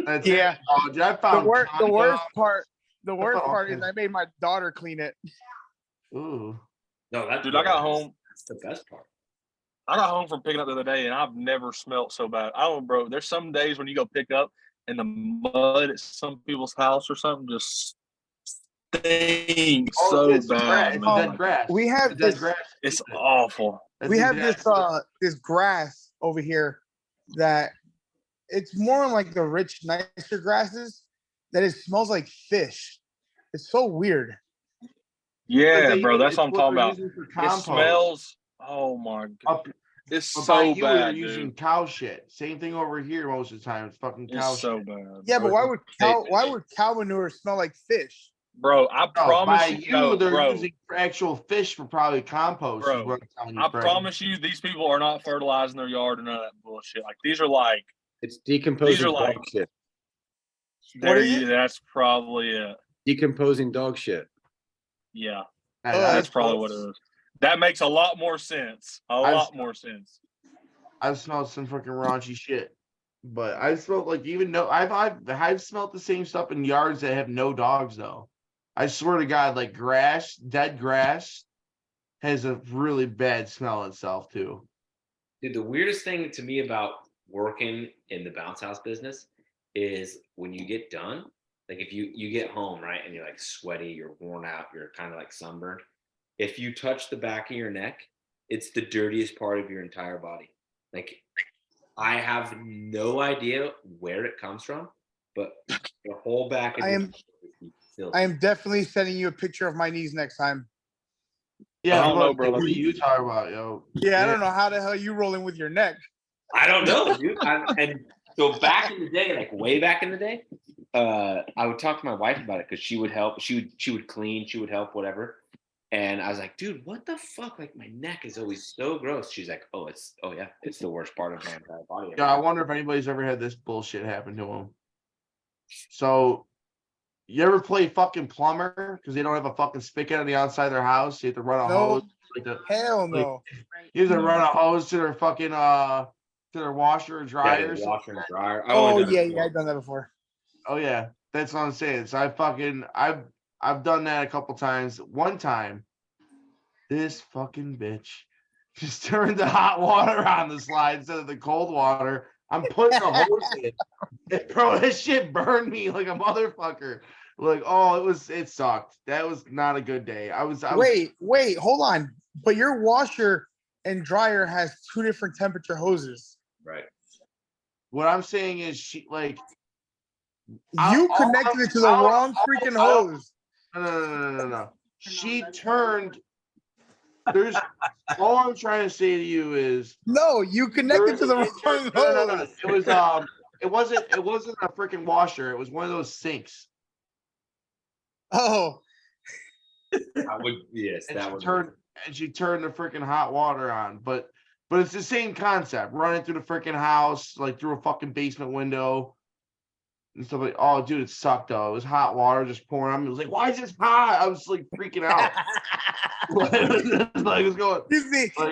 That's Yeah. it. Oh, dude, I found The worst condoms. part is I made my daughter clean it. Ooh. No, that Dude, I got home. That's the best part. I got home from picking up the other day, and I've never smelled so bad. I don't know, bro. There's some days when you go pick up, and the mud at some people's house or something just stinks so it's bad. grass. It's man. dead grass. We have It's dead this. grass. It's awful. That's We have exactly- this grass over here that it's more like the rich, nicer grasses that it smells like fish. It's so weird. Yeah, bro. That's It's what I'm talking they're about. using for It compost. smells. Oh my god. Up, It's but by so you, they're bad, using dude. cow shit. Same thing over here most of the time. It's fucking cow It's so shit. bad. Yeah, but bro. why would cow manure smell like fish? Bro, I No, promise by you, you, no, they're bro. using actual fish for probably compost. Is Bro, what I'm telling you, I Fred. promise you, these people are not fertilizing their yard or none of that bullshit. Like these are like, It's decomposing These are like- dog shit. there is you, it? that's probably it. Decomposing dog shit. Yeah, I- that's probably what it is. That makes a lot more sense. A lot more sense. I've smelled some fucking raunchy shit, but I've smelled like even no. I've smelled the same stuff in yards that have no dogs though. I swear to God, like grass, dead grass, has a really bad smell itself too. Dude, the weirdest thing to me about working in the bounce house business is when you get done, like if you get home, right, and you're like sweaty, you're worn out, you're kind of like sunburned, if you touch the back of your neck, it's the dirtiest part of your entire body. Like, I have no idea where it comes from, but the whole back of I your am- neck is filthy. I am definitely sending you a picture of my knees next time. Yeah, I don't know, what brother. are you talking about, yo? Yeah, I don't know how the hell you rolling with your neck. I don't know, dude. And so back in the day, like way back in the day, I would talk to my wife about it because she would help. She would clean. She would help, whatever. And I was like, dude, what the fuck? Like, my neck is always so gross. She's like, oh yeah, it's the worst part of my entire body. Yeah, I wonder if anybody's ever had this bullshit happen to them. So, you ever play fucking plumber because they don't have a fucking spigot on the outside of their house? You have to run a No. hose. Hell no. You have to run a hose to their fucking to their washer or dryer. Yeah, washer and dryer. Oh yeah, I've done that before. Oh yeah, that's what I'm saying. So I've done that a couple times. One time, this fucking bitch just turned the hot water on the slide instead of the cold water. I'm putting the hose in. And bro, that shit burned me like a motherfucker. Like, oh, it sucked. That was not a good day. I was Wait, hold on. But your washer and dryer has 2 different temperature hoses. Right. What I'm saying is she like You connected it to the wrong freaking hose. No. She turned. There's all I'm trying to say to you is No, you connected to the wrong hose. no. It wasn't a freaking washer. It was one of those sinks. Oh, Yes, And that she would turned and she turned the freaking hot water on. But it's the same concept. Running through the freaking house, like through a fucking basement window. And stuff like, oh, dude, it sucked though. It was hot water just pouring on me. It was like, why is this hot? I was like freaking out. Like, it's going.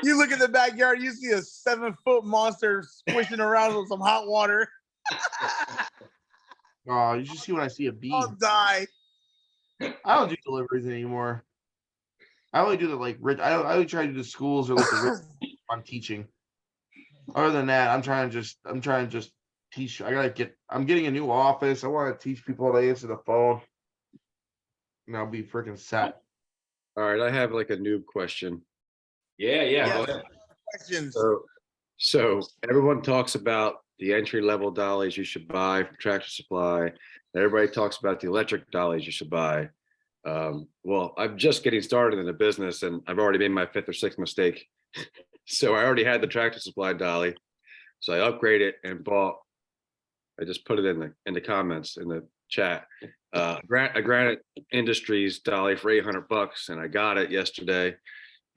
You look at the backyard, you see a 7-foot monster squishing around with some hot water. Oh, you should see when I see a bee. I'll die. I don't do deliveries anymore. I only do the like rich. I only try to do the schools or like the rich I'm teaching. Other than that, I'm trying to just teach. I'm getting a new office. I want to teach people how to answer the phone. And I'll be freaking set. All right, I have like a noob question. Yeah. Yeah. Go ahead. Questions. So everyone talks about the entry level dollies you should buy from Tractor Supply. And everybody talks about the electric dollies you should buy. Well, I'm just getting started in the business and I've already made my 5th or 6th mistake. So I already had the Tractor Supply dolly. So I upgraded and bought, I just put it in the comments in the chat, a Granite Industries dolly for $800, and I got it yesterday.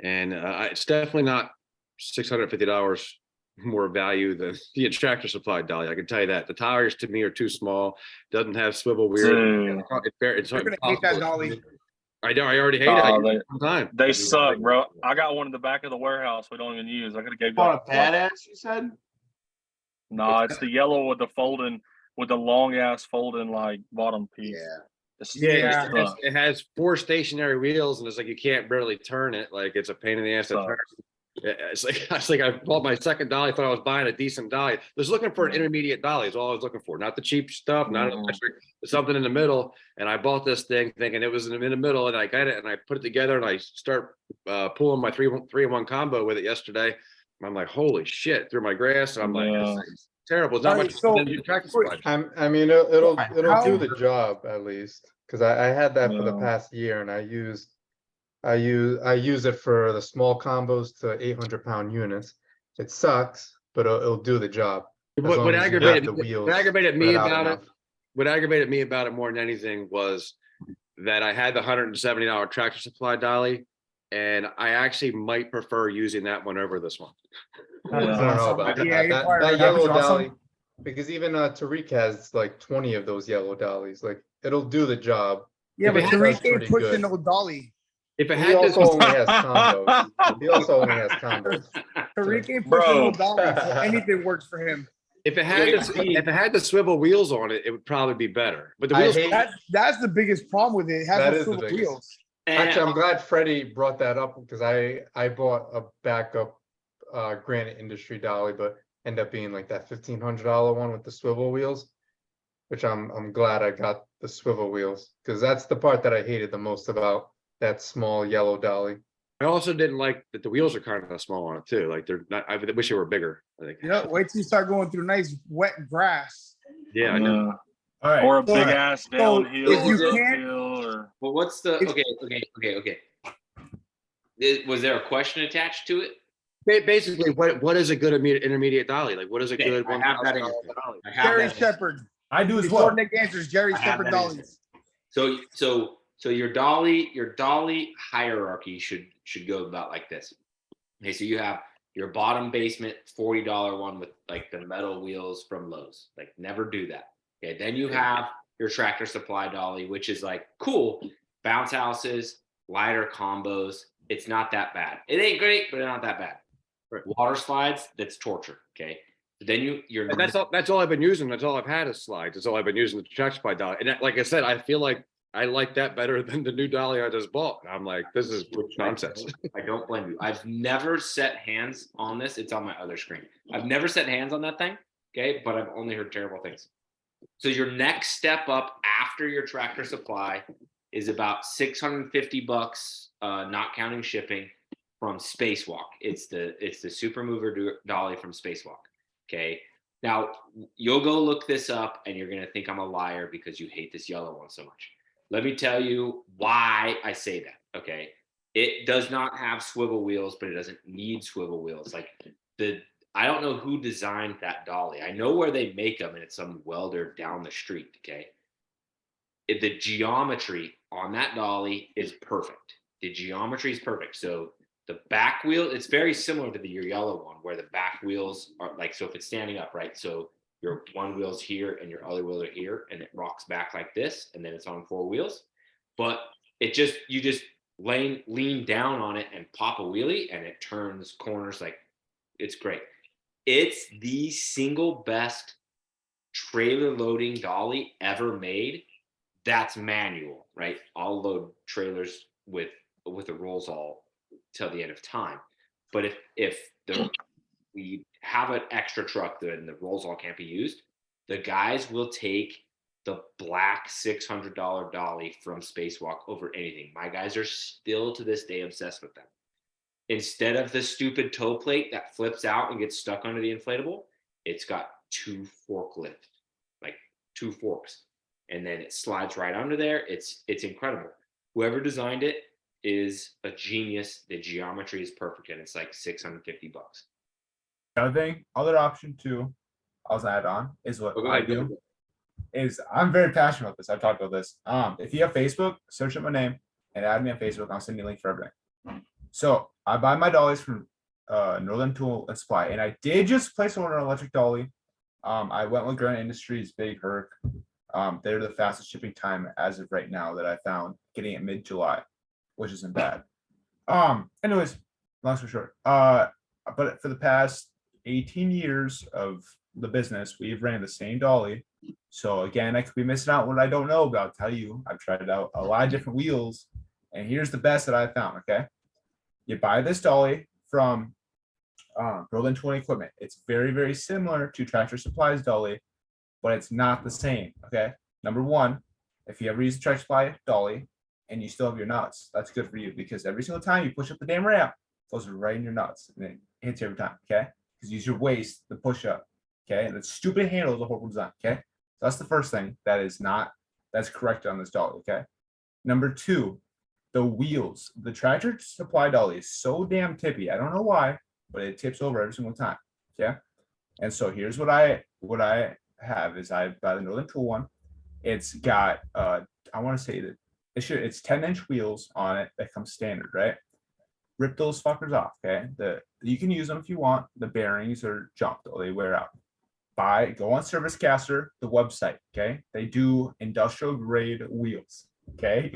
And it's definitely not $650 more value than the Tractor Supply dolly. I can tell you that. The tires to me are too small. Doesn't have swivel wheel. It's You're gonna hate that dolly. I know. I already hate it. I Oh, use it all the time. They suck, bro. I got one in the back of the warehouse we don't even use. I could have gave Bought that. a badass, you said? No, it's the yellow with the long ass folding like bottom piece. Yeah, sucks. it has 4 stationary wheels, and it's like you can't barely turn it. Like it's a pain in the ass to turn. It's like I bought my second dolly. Thought I was buying a decent dolly. I was looking for an intermediate dolly. Is all I was looking for. Not the cheap stuff. Not electric. Something in the middle. And I bought this thing thinking it was in the middle, and I got it, and I put it together, and I start pulling my 3-in-1 combo with it yesterday. And I'm like, holy shit! Through my grass, and I'm like, this is terrible. It's not All much right, so- than Tractor Supply. I mean, it'll How- do the job at least, because I had that for the No. past year, and I use it for the small combos to 800-pound units. It sucks, but it'll do the job. as long What as you aggravated have the wheels what aggravated me spread out about it? enough. What aggravated me about it more than anything was that I had the $170 Tractor Supply dolly, and I actually might prefer using that one over this one. I don't know about that. Yeah, you're That probably right. yellow That's awesome. dolly, because even Tariq has like 20 of those yellow dollies. Like it'll do the job. Yeah, If but it Tariq does pretty ain't pushing good. no dolly. If it He had this, also only has combos. He also only has combos. Tariq ain't pushing Bro. no dolly, so anything works for him. if it had the swivel wheels on it, it would probably be better. But the I wheels, hate. That's the biggest problem with it. It has That no is the swivel biggest. wheels. Actually, I'm glad Freddie brought that up because I bought a backup Granite Industry dolly, but ended up being like that $1,500 one with the swivel wheels, which I'm glad I got the swivel wheels because that's the part that I hated the most about that small yellow dolly. I also didn't like that the wheels are kind of small on it too. Like they're not. I wish they were bigger. I think. Yeah, wait till you start going through nice wet grass. Yeah, I know. All right. Or a So- big ass so downhill if you or can't- uphill or Well, what's the If- okay. Was there a question attached to it? Basically, what is a good intermediate dolly? Like, what is a Okay, good I have that $1,000 answer. dolly? I have Jerry that answer. Shepherd. I do as Before well. Nick answers, Jerry I have Shepherd that dollies. answer. So your dolly hierarchy should go about like this. Okay, so you have your bottom basement $40 one with like the metal wheels from Lowe's. Like never do that. Okay, then you have your Tractor Supply dolly, which is like cool, bounce houses, lighter combos. It's not that bad. It ain't great, but it's not that bad. Right. Water slides, that's torture. Okay. But then you're And that's all I've been using. That's all I've had is slides. That's all I've been using the Tractor Supply dolly. And like I said, I feel like I like that better than the new dolly I just bought. And I'm like, this is nonsense. I don't blame you. I've never set hands on this. It's on my other screen. I've never set hands on that thing. Okay. But I've only heard terrible things. So your next step up after your Tractor Supply is about $650, not counting shipping, from Spacewalk. It's the Super Mover dolly from Spacewalk. Okay. Now you'll go look this up and you're gonna think I'm a liar because you hate this yellow one so much. Let me tell you why I say that. Okay. It does not have swivel wheels, but it doesn't need swivel wheels. Like I don't know who designed that dolly. I know where they make them, and it's some welder down the street. Okay. The geometry on that dolly is perfect. The geometry is perfect. So the back wheel, it's very similar to your yellow one, where the back wheels are like, so if it's standing up, right? So your one wheel's here and your other wheels are here, and it rocks back like this, and then it's on 4 wheels. But you just lean down on it and pop a wheelie, and it turns corners. Like, it's great. It's the single best trailer loading dolly ever made. That's manual, right? I'll load trailers with the rolls all till the end of time. But if we have an extra truck and the rolls all can't be used, the guys will take the black $600 dolly from Spacewalk over anything. My guys are still to this day obsessed with them. Instead of the stupid toe plate that flips out and gets stuck under the inflatable, it's got 2 forks, and then it slides right under there. It's incredible. Whoever designed it is a genius. The geometry is perfect, and it's like $650. Other option too, I'll add on is what Okay, I do. Is I'm very passionate about this. I've talked about this. If you have Facebook, search up my name and add me on Facebook. I'll send you a link for everything. So I buy my dollies from Northern Tool and Supply, and I did just place an order on electric dolly. I went with Granite Industries, Big Herc. They're the fastest shipping time as of right now that I found, getting it mid-July, which isn't bad. Anyways, long story short, but for the past 18 years of the business, we've ran the same dolly. So again, I could be missing out what I don't know, but I'll tell you, I've tried out a lot of different wheels, and here's the best that I found. Okay, you buy this dolly from Berlin 20 Equipment. It's very, very similar to Tractor Supply's dolly, but it's not the same. Okay, number one, if you ever use the Tractor Supply dolly and you still have your nuts, that's good for you, because every single time you push up the damn ramp, it goes right in your nuts and it hits you every time. Okay, because use your waist to push up. Okay, and the stupid handle is a horrible design. Okay, so that's the first thing that's correct on this dolly. Okay, number two, the wheels. The Tractor Supply dolly is so damn tippy. I don't know why, but it tips over every single time. Okay, and so here's what I have is I buy the Northern Tool one. It's got I want to say that it's 10-inch wheels on it that come standard, right? Rip those fuckers off. Okay, you can use them if you want. The bearings are junk though, they wear out. Go on Service Caster, the website. Okay, they do industrial grade wheels. Okay,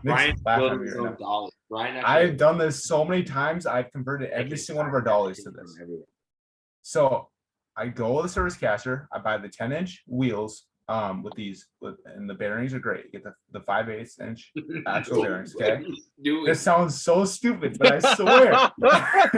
Ryan laughing at built me his right own now. dolly. Ryan actually I've done this so many times. I've converted every single one of our dollies to this. So I go with the Service Caster. I buy the 10-inch wheels and the bearings are great. You get the 5/8 inch axle bearings. Okay, this sounds so stupid, but I swear.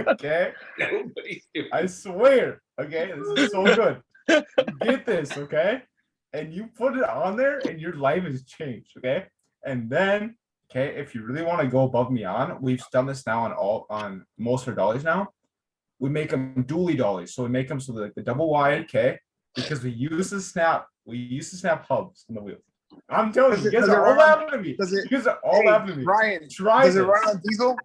Okay, Nobody's doing I swear. Okay, this is so good. You get this, okay, and you put it on there, and your life has changed. Okay, and then Okay, if you really want to go above and beyond, we've done this now on most of our dollies now. We make them dually dollies, so we make them so that the double wide, okay, because we use the snap hubs in the wheels. I'm telling you, you guys are all laughing at me. You guys are all laughing at me. Ryan, Try does this. it run on diesel?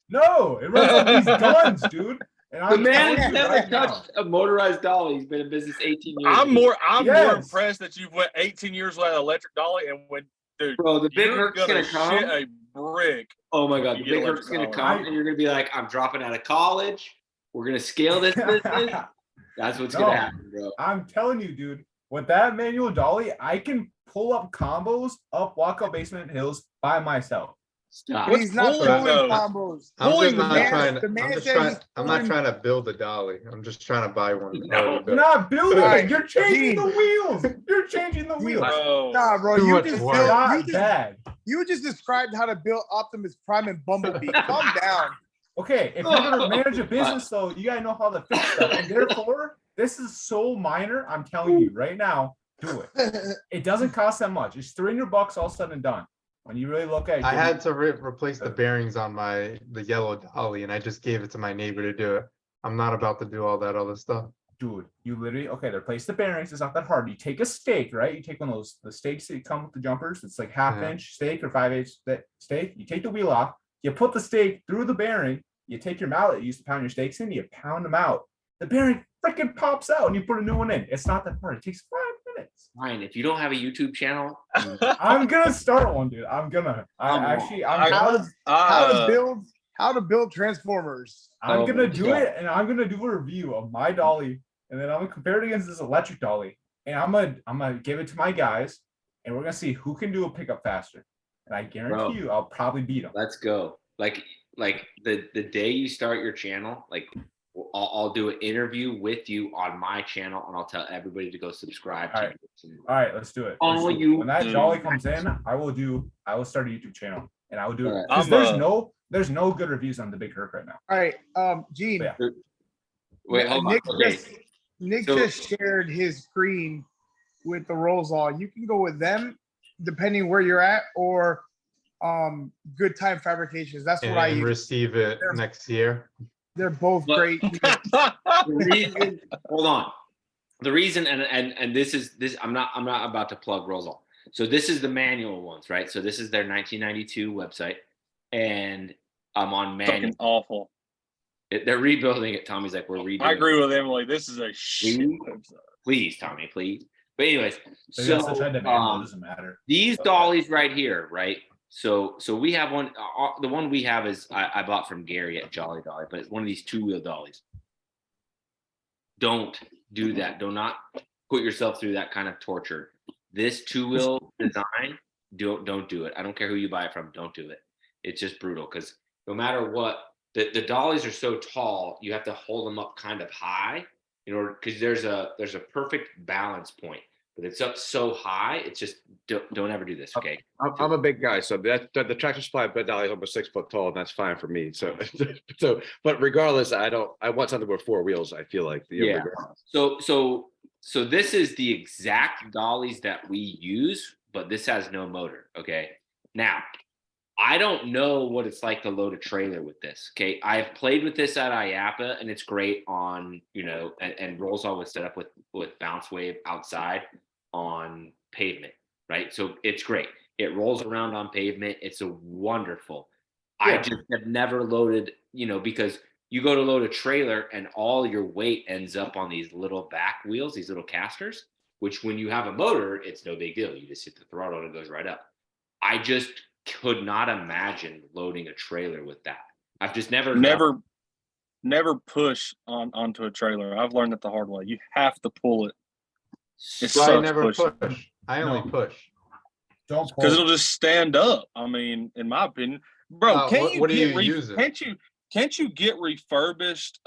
No, it runs on these guns, dude. And The I'm man telling has you never right now. touched a motorized dolly. He's been in business 18 years. I'm more Yes. impressed that you've went 18 years without an electric dolly, and when dude, Bro, the big you're Herc's gonna gonna come. shit a brick. Oh my God, the You get big electric Herc's gonna dolly. come, and you're gonna be like, I'm dropping out of college. We're gonna scale this business. That's what's gonna happen, bro. I'm telling you, dude, with that manual dolly, I can pull up combos up walkout basement hills by myself. Stop. But he's not pulling pulling those? combos. I'm Pulling just the not man- trying. the man I'm just said trying. he's I'm not pulling- trying to build a dolly. I'm just trying to buy one. No. already You're built. not building Alright, it. You're changing Gene. the wheels. You're changing the wheels. Bro, Nah, bro, Too you much just work. built, Not you just bad. you just described how to build Optimus Prime and Bumblebee. Calm down. Okay, if you're gonna manage a business, though, you gotta know how to fix stuff. And therefore, this is so minor. I'm telling you right now, do it. It doesn't cost that much. It's $300 all said and done. When you really look at it, I had to replace the bearings on the yellow dolly, and I just gave it to my neighbor to do it. I'm not about to do all that other stuff. dude, you literally replace the bearings. It's not that hard. You take a stake, right? You take one of those the stakes that come with the jumpers. It's like half-inch stake or 5/8 stake. You take the wheel off. You put the stake through the bearing. You take your mallet you used to pound your stakes in. You pound them out. The bearing freaking pops out, and you put a new one in. It's not that hard. It takes 5 minutes. Ryan, if you don't have a YouTube channel, I'm gonna start one, dude. I'm gonna. I'm How to build transformers. I'm gonna do it, and I'm gonna do a review of my dolly, and then I'm gonna compare it against this electric dolly, and I'm gonna give it to my guys, and we're gonna see who can do a pickup faster. And I guarantee you, I'll probably beat them. let's go. Like the day you start your channel, like I'll do an interview with you on my channel, and I'll tell everybody to go subscribe. All right, let's do it. Follow you. When that dolly comes in, I will start a YouTube channel, and I will do it. All Because there's no good reviews on the Big Herc right now. All right, Gene. Yeah. Wait, hold on. Nick, Okay. Nick So- just shared his screen with the rolls on. You can go with them depending where you're at, or Good Time Fabrications. That's what I And use. receive it next year. They're both But- great. The reason, hold on. The reason, and this is I'm not about to plug Rosal. So this is the manual ones, right? So this is their 1992 website, and I'm on manual. fucking awful. They're rebuilding it. Tommy's like, we're redoing. I agree with Emily. This is a shit. Please, Tommy, please. But anyways, They got such so high demand, it doesn't matter. these dollies right here, right? So we have one. The one we have is I bought from Gary at Jolly Dolly, but it's one of these 2-wheel dollies. Don't do that. Do not put yourself through that kind of torture. This 2-wheel design, don't do it. I don't care who you buy it from. Don't do it. It's just brutal because no matter what, the dollies are so tall, you have to hold them up kind of high in order, because there's a perfect balance point. But it's up so high, it's just don't ever do this, okay? I'm a big guy, so the Tractor Supply bed dolly is almost 6 foot tall, and that's fine for me. So, but regardless, I want something with 4 wheels. I feel like Yeah. So this is the exact dollies that we use, but this has no motor. Okay. Now, I don't know what it's like to load a trailer with this. Okay. I've played with this at IAPA, and it's great on, and rolls all with set up with bounce wave outside on pavement, right? So it's great. It rolls around on pavement. It's a wonderful. I just have never loaded, because you go to load a trailer and all your weight ends up on these little back wheels, these little casters, which when you have a motor, it's no big deal. You just hit the throttle and it goes right up. I just could not imagine loading a trailer with that. I've just never push onto a trailer. I've learned it the hard way. You have to pull it. It So I sucks never pushing. push. I only push. Don't Because pull. it'll just stand up. I mean, in my opinion, bro, What are you using? Can't you get refurbished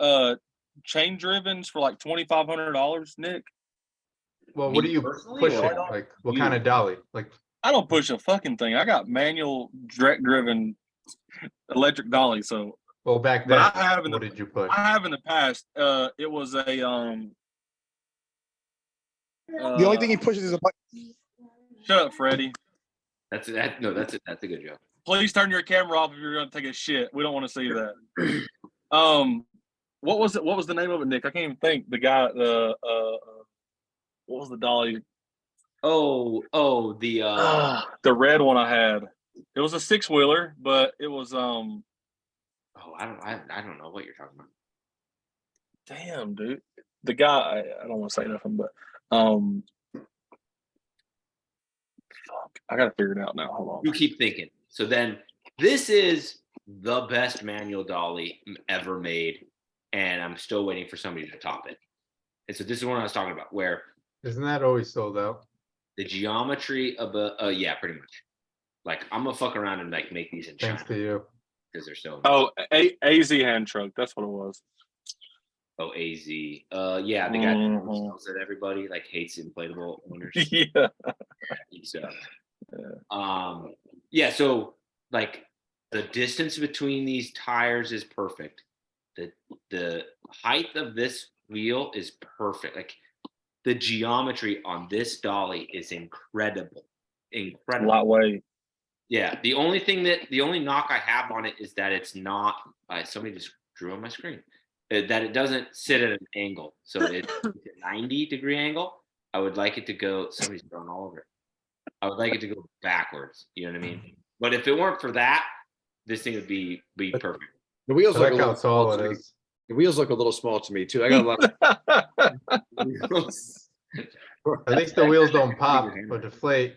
chain drivens for like $2,500, Nick? Well, Me what are you personally, pushing? or Like, what you? kind of dolly? Like, I don't push a fucking thing. I got manual direct driven electric dolly. So well, back But then, I have in what the- did you push? I have in the past. It was a The only thing he pushes is a button. Shut up, Freddie. That's a good joke. Please turn your camera off if you're going to take a shit. We don't want to see that. What was it? What was the name of it, Nick? I can't even think. The guy. What was the dolly? The red one I had. It was a 6-wheeler, but it was Oh, I don't know what you're talking about. Damn, dude. The guy. I don't want to say nothing, but fuck. I gotta figure it out now. Hold on. You keep thinking. So then, this is the best manual dolly ever made, and I'm still waiting for somebody to top it. And so this is what I was talking about, where Isn't that always sold out? the geometry of a yeah, pretty much. Like, I'm gonna fuck around and like make these in Thanks China to you. because they're so. Oh, AZ hand truck. That's what it was. Oh, AZ. Yeah, the guy who sells that everybody like hates inflatable owners. Yeah. Yeah. So like the distance between these tires is perfect. The height of this wheel is perfect. Like the geometry on this dolly is incredible. Incredible. Lightweight. Yeah. The only knock I have on it is that it's not. Somebody just drew on my screen. That it doesn't sit at an angle. So it's a 90-degree angle. I would like it to go. Somebody's thrown all over it. I would like it to go backwards. You know what I mean? But if it weren't for that, this thing would be perfect. The wheels So look that a little counts all small it to me. is. The wheels look a little small to me too. I got a lot of At least the wheels don't pop or deflate.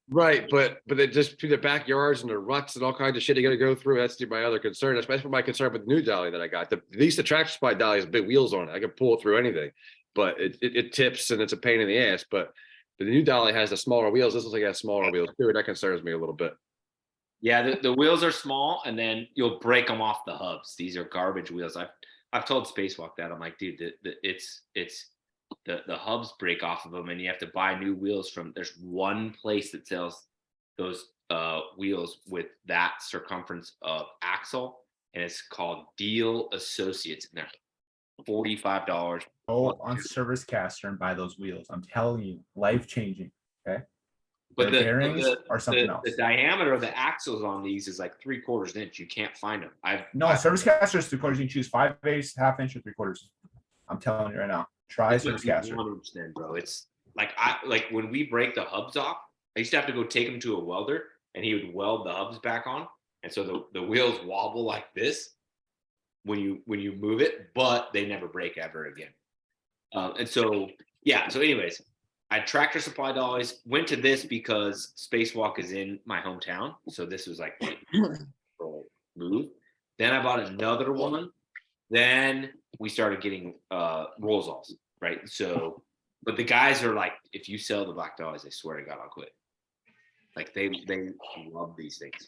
right, but it just through the backyards and the ruts and all kinds of shit you got to go through. That's my other concern. Especially my concern with the new dolly that I got. At least the Tractor Supply dolly has big wheels on it. I can pull it through anything, but it tips and it's a pain in the ass. But the new dolly has the smaller wheels. This looks like it has smaller wheels too. That concerns me a little bit. Yeah, the wheels are small, and then you'll break them off the hubs. These are garbage wheels. I've told Spacewalk that. I'm like, dude, the hubs break off of them, and you have to buy new wheels from. There's one place that sells those wheels with that circumference of axle, and it's called Deal Associates, and they're $45. Go on Service Caster and buy those wheels. I'm telling you, life changing. Okay. But Their bearings are something else. The diameter of the axles on these is like 3/4 inch. You can't find them. Service Caster is 3/4. You can choose 5/8, 1/2 inch, or 3/4. I'm telling you right now. Try Service Caster. Then, bro, it's like when we break the hubs off, I used to have to go take them to a welder, and he would weld the hubs back on, and so the wheels wobble like this when you move it, but they never break ever again. And so yeah. So anyways. I Tractor Supply dollies, went to this because Spacewalk is in my hometown. So this was like move. Then I bought another one. Then we started getting Rolls-Alls, right? So, but the guys are like, if you sell the black dollies, I swear to God, I'll quit. Like they love these things.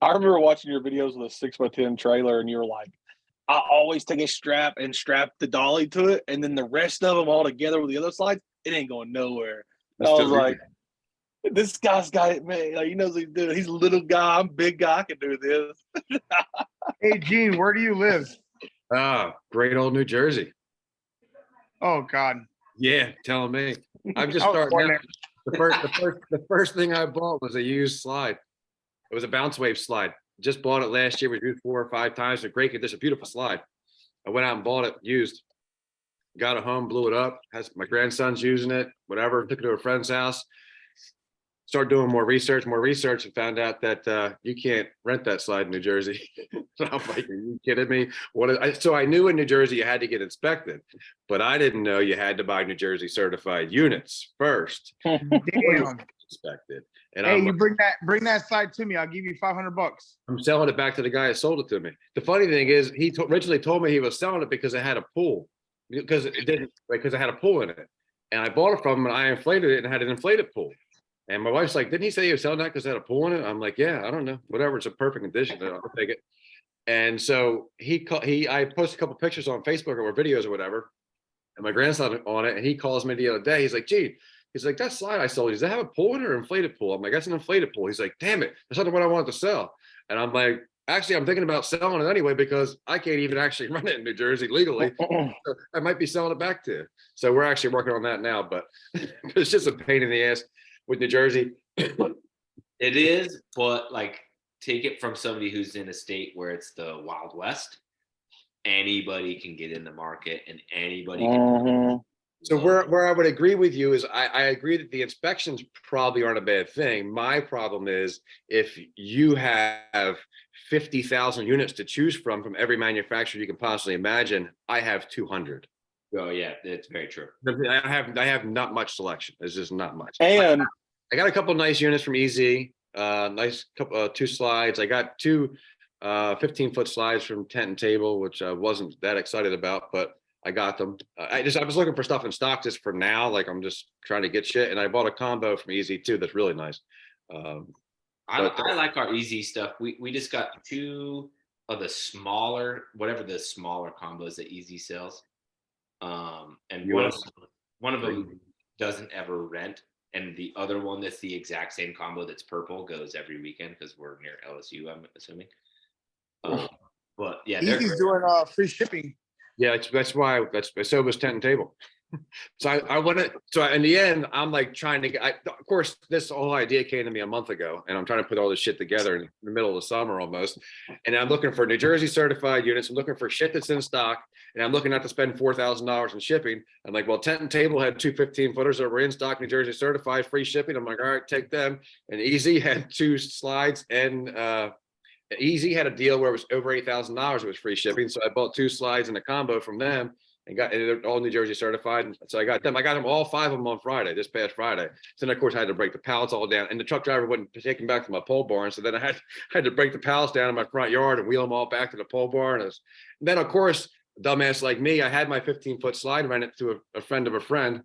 I remember watching your videos with a 6x10 trailer, and you were like, I always take a strap and strap the dolly to it, and then the rest of them all together with the other slides, it ain't going nowhere. I was like, this guy's got it, man. Like, he knows what he's doing. He's a little guy. I'm a big guy. I can do this. Hey, Gene, where do you live? Great old New Jersey. Oh, God. Yeah, telling me. I'm just I was starting born out. The first thing I bought was a used slide. It was a bounce wave slide. Just bought it last year. We used 4 or 5 times. It's a great condition, beautiful slide. I went out and bought it used. Got it home, blew it up. Has my grandson's using it, whatever. Took it to a friend's house. Started doing more research, and found out that you can't rent that slide in New Jersey. So I'm like, are you kidding me? So I knew in New Jersey you had to get inspected, but I didn't know you had to buy New Jersey certified units first. Damn. Inspected. And Hey, you bring that slide to me. I'll give you $500. I'm selling it back to the guy that sold it to me. The funny thing is, he originally told me he was selling it because it had a pool, because it had a pool in it. And I bought it from him, and I inflated it and had an inflated pool. And my wife's like, didn't he say he was selling that because it had a pool in it? I'm like, yeah, I don't know, whatever. It's a perfect condition. I'll take it. And so I posted a couple pictures on Facebook or videos or whatever, and my grandson on it, and he calls me the other day. He's like, gee. He's like, that slide I sold you, does that have a pool in it or inflated pool? I'm like, that's an inflated pool. He's like, damn it, that's not the one I wanted to sell. And I'm like, actually, I'm thinking about selling it anyway because I can't even actually run it in New Jersey legally. So I might be selling it back to you. So we're actually working on that now, but it's just a pain in the ass with New Jersey. It is, but like take it from somebody who's in a state where it's the Wild West. Anybody can get in the market, and anybody can. So where I would agree with you is I agree that the inspections probably aren't a bad thing. My problem is if you have 50,000 units to choose from every manufacturer you can possibly imagine, I have 200. Oh yeah, it's very true. I have not much selection. There's just not much. And I got a couple nice units from Easy, nice couple 2 slides. I got 2 15-foot slides from Tent and Table, which I wasn't that excited about, but I got them. I was looking for stuff in stock just for now. Like I'm just trying to get shit. And I bought a combo from Easy too. That's really nice. I like our Easy stuff. We just got 2 of the smaller, whatever the smaller combos that Easy sells. And one of them doesn't ever rent. And the other one that's the exact same combo that's purple goes every weekend because we're near LSU, I'm assuming. But yeah, Easy's doing free shipping. Yeah, that's why so was Tent and Table. So I want to. So in the end, I'm like trying to get. Of course, this whole idea came to me a month ago, and I'm trying to put all this shit together in the middle of the summer almost. And I'm looking for New Jersey certified units. I'm looking for shit that's in stock, and I'm looking not to spend $4,000 in shipping. I'm like, well, Tent and Table had 2 15-footers that were in stock, New Jersey certified, free shipping. I'm like, all right, take them. And Easy had 2 slides, and Easy had a deal where it was over $8,000. It was free shipping, so I bought 2 slides and a combo from them. And they're all New Jersey certified. And so I got them. I got them all 5 of them on Friday, this past Friday. So then of course I had to break the pallets all down, and the truck driver wouldn't take them back to my pole barn. So then I had to break the pallets down in my front yard and wheel them all back to the pole barn. And then of course, dumbass like me, I had my 15-foot slide rented to a friend of a friend.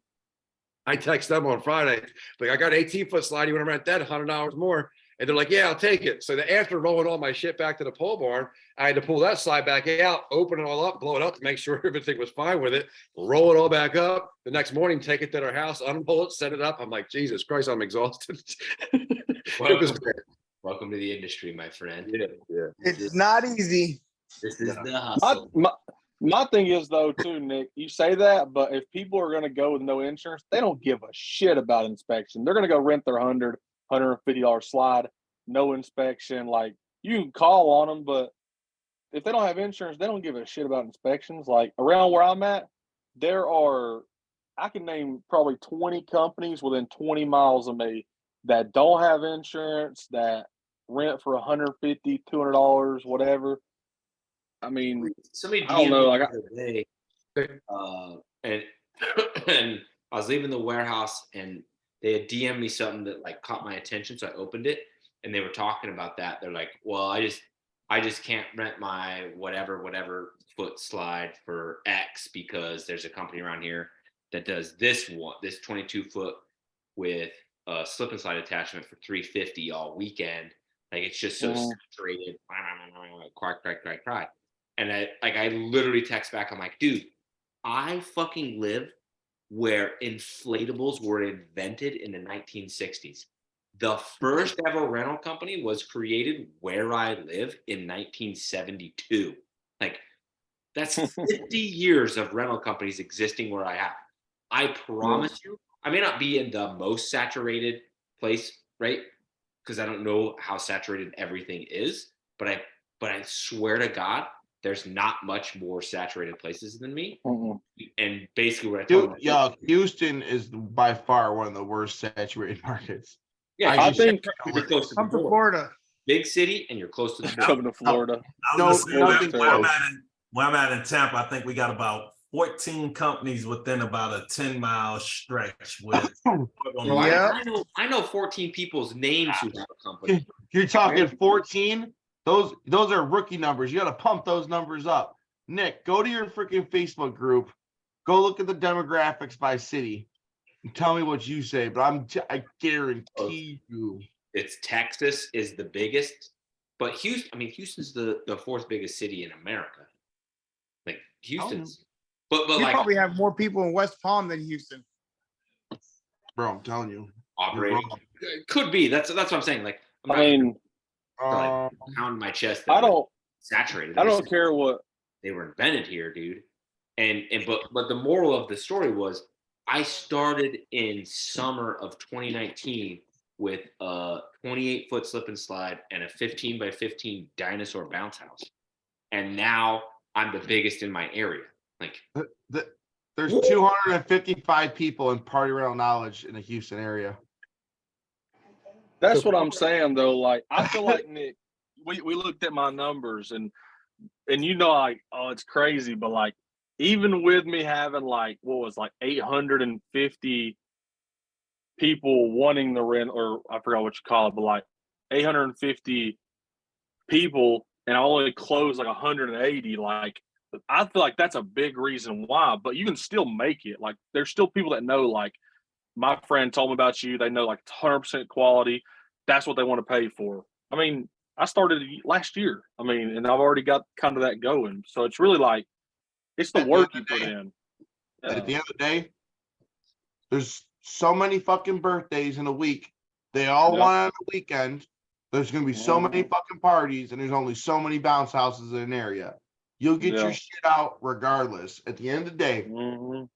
I text them on Friday, like I got an 18-foot slide. You want to rent that? $100 more. And they're like, yeah, I'll take it. So after rolling all my shit back to the pole barn, I had to pull that slide back out, open it all up, blow it up to make sure everything was fine with it, roll it all back up. The next morning, take it to their house, unpull it, set it up. I'm like, Jesus Christ, I'm exhausted. Welcome to the industry, my friend. Yeah. It's not easy. This is the hustle. My thing is though too, Nick, you say that, but if people are going to go with no insurance, they don't give a shit about inspection. They're going to go rent their $150 slide, no inspection. Like you can call on them, but if they don't have insurance, they don't give a shit about inspections. Like around where I'm at, I can name probably 20 companies within 20 miles of me that don't have insurance, that rent for $150, $200, whatever. I mean, somebody I don't know. Like, and and I was leaving the warehouse, and they had DM'd me something that like caught my attention, so I opened it, and they were talking about that. They're like, "Well, I just can't rent my whatever foot slide for X because there's a company around here that does this 22-foot with a slip and slide attachment for $350 all weekend. Like it's just so saturated, cry." And I literally text back. I'm like, dude, I fucking live where inflatables were invented in the 1960s. The first ever rental company was created where I live in 1972. Like that's 50 years of rental companies existing where I have. I promise you, I may not be in the most saturated place, right? Because I don't know how saturated everything is, but I swear to God, there's not much more saturated places than me. And basically what I told them. Houston is by far one of the worst saturated markets. Yeah, I think you're close to Come to Florida. Big city, and you're close to the border. Coming to Florida. Where I'm at in Tampa, I think we got about 14 companies within about a 10-mile stretch with. I know 14 people's names who have a company. You're talking 14? Those are rookie numbers. You got to pump those numbers up. Nick, go to your freaking Facebook group. Go look at the demographics by city. And tell me what you say. But I guarantee you, it's Texas is the biggest, but Houston's the 4th biggest city in America. Like Houston's, but You like probably have more people in West Palm than Houston. bro. I'm telling you, operating could be. That's what I'm saying. Like pound my chest. I don't saturated. I don't care what they were invented here, dude. But the moral of the story was I started in summer of 2019 with a 28-foot slip and slide and a 15 by 15 dinosaur bounce house. And now I'm the biggest in my area. Like, There's 255 people in party rental knowledge in the Houston area. That's what I'm saying though. Like, I feel like Nick, we looked at my numbers and you know, like, oh, it's crazy, but like, even with me having like what was like 850 people wanting the rent, or I forgot what you call it, but like 850 people, and I only closed like 180. Like, I feel like that's a big reason why. But you can still make it. Like, there's still people that know. Like, my friend told me about you. They know like 100% quality. That's what they want to pay for. I mean, I started last year. I mean, and I've already got kind of that going. So it's really like, it's the work you put in. At the end of the day, there's so many fucking birthdays in a week. They all Yep. want on the weekend. There's gonna be so many fucking parties, and there's only so many bounce houses in an area. You'll get Yeah. your shit out regardless. At the end of the day, Mhm.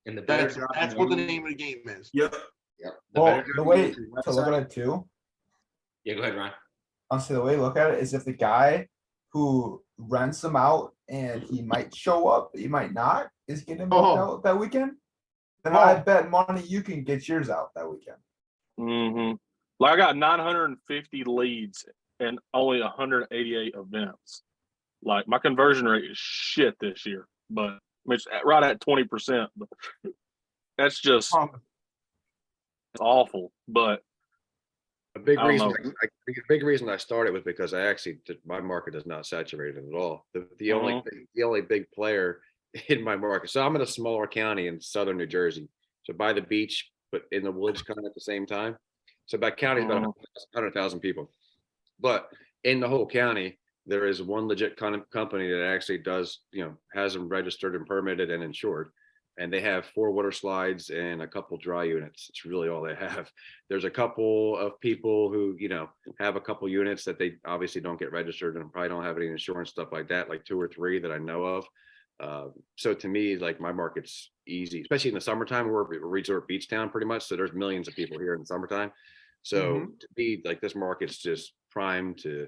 and the better that's what the name of the game is. Yep. Yep. Well, the way to to look at it too, Yeah, go ahead, Ryan. honestly, the way to look at it is if the guy who rents them out and he might show up, he might not, is getting booked out that weekend, then I bet money you can get yours out that weekend. Mm-hmm. Like, I got 950 leads and only 188 events. Like, my conversion rate is shit this year, but it's right at 20%. But that's just it's awful. But A big I don't reason, know. a big reason I started was because I actually my market is not saturated at all. The only big player in my market. So I'm in a smaller county in southern New Jersey, so by the beach, but in the woods kind of at the same time. So by county is about 100,000 people, but in the whole county there is one legit company that actually does, has them registered and permitted and insured. And they have 4 water slides and a couple dry units. It's really all they have. There's a couple of people who, have a couple units that they obviously don't get registered and probably don't have any insurance, stuff like that, like 2 or 3 that I know of. So to me, like, my market's easy, especially in the summertime. We're a resort beach town pretty much. So there's millions of people here in the summertime. So to me, like, this market's just primed to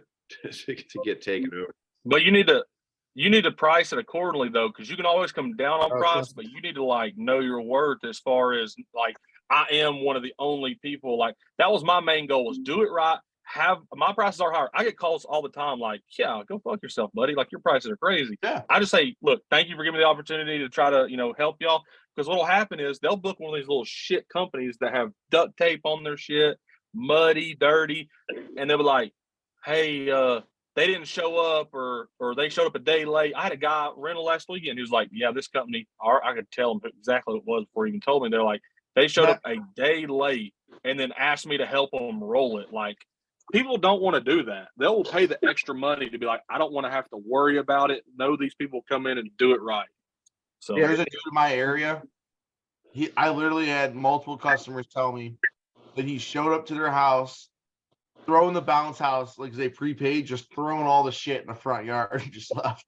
get taken over. But you need to price it accordingly though, because you can always come down on price, but you need to like know your worth as far as like, I am one of the only people, like, that was my main goal, was do it right. Have my prices are higher. I get calls all the time like, yeah, go fuck yourself, buddy. Like, your prices are crazy. Yeah. I just say, look, thank you for giving me the opportunity to try to, help y'all. Because what'll happen is they'll book one of these little shit companies that have duct tape on their shit, muddy, dirty, and they'll be like, hey, they didn't show up or they showed up a day late. I had a guy rental last weekend who's like, yeah, this company, I could tell them exactly what it was before he even told me. They're like, they showed up a day late and then asked me to help them roll it. Like, people don't want to do that. They'll pay the extra money to be like, I don't want to have to worry about it. No, these people come in and do it right. So there's a dude in my area. I literally had multiple customers tell me that he showed up to their house, throwing the bounce house, like they prepaid, just throwing all the shit in the front yard and just left.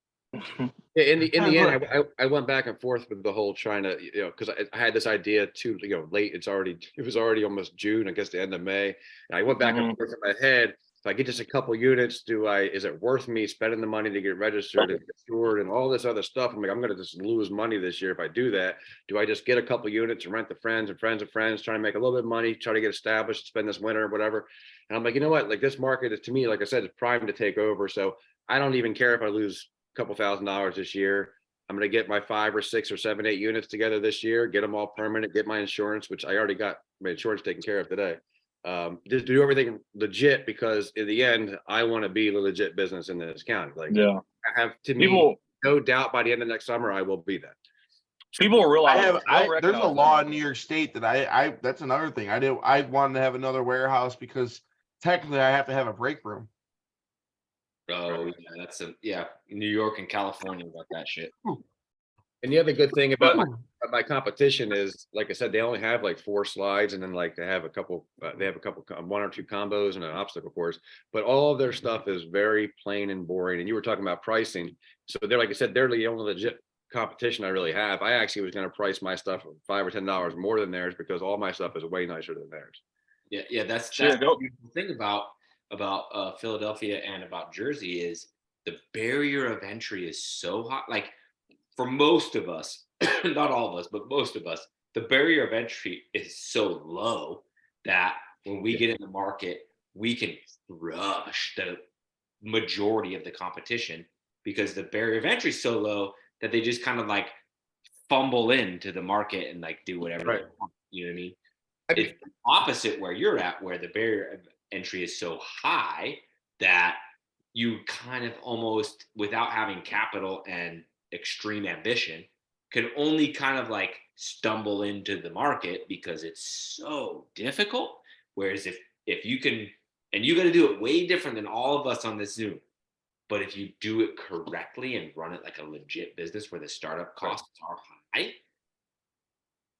In the end, I went back and forth with the whole trying to, because I had this idea too, late. It was already almost June, I guess the end of May. And I went back and forth in my head. If I get just a couple units, is it worth me spending the money to get registered and insured and all this other stuff? I'm like, I'm going to just lose money this year if I do that. Do I just get a couple units and rent to friends and friends of friends, trying to make a little bit of money, try to get established, spend this winter or whatever? And I'm like, you know what? Like, this market is, to me, like I said, is primed to take over. So I don't even care if I lose a couple $1,000s this year. I'm going to get my 5 or 6 or 7, 8 units together this year, get them all permanent, get my insurance, which I already got my insurance taken care of today. Just do everything legit, because in the end, I want to be the legit business in this county. Like, yeah, I have, to me, no doubt by the end of next summer, I will be that. People are realizing there's a law in New York State that that's another thing. I wanted to have another warehouse because technically I have to have a break room. Oh, yeah, New York and California about that shit. And the other good thing about my competition is, like I said, they only have like 4 slides, and then like they have a couple 1 or 2 combos and an obstacle course, but all of their stuff is very plain and boring. And you were talking about pricing. So they're, like I said, they're the only legit competition I really have. I actually was going to price my stuff $5 or $10 more than theirs, because all my stuff is way nicer than theirs. Yeah, that's Shit, the go. beautiful thing about Philadelphia and about Jersey is the barrier of entry is so high. Like for most of us, not all of us, but most of us, the barrier of entry is so low that when we get in the market, we can rush the majority of the competition because the barrier of entry is so low that they just kind of like fumble into the market and like do whatever Right. they want. You know what I mean? I mean, It's opposite where you're at, where the barrier of entry is so high that you kind of almost, without having capital and extreme ambition, can only kind of like stumble into the market because it's so difficult. Whereas if you can, and you got to do it way different than all of us on this Zoom. But if you do it correctly and run it like a legit business where the startup costs are high,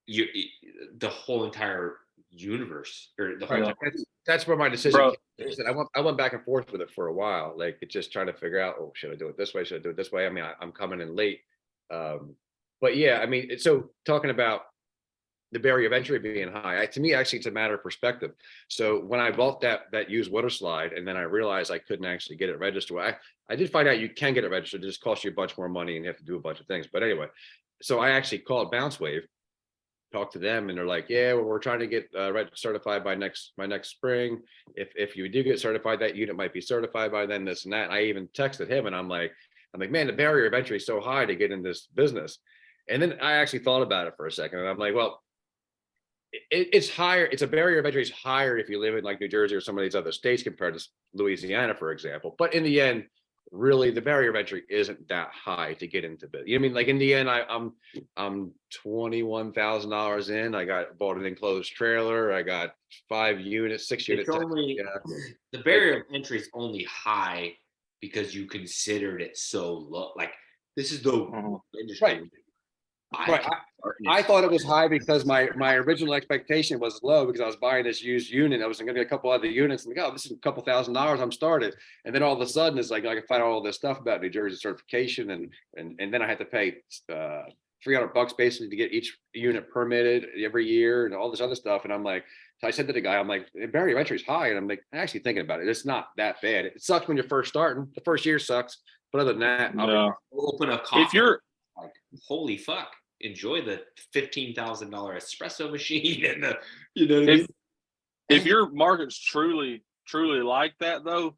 the whole entire universe or the whole Yeah. entire, that's where my decision Bro. came. I went back and forth with it for a while, like it just trying to figure out, oh, should I do it this way? Should I do it this way? I mean, I'm coming in late. But yeah, I mean, so talking about the barrier of entry being high, to me, actually, it's a matter of perspective. So when I bought that used water slide, and then I realized I couldn't actually get it registered. I did find out you can get it registered. It just costs you a bunch more money and you have to do a bunch of things. But anyway, so I actually called Bounce Wave, talked to them, and they're like, yeah, well, we're trying to get certified by next spring. If you do get certified, that unit might be certified by then, this and that. And I even texted him, and I'm like, man, the barrier of entry is so high to get in this business. And then I actually thought about it for a second, and I'm like, well, it's higher. It's a barrier of entry is higher if you live in like New Jersey or some of these other states compared to Louisiana, for example. But in the end, really, the barrier of entry isn't that high to get into business. You know what I mean? Like in the end, I'm $21,000 in. I bought an enclosed trailer. I got 5 units, 6 units. it's only the barrier of entry is only high because you considered it so low. Like this is the industry. Right. I thought it was high because my original expectation was low because I was buying this used unit. I was going to get a couple other units and go, oh, this is a couple $1,000s. I'm started. And then all of a sudden it's like I can find out all this stuff about New Jersey certification. And then I had to pay $300 basically to get each unit permitted every year and all this other stuff. And I'm like, so I said to the guy, I'm like, the barrier of entry is high. And I'm like, actually thinking about it, it's not that bad. It sucks when you're first starting. The first year sucks. But other than that, We'll open a coffee. If you're like, holy fuck, enjoy the $15,000 espresso machine and the, you know what I mean? if your market's truly like that though,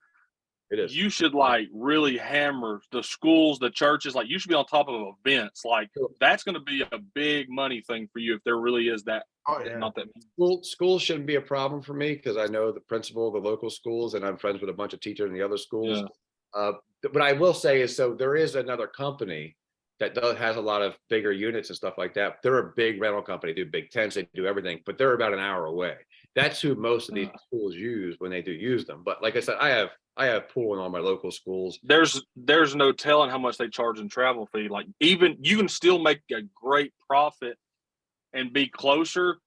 it is. you should like really hammer the schools, the churches. Like you should be on top of events. Like that's going to be a big money thing for you if there really is that. Oh, yeah. Not that. Schools shouldn't be a problem for me because I know the principal of the local schools and I'm friends with a bunch of teachers in the other schools. Yeah. But I will say is, so there is another company that has a lot of bigger units and stuff like that. They're a big rental company, do big tents, they do everything, but they're about an hour away. That's who most of these schools use when they do use them. But like I said, I have pool in all my local schools. There's no telling how much they charge in travel fee. Like even you can still make a great profit and be closer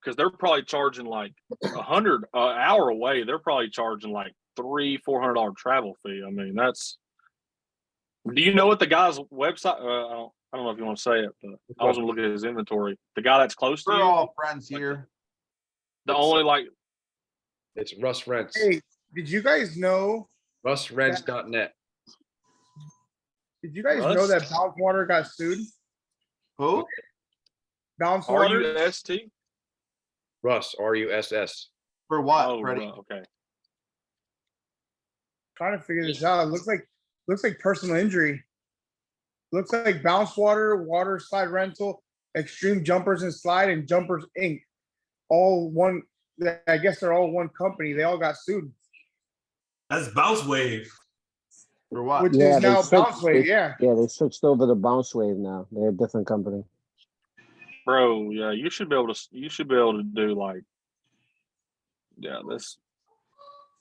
because they're probably charging like $100 an hour away. They're probably charging like $300-$400 travel fee. I mean, that's. Do you know what the guy's website? I don't know if you want to say it, but I was gonna look at his inventory. The guy that's close to We're you, all friends here. It's Russ Rents. Hey, did you guys know? RussRents.net. Did you guys know that Bounce Water got sued? Who? Bounce Water. RUST. Russ, RUSS. For what, Oh, Freddie? okay. Trying to figure this out. It looks like personal injury. Looks like Bounce Water, Water Slide Rental, Extreme Jumpers and Slide, and Jumpers Inc. All one. I guess they're all one company. They all got sued. That's Bounce Wave. For what? Which Yeah, is now they Bounce switched- Wave. they- Yeah. Yeah, they switched over to Bounce Wave now. They're a different company. Bro, yeah, you should be able to do like, yeah, this.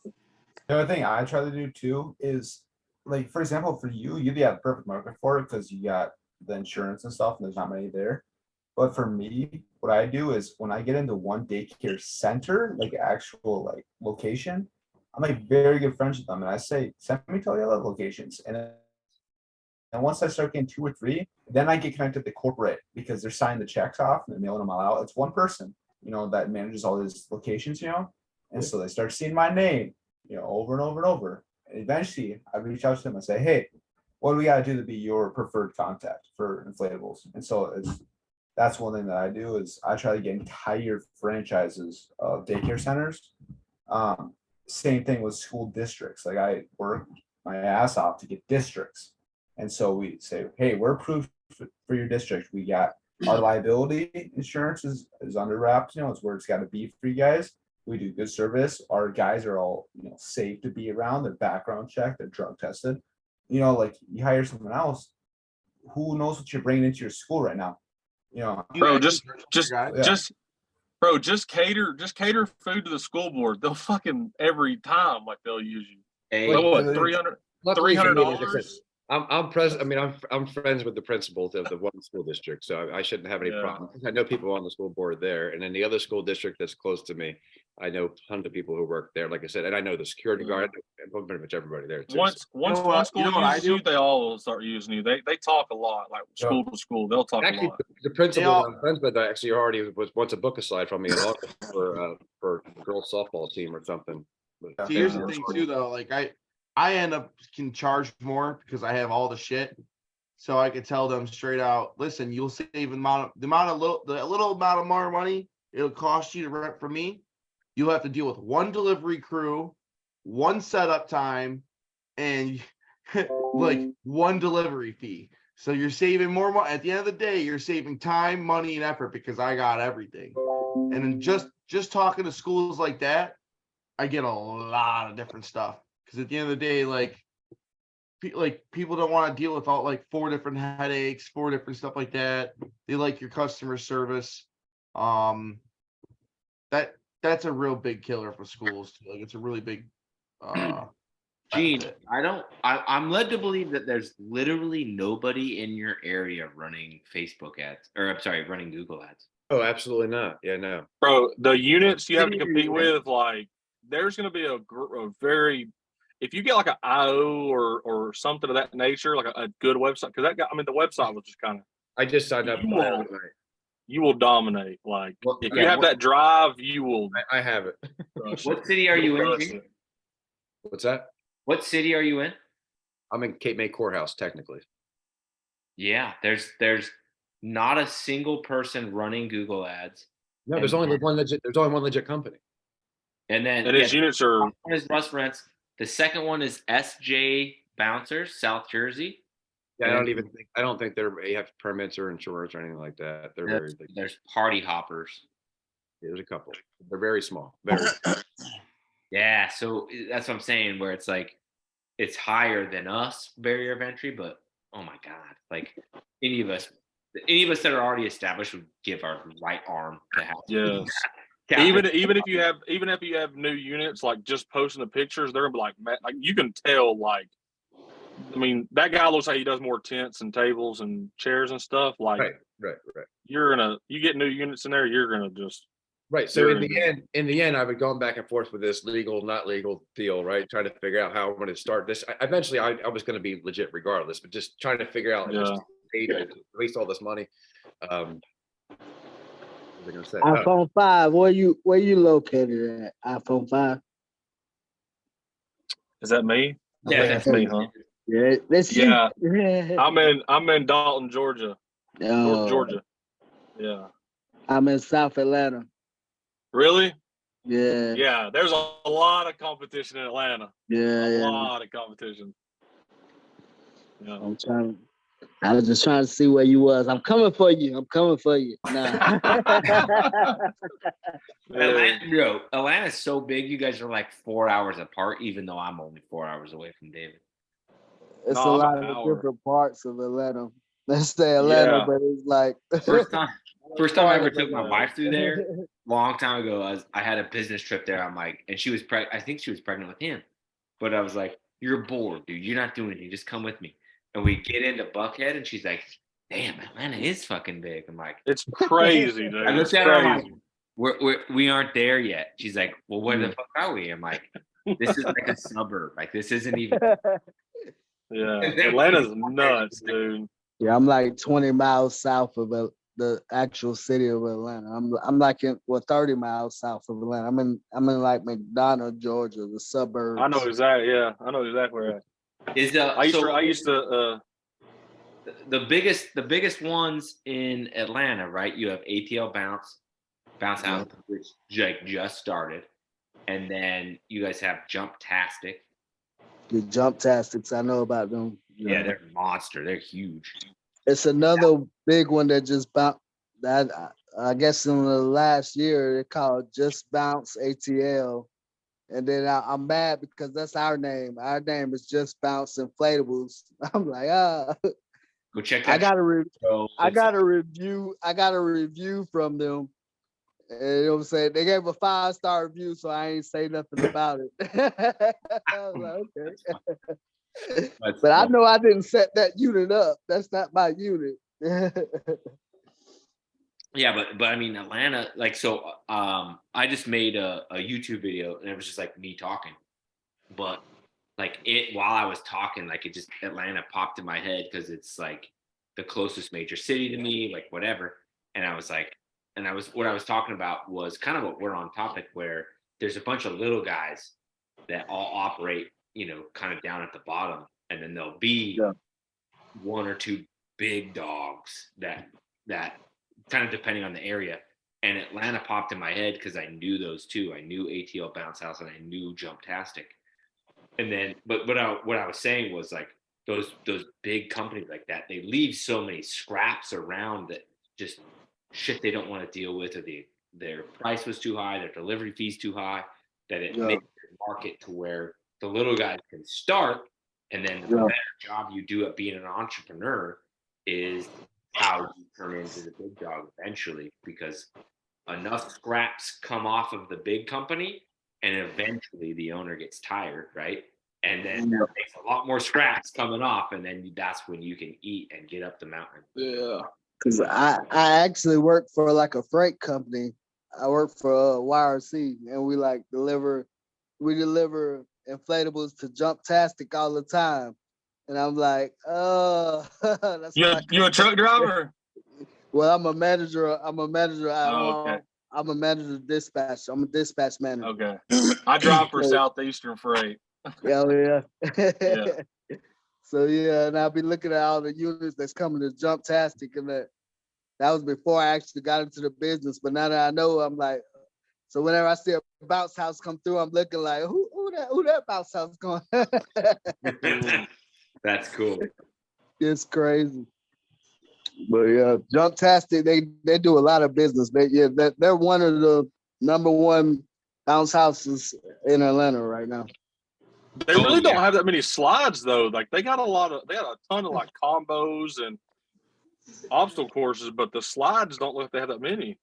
The other thing I try to do too is, like, for example, for you, you'd be at the perfect market for it because you got the insurance and stuff, and there's not many there. But for me, what I do is when I get into one daycare center, like actual like location, I'm like very good friends with them, and I say, send me to all the other locations, and once I start getting 2 or 3, then I get connected to corporate because they're signing the checks off and they're mailing them all out. It's one person, that manages all these locations, And so they start seeing my name, over and over and over. And eventually I reach out to them and say, hey, what do we got to do to be your preferred contact for inflatables? And so that's one thing that I do is I try to get entire franchises of daycare centers. Same thing with school districts. Like I work my ass off to get districts. And so we say, hey, we're approved for your district. We got our liability insurance is under wraps, it's where it's got to be for you guys. We do good service. Our guys are all, safe to be around. They're background checked. They're drug tested. Like you hire someone else, who knows what you're bringing into your school right now? Bro, just Yeah. bro, just cater food to the school board. They'll fucking every time like they'll use you. Hey, Like what, Luckily- Luckily for me, like I said, $300? I'm president. I mean, I'm friends with the principals of the one school district, so I shouldn't have any Yeah. problem. I know people on the school board there, and then the other school district that's close to me, I know tons of people who work there. Like I said, and I know the security guard. I know pretty much everybody there too. Once know one what- school you know what I uses you, do? they all will start using you. They talk a lot, like school to school. They'll talk a Actually, lot. the principal all- I'm friends with actually already was once a book aside from me in August for girls softball team or something. But See, here's Yeah. the thing too, though. Like I end up can charge more because I have all the shit. So I could tell them straight out, listen, you'll save the little amount of more money it'll cost you to rent from me. You'll have to deal with one delivery crew, one setup time, and like one delivery fee. So you're saving more money. At the end of the day, you're saving time, money, and effort because I got everything. And then just talking to schools like that, I get a lot of different stuff. Because at the end of the day, like people don't want to deal with all like 4 different headaches, 4 different stuff like that. They like your customer service. That's a real big killer for schools. Like it's a really big Gene, benefit. I'm led to believe that there's literally nobody in your area running Facebook ads, or I'm sorry, running Google ads. Oh, absolutely not. Yeah, no. Bro, the units you have to compete with, like, there's going to be a very, if you get like an IO or something of that nature, like a good website, because that guy, I mean, the website was just kind of, I just signed up. You for that won't. tonight. you will dominate. Like, Well, if yeah, you have what- that drive, you will. I have it. crush What it. city are you in, Crush Gene? it. What's that? What city are you in? I'm in Cape May Courthouse, technically. Yeah, there's not a single person running Google ads. No, there's And- only one legit. There's only one legit company. And then And his yeah, units the are, first one is Russ Rents. The second one is SJ Bouncers, South Jersey. Yeah, And I then don't think they have permits or insurance or anything like that. They're very big. there's Party Hoppers. There's a couple. They're very small. Very. Yeah, so that's what I'm saying, where it's like it's higher than us barrier of entry, but oh my god, like any of us that are already established would give our right arm to have. yes. Yeah, Even if you have new units, like just posting the pictures, they're gonna be like, man, like you can tell, like, I mean, that guy looks like he does more tents and tables and chairs and stuff. Like, Right. you get new units in there, you're gonna just. Right. So You're in the end, I would going back and forth with this legal, not legal deal, right? Trying to figure out how I'm going to start this. Eventually, I was going to be legit regardless, but just trying to figure out if it's Yeah. paid to waste all this money. What was I going to say? iPhone 5, where you located at? iPhone 5. Is that me? I Yeah. think that's me, huh? Yeah, that's you. Yeah. Yeah. I'm in Dalton, Georgia. Oh, Georgia. Yeah. I'm in South Atlanta. Really? Yeah. Yeah. There's a lot of competition in Atlanta. Yeah. A Yeah. lot of competition. Yeah. I was just trying to see where you was. I'm coming for you. Nah. Atlanta's so big. You guys are like 4 hours apart, even though I'm only 4 hours away from David. It's No, a I'm lot an of hour. different parts of Atlanta. Let's say Atlanta, Yeah. but it's like First time I ever took my wife through there, long time ago. I had a business trip there. I'm like, and she was I think she was pregnant with him, but I was like, "You're bored, dude. You're not doing anything. Just come with me." And we get into Buckhead, and she's like, "Damn, Atlanta is fucking big." I'm like, It's crazy, dude. I It's looked at her, I'm crazy. like, we aren't there yet. She's like, "Well, where the fuck are we?" I'm like, "This is like a suburb. Like this isn't even." Yeah. Atlanta's nuts, dude. yeah, I'm like 20 miles south of the actual city of Atlanta. I'm like 30 miles south of Atlanta. I'm in like McDonough, Georgia, the suburbs. I know exactly. Yeah, I know exactly where. Is I used to. the biggest ones in Atlanta, right? You have ATL Bounce House, which just started, and then you guys have Jumptastic. The Jumptastics, I know about them. Yeah, they're a monster. They're huge. It's another big one that just bounced. That I guess in the last year they called Just Bounce ATL, and then I'm mad because that's our name. Our name is Just Bounce Inflatables. I'm like, Go check that. I got a review. I got a review from them. And you know what I'm saying? They gave a 5-star review, so I ain't say nothing about it. I was like, okay. But I know I didn't set that unit up. That's not my unit. Yeah, but I mean Atlanta, like, so I just made a YouTube video and it was just like me talking. But like while I was talking, like it just Atlanta popped in my head because it's like the closest major city to me, like whatever. And I was like, what I was talking about was kind of what we're on topic, where there's a bunch of little guys that all operate, kind of down at the bottom, and then there'll be one or two big dogs that kind of depending on the area. And Atlanta popped in my head because I knew those two. I knew ATL Bounce House and I knew Jumptastic. And then, but what I was saying was like those big companies like that, they leave so many scraps around that just shit they don't want to deal with, or their price was too high, their delivery fees too high, that it makes the market to where the little guys can start, and then the better job you do at being an entrepreneur is how you turn into the big dog eventually, because enough scraps come off of the big company and eventually the owner gets tired, right? And then there makes a lot more scraps coming off, and then that's when you can eat and get up the mountain. Yeah. Because I actually work for like a freight company. I work for YRC, and we deliver inflatables to Jumptastic all the time. And I'm like, that's You a truck driver? Well, I'm a manager. Okay. I'm a manager dispatch. I'm a dispatch manager. Okay. I drive for Southeastern Freight. Yeah. Yeah. So yeah, and I'll be looking at all the units that's coming to Jumptastic, and that was before I actually got into the business. But now that I know, I'm like, so whenever I see a bounce house come through, I'm looking like, who that bounce house going? That's cool. It's crazy. But yeah, Jumptastic, they do a lot of business. They're one of the number one bounce houses in Atlanta right now. They really don't have that many slides though. Like they got a ton of like combos and obstacle courses, but the slides don't look like they have that many.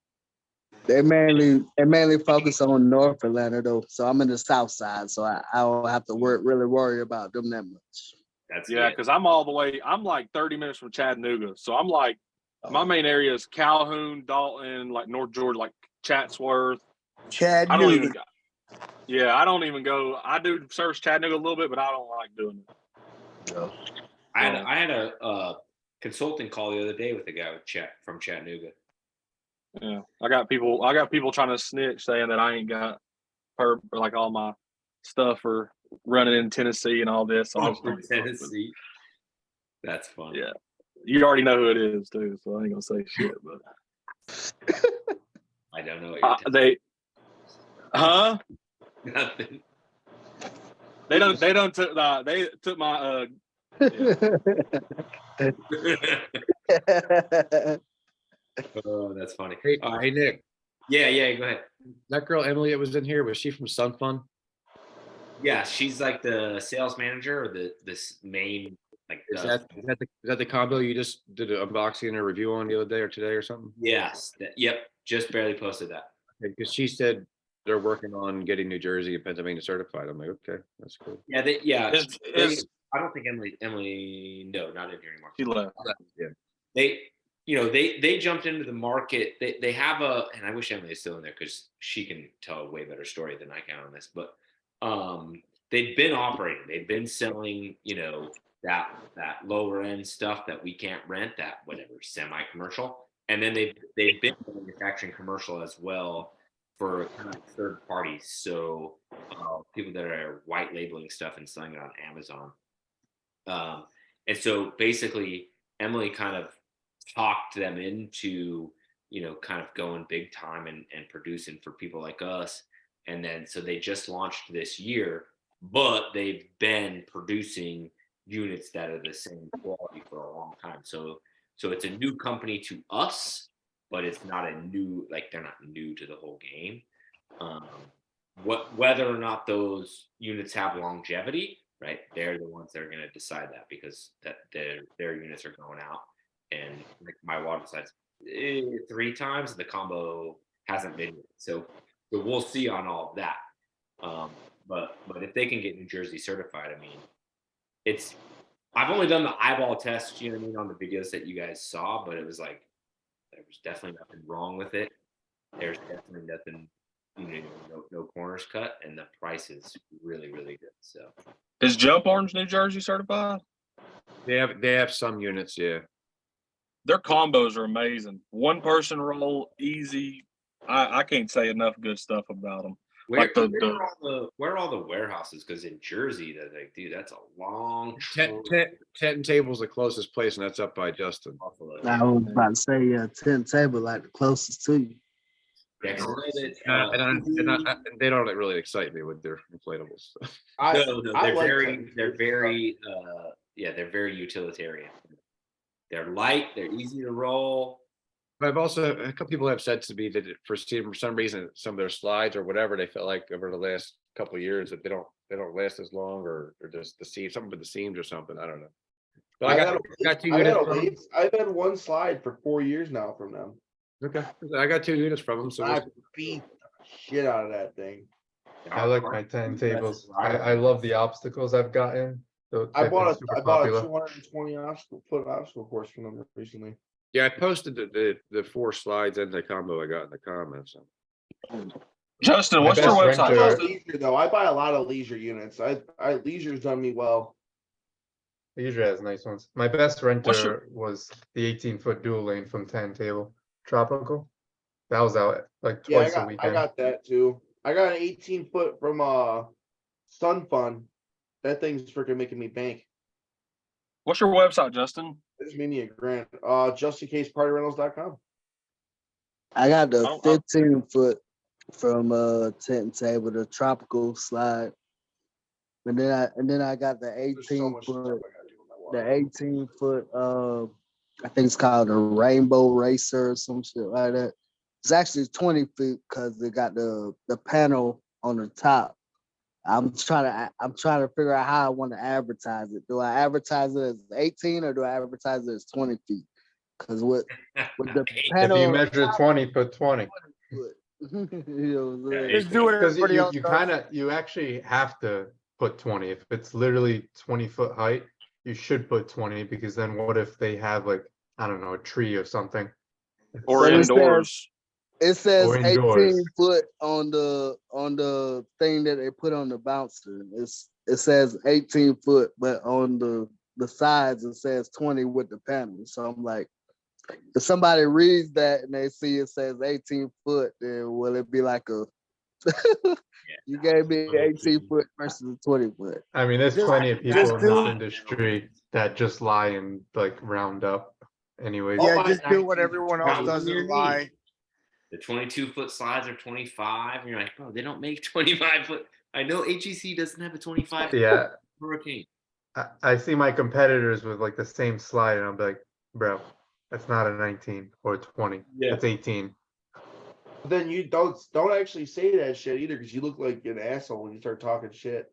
They mainly focus on North Atlanta though. So I'm in the South Side, so I don't have to really worry about them that much. That's because I'm like 30 minutes from Chattanooga. So I'm like, my main area is Calhoun, Dalton, like North Georgia, like Chatsworth. Chattanooga. I don't even go. I do service Chattanooga a little bit, but I don't like doing it. No. I had a consulting call the other day with a guy from Chattanooga. Yeah, I got people trying to snitch, saying that I ain't got like all my stuff for running in Tennessee and all this. So Tennessee. That's fun. Yeah, you already know who it is too, so I ain't gonna say shit. But I don't know. What you're Nothing. They took my Oh, that's funny. Hey, Nick. Yeah, go ahead. That girl Emily that was in here, was she from Sun Fun? Yeah, she's like the sales manager, or this main like. Is that the combo you just did an unboxing and a review on the other day or today or something? Yes. Yep. Just barely posted that. Because she said they're working on getting New Jersey and Pennsylvania certified. I'm like, okay, that's cool. Yeah. Is I don't think Emily, no, not in here anymore. She left. Yeah. They jumped into the market. They have and I wish Emily is still in there because she can tell a way better story than I can on this. But they've been operating. They've been selling, that lower end stuff that we can't rent, that whatever semi-commercial. and then they've been manufacturing commercial as well for kind of third parties. So people that are white labeling stuff and selling it on Amazon. And so basically, Emily kind of talked them into, kind of going big time and producing for people like us. And then so they just launched this year, but they've been producing units that are the same quality for a long time. So it's a new company to us, but it's not a new, like they're not new to the whole game. Whether or not those units have longevity, right? They're the ones that are going to decide that, because that their units are going out, and like my water slides 3 times, the combo hasn't been yet. So we'll see on all of that. But if they can get New Jersey certified, I mean, I've only done the eyeball test, on the videos that you guys saw, but it was like, there was definitely nothing wrong with it. There's definitely nothing, no corners cut, and the price is really, really good. So Is Jump Orange New Jersey certified? They have some units, yeah. Their combos are amazing. One person roll, easy. I can't say enough good stuff about them. where are all the warehouses? Because in Jersey, they're like, dude, that's a long Tent Table's the closest place, and that's up by Justin. I was about to say, tent table like the closest to you. Yeah, 'cause They don't really excite me with their inflatables. no, I they're like very, they're very utilitarian. They're light, they're easy to roll. But I've also, a couple people have said to me that for some reason, some of their slides or whatever, they felt like over the last couple of years that they don't last as long, or just the seams, something with the seams or something. I don't know. But I got 2 units from them. I've had one slide for 4 years now from them. Okay, I got 2 units from them. So I beat the shit out of that thing. I like my 10 tables. I love the obstacles I've gotten. I They've been bought super a popular. 220 foot obstacle course from them recently. yeah, I posted the 4 slides and the combo I got in the comments. Justin, My what's your best website? renter- Leisure, though, I buy a lot of leisure units. Leisure's done me well. Leisure has nice ones. My best renter was the 18-foot dual lane from 10 table Tropical. That was out like Yeah, twice a I weekend. got that too. I got an 18-foot from Sun Fun. That thing's freaking making me bank. What's your website, Justin? It's made me a grand. Just in case partyrentals.com. I got the Oh, 15-foot from tent table, the tropical slide. And then I got the There's so much stuff I 18-foot, gotta do with my the water. 18-foot, I think it's called a Rainbow Racer or some shit like that. It's actually 20 feet because they got the panel on the top. I'm trying to figure out how I want to advertise it. Do I advertise it as 18 or do I advertise it as 20 feet? Because with the If panel, you measure 20, put 20. you know what I'm saying? Just do what Because everybody else you does. you actually have to put 20. If it's literally 20-foot height, you should put 20, because then what if they have like, I don't know, a tree or something? Or But it indoors? It says Or 18 indoors. foot on the thing that they put on the bouncer. It says 18 foot, but on the sides it says 20 with the panel. So I'm like, if somebody reads that and they see it says 18 foot, then will it be like a you gave me 18 foot versus 20 foot? I mean, there's Just- plenty of people just in do- this industry that just lie and like round up anyways. Oh, Yeah, I just do what 19 everyone else Probably does near and me. lie. The 22-foot slides are 25. And you're like, bro, they don't make 25-foot. I know HEC doesn't have a 25 Yeah, Hurricane. I see my competitors with like the same slide, and I'm like, bro, that's not a 19 or a 20. Yeah. That's 18. Then you don't actually say that shit either, because you look like an asshole when you start talking shit.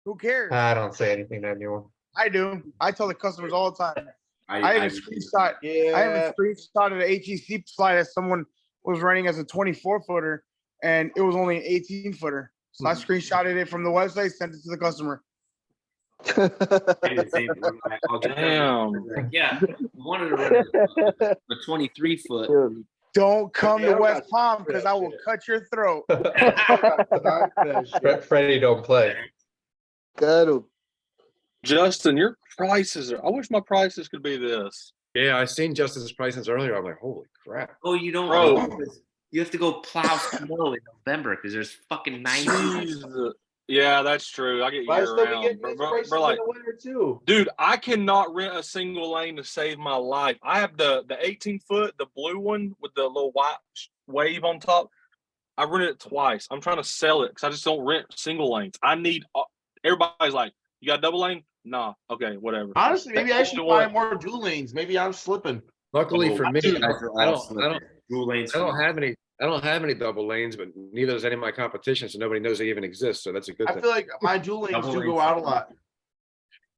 Who cares? I don't say anything to anyone. I do. I tell the customers all the time. I I have a screenshot. Yeah. I have a screenshot of the HEC slide that someone was running as a 24-footer, and it was only an 18-footer. So I screenshotted it from the website, sent it to the customer. say the same thing. I'll get Damn. like, yeah, we wanted to run a 23-foot. Don't come Yeah, I to don't West got Palm time for because that I will shit. cut your throat. Freddie don't play. Got him. Justin, your prices are. I wish my prices could be this. Yeah, I seen Justice's prices earlier. I'm like, holy crap. Oh, you don't Bro. know because you have to go plow snow in November because there's fucking 90. Jesus. Yeah, that's true. I get But I year still be round. getting Bro, these bro, prices bro, in like, the winter too. dude, I cannot rent a single lane to save my life. I have the 18-foot, the blue one with the little white wave on top. I rented it twice. I'm trying to sell it because I just don't rent single lanes. I need. Everybody's like, "You got double lane? Nah. Okay, whatever." Honestly, maybe I That's should the buy one. more dual lanes. Maybe I'm slipping. Luckily Oh, for me, you guys are I all don't slipping. Dual lanes I for don't me. have any. I don't have any double lanes, but neither does any of my competition, so nobody knows they even exist. So that's a good I thing. feel like my dual lanes Double do lanes go out a lot.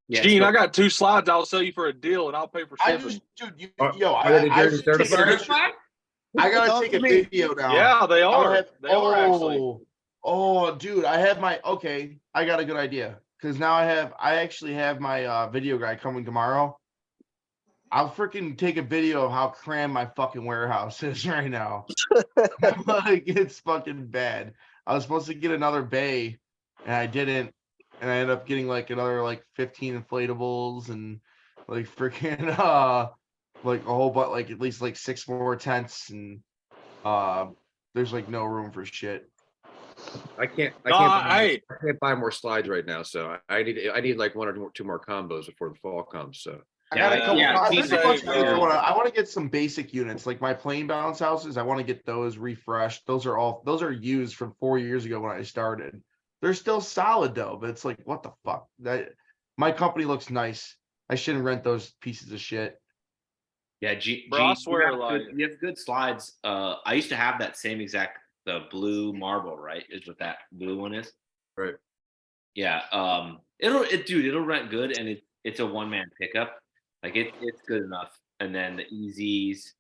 Yeah, Gene, so- I got 2 slides. I'll sell you for a deal, and I'll pay for I shipping. just, dude, you, Are- yo, are they I Jersey should take a certified? picture. I gotta Talk take to a me. video down. Yeah, they I are. have, They are actually. oh, dude, I have my, okay, I got a good idea. Cause now I actually have my video guy coming tomorrow. I'll freaking take a video of how crammed my fucking warehouse is right now. Like, it's fucking bad. I was supposed to get another bay and I didn't. And I ended up getting like another like 15 inflatables and like freaking like a whole but like at least like 6 more tents and there's like no room for shit. I can't. No, I can't buy more slides right now. So I need like one or two more combos before the fall comes. So I got a couple. yeah, There's a TJ, bunch of units bro. I want to get some basic units like my plain bounce houses. I want to get those refreshed. Those are used from 4 years ago when I started. They're still solid though, but it's like what the fuck? That my company looks nice. I shouldn't rent those pieces of shit. Yeah, Bro, I swear, like, you have good slides. I used to have that same exact the blue marble, right? Is what that blue one is. right. Yeah. It'll rent good, and it's a one-man pickup. Like it's good enough. And then the EZs,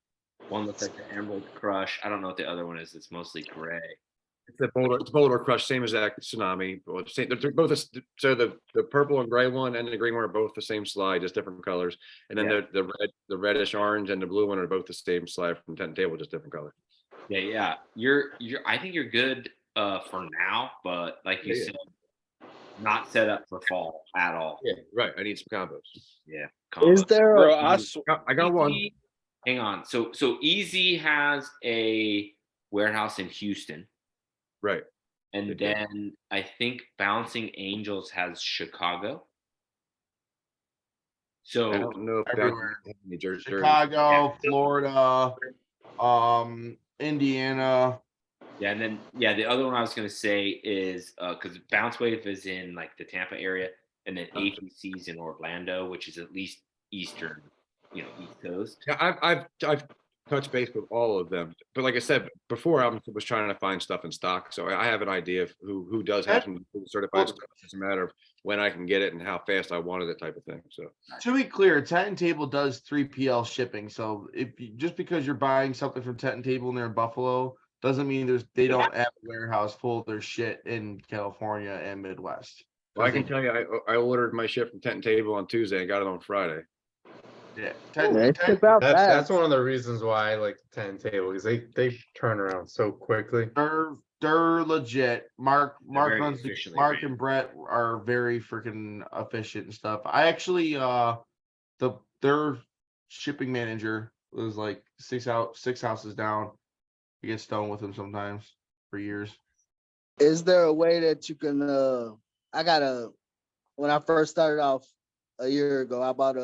one looks like the Emerald Crush. I don't know what the other one is. It's mostly gray. It's the Boulder Crush, same as that Tsunami. Well, they're both so the purple and gray one and the green one are both the same slide, just different colors. And then Yeah. the reddish orange and the blue one are both the same slide from Tent and Table, just different colors. Yeah. You're. I think you're good for now, but like you Yeah. said, not set up for fall at all. Yeah, right. I need some combos. Yeah. Is combos. there bro, a, I got one. EZ Hang on. So EZ has a warehouse in Houston. Right. And They do. then I think Bouncing Angels has Chicago. I So don't know if Everywhere. New Jersey. Chicago, Florida, Indiana. yeah, and then the other one I was gonna say is because Bounce Wave is in like the Tampa area, and then APC's in Orlando, which is at least Eastern, East Coast. Yeah, I've touched base with all of them, but like I said before, I was trying to find stuff in stock, so I have an idea of who does have some certified stuff. It's just a matter of when I can get it and how fast I wanted it, type of thing. So To be clear, Tent and Table does 3PL shipping. So just because you're buying something from Tent and Table and they're in Buffalo doesn't mean they don't have a warehouse full of their shit in California and Midwest. well, I can tell you, I ordered my ship from Tent and Table on Tuesday and got it on Friday. Yeah, it ship out fast. That's one of the reasons why I like the 10 table because they turn around so quickly. they're legit. Mark very runs efficiently Mark ran. and Brett are very freaking efficient and stuff. I actually their shipping manager was like six houses down. I get stoned with him sometimes for years. Is there a way that you can when I first started off a year ago, I bought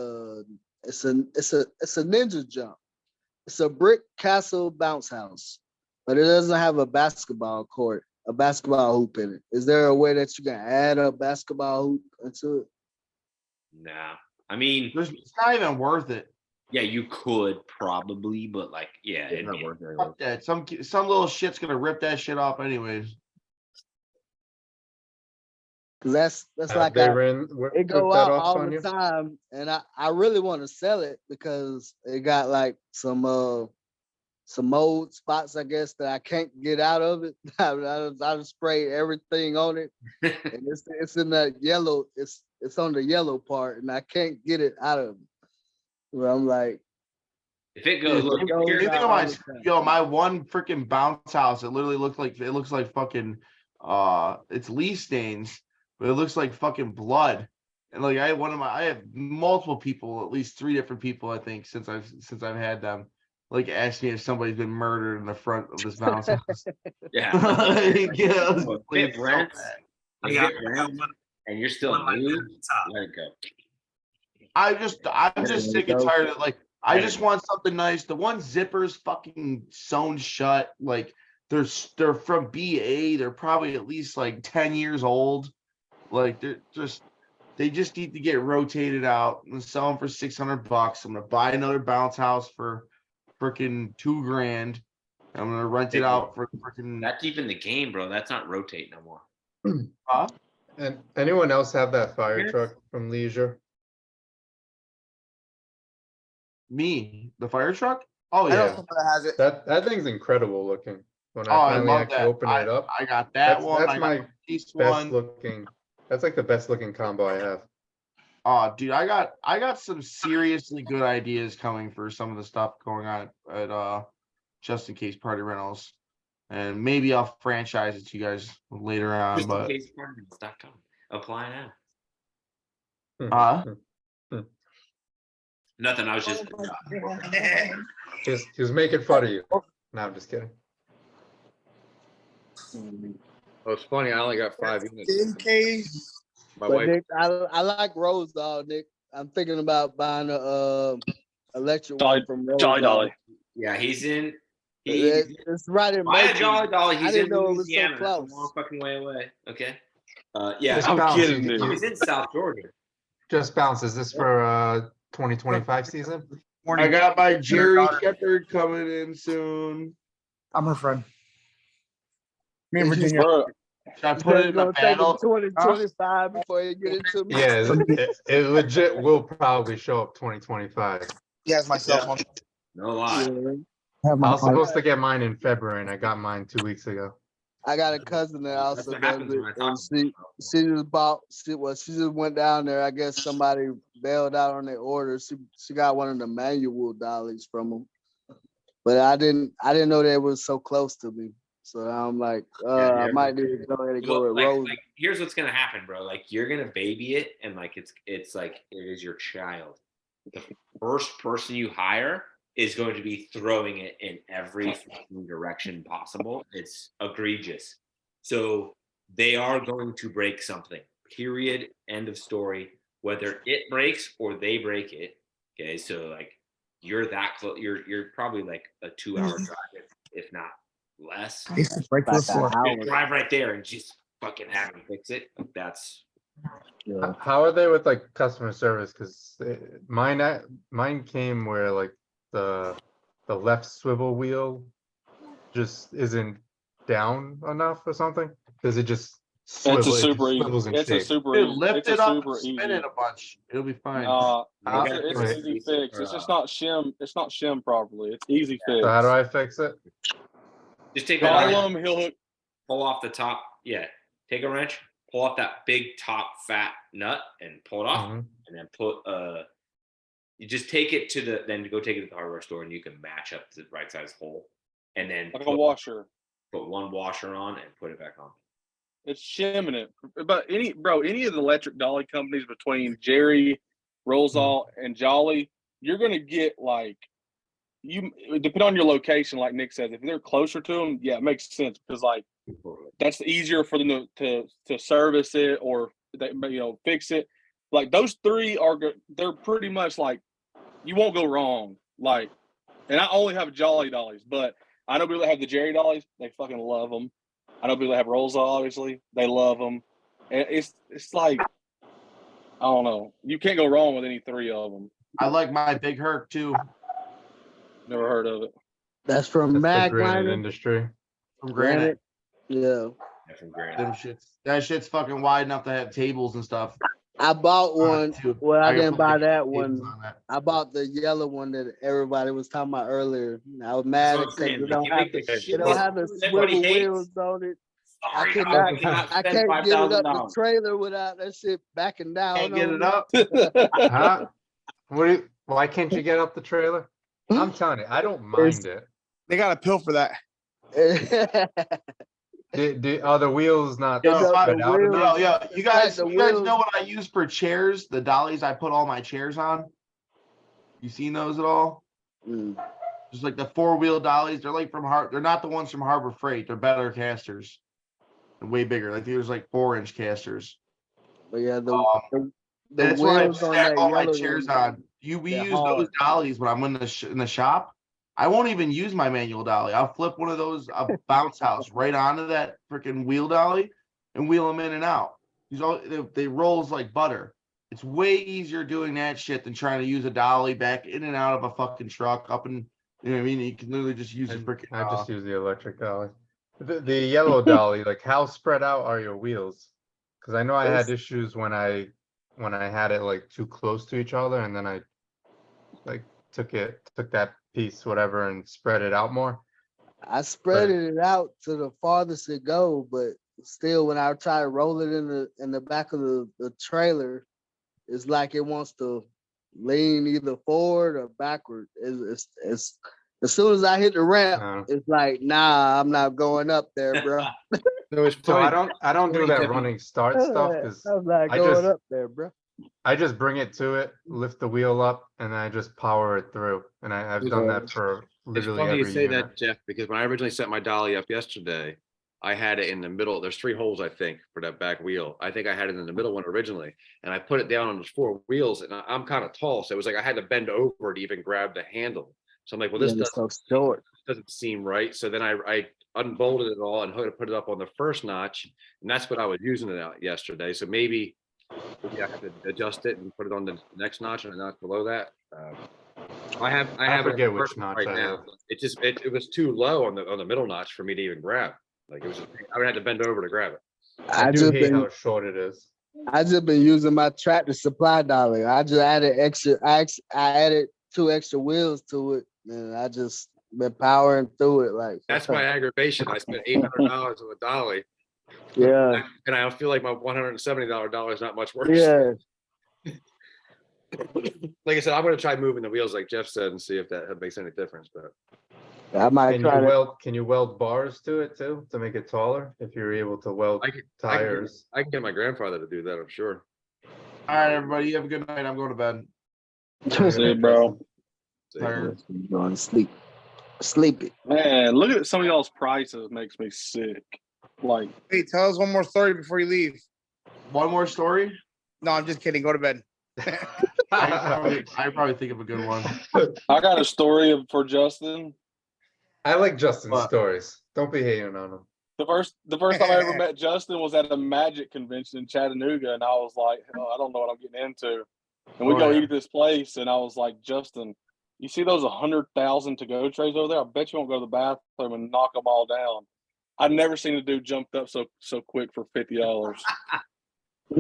it's a ninja jump. It's a brick castle bounce house, but it doesn't have a basketball court, a basketball hoop in it. Is there a way that you can add a basketball hoop into it? Nah, I mean, It's not even worth it. yeah, you could probably, but like, yeah, It's not worth it. Fuck that. Some little shit's gonna rip that shit off anyways. Because that's like They it ripped go that out off all on the you? time, and I really want to sell it because it got like some mold spots, I guess, that I can't get out of it. I just sprayed everything on it, and it's in that yellow. It's on the yellow part, and I can't get it out of it. Well, I'm like, if it goes, look, it goes You think out of all the time. my one freaking bounce house, it literally looks like fucking it's leaf stains, but it looks like fucking blood. And like I have multiple people, at least 3 different people, I think, since I've had them, like ask me if somebody's been murdered in the front of this bounce house. Yeah. Like, you know, Well, it's so rents, bad. you got get rents, one and you're still like that new, at the top. let it go. I'm just sick and tired of like I Let it just go. want something nice. The one zipper's fucking sewn shut. Like they're from BA. They're probably at least like 10 years old. Like they just need to get rotated out and sell them for $600. I'm gonna buy another bounce house for freaking $2,000. I'm gonna rent it out for freaking That's even the game, bro. That's not rotate no more. huh? And anyone else have that fire Yes. truck from Leisure? Me, the fire truck? Oh I know yeah. somebody that has it. That thing's incredible looking. When Oh, I I finally love actually that. open it up, I got that one. that's I got my the police best one. looking. That's like the best looking combo I have. Oh, dude, I got some seriously good ideas coming for some of the stuff going on at Just In Case Party Rentals. And maybe I'll franchise it to you guys later on. Just in But case partners.com. Apply now. Nothing. I was just He was making fun of you. No, I'm just kidding. Oh, it's funny. I only got 5 units. In case. My But wife. Nick, I like Rose Doll, Nick. I'm thinking about buying a electric Dolly- one from Rose Jolly Doll. Dolly. yeah, he's in. It's right in Buy a Macon. Jolly Dolly. I He's didn't in know it was so Louisiana. That's a close. long fucking way away. Okay. Yeah. Just I'm bounce, kidding, you- dude. He's in South Georgia. Just bounce. Is this for 2025 season? I Morning. got my Jerry daughter. Shepherd coming in soon. I'm her friend. Me and It's just- Virginia. Bro, Should I It's put it in the gonna take battle? 2025 before you get into me. Yeah, it legit will probably show up 2025. He has my cell Yeah. phone. No lie. I have I my was phone. supposed to get mine in February, and I got mine 2 weeks ago. I got a cousin that That's also what does happens it, when I and talk she just bought. She just went down there. I guess somebody bailed out on their order. She got one of the manual dollies from them, but I didn't know they were so close to me. So I'm like, I might need to go ahead and go Well, with Rose. like, here's what's gonna happen, bro. Like, you're gonna baby it, and like it's like it is your child. The first person you hire is going to be throwing it in every fucking direction possible. It's egregious. So they are going to break something. Period. End of story. Whether it breaks or they break it. Okay, so like you're that close. You're probably like a 2-hour drive, if not less. It's right to the Like floor. an hour. Just drive right there and just fucking have them fix it. Like, that's How are they with like customer service? Because mine came where like the left swivel wheel just isn't down enough or something. Does it just it's a swivels? It super just easy. swivels in It's a shape. super Dude, easy. lift It's a it up, super spin easy. it a bunch. It'll be fine. How- It's an wait. easy fix. It's just not shim. It's not shim properly. It's easy fix. So how do I fix it? just take a Call wrench, him. He'll hook. pull off the top. Yeah, take a wrench, pull off that big top fat nut, and pull it off, Mhm. and then put you just take it to go take it to the hardware store, and you can match up the right size hole, and then Like a washer. put one washer on and put it back on. It's shimming it. But any of the electric dolly companies between Jerry, Rosal, and Jolly, you're gonna get like depending on your location, like Nick says, if they're closer to them, yeah, it makes sense because like that's easier for them to service it or they fix it. Like those three they're pretty much like you won't go wrong. Like, and I only have Jolly dollies, but I know people that have the Jerry dollies, they fucking love them. I know people that have Rolls, obviously, they love them. And it's like, I don't know. You can't go wrong with any 3 of them. I like my Big Herc too. Never heard of it. That's from That's the Mag granite Liner. industry. From Granite. Yeah, Yeah, from Granite. Them shits. That shit's fucking wide enough to have tables and stuff. I bought one. too. Well, I gotta didn't put buy the that tables one. on that. I bought the yellow one that everybody was talking about earlier. I was That's mad what I'm because saying. it don't You have make the it shit don't look have the cool that everybody swivel hates. wheels on it. Sorry, I could dog, not- I cannot I spend can't get it up the $5,000. trailer without that shit backing down. Can't get on it me. up. Huh? Why can't you get up the trailer? I'm telling you, I don't mind it. They got a pill for that. Are the wheels not Yo, spread out wheels- enough? yo, you guys, the you guys wheels- know what I use for chairs? The dollies I put all my chairs on. You seen those at all? Mm. Just like the 4-wheel dollies. They're like they're not the ones from Harbor Freight. They're better casters. And way bigger. Like there's like 4-inch casters. But yeah, the That's what I wheels on stack that all my yellow chairs one, on. We they're use those hard. dollies when I'm in the shop. I won't even use my manual dolly. I'll flip one of those bounce house right onto that freaking wheel dolly and wheel them in and out. They rolls like butter. It's way easier doing that shit than trying to use a dolly back in and out of a fucking truck up and you know what I mean. You can literally just use a freaking. I just use the electric dolly. The yellow dolly, like how spread out are your wheels? Because I know I had issues when I had it like too close to each other, and then I like took that piece, whatever, and spread it out more. I spread it out to the farthest it go, but still, when I try to roll it in the back of the trailer, it's like it wants to lean either forward or backward. It's as soon as I hit the ramp, it's like, nah, I'm not going up there, bro. So I don't do that running start stuff because I'm not going up there, bro. I just bring it to it, lift the wheel up, and I just power it through. And I've done that for It's literally funny you every say unit. that, Jeff, because when I originally set my dolly up yesterday, I had it in the middle. There's 3 holes, I think, for that back wheel. I think I had it in the middle one originally, and I put it down on those 4 wheels, and I'm kind of tall, so it was like I had to bend over to even grab the handle. So I'm like, well, this doesn't seem right. So then I unbolted it all and put it up on the first notch, and that's what I was using it out yesterday. So maybe I have to adjust it and put it on the next notch and a notch below that. I forget which notch right I now. have. It was too low on the middle notch for me to even grab. Like it was, I would have to bend over to grab it. I do hate how short it is. I just been using my Tractor Supply dolly. I just added extra. I added 2 extra wheels to it, and I just been powering through it. Like That's my aggravation. I spent $800 on a dolly. Yeah. And I feel like my $170 dollar is not much worse. Yeah. Like I said, I'm going to try moving the wheels, like Jeff said, and see if that makes any difference. But I might Can you weld bars to it too to make it taller? If you're able to weld tires, I can get my grandfather to do that. I'm sure. All right, everybody, you have a good night. I'm going to bed. See you, bro. Tired. Going to sleep. Sleepy. Man, look at some of y'all's prices. Makes me sick. Like, Hey, tell us one more story before you leave. One more story? No, I'm just kidding. Go to bed. I probably think of a good one. I got a story for Justin. I like Justin's stories. Don't be hating on him. The first time I ever met Justin was at a Magic convention in Chattanooga, and I was like, I don't know what I'm getting into. And we go eat at this place, and I was like, Justin, you see those 100,000 to-go trays over there? I bet you won't go to the bathroom and knock them all down. I've never seen a dude jumped up so quick for $50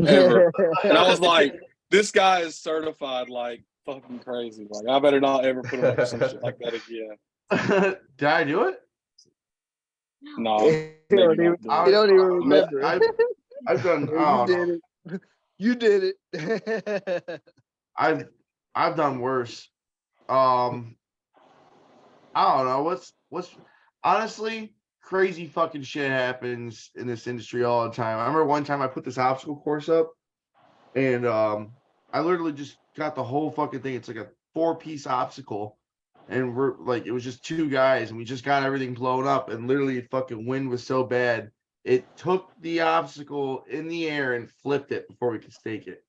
ever. And I was like, this guy is certified like fucking crazy. Like, I better not ever put him up with some shit like that again. Did I do it? No. You don't even remember. I've done. You did it. I've done worse. I don't know what's honestly crazy fucking shit happens in this industry all the time. I remember one time I put this obstacle course up, and I literally just got the whole fucking thing. It's like a 4-piece obstacle, and we're like, it was just 2 guys, and we just got everything blown up, and literally the fucking wind was so bad it took the obstacle in the air and flipped it before we could stake it.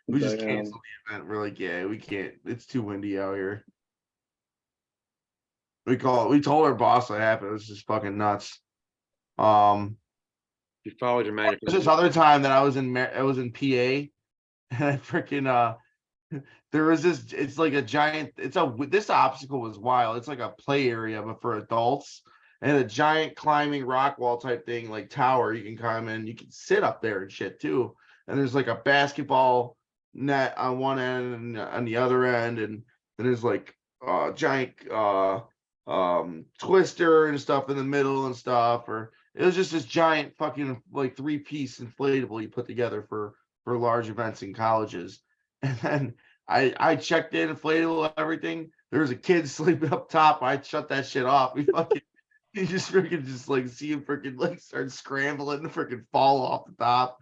We just canceled the event. We're like, yeah, we can't. It's too windy out here. We told our boss what happened. It was just fucking nuts. You followed your man. There's this other time that I was in PA, and I freaking there was this. It's like a giant. This obstacle was wild. It's like a play area, but for adults, and a giant climbing rock wall type thing, like tower. You can climb in. You can sit up there and shit too. And there's like a basketball net on one end and on the other end, and then there's like a giant twister and stuff in the middle and stuff. Or it was just this giant fucking like 3-piece inflatable you put together for large events in colleges. And then I checked in, inflatable, everything. There was a kid sleeping up top. I shut that shit off. We fucking You just freaking just like see him freaking like start scrambling and freaking fall off the top.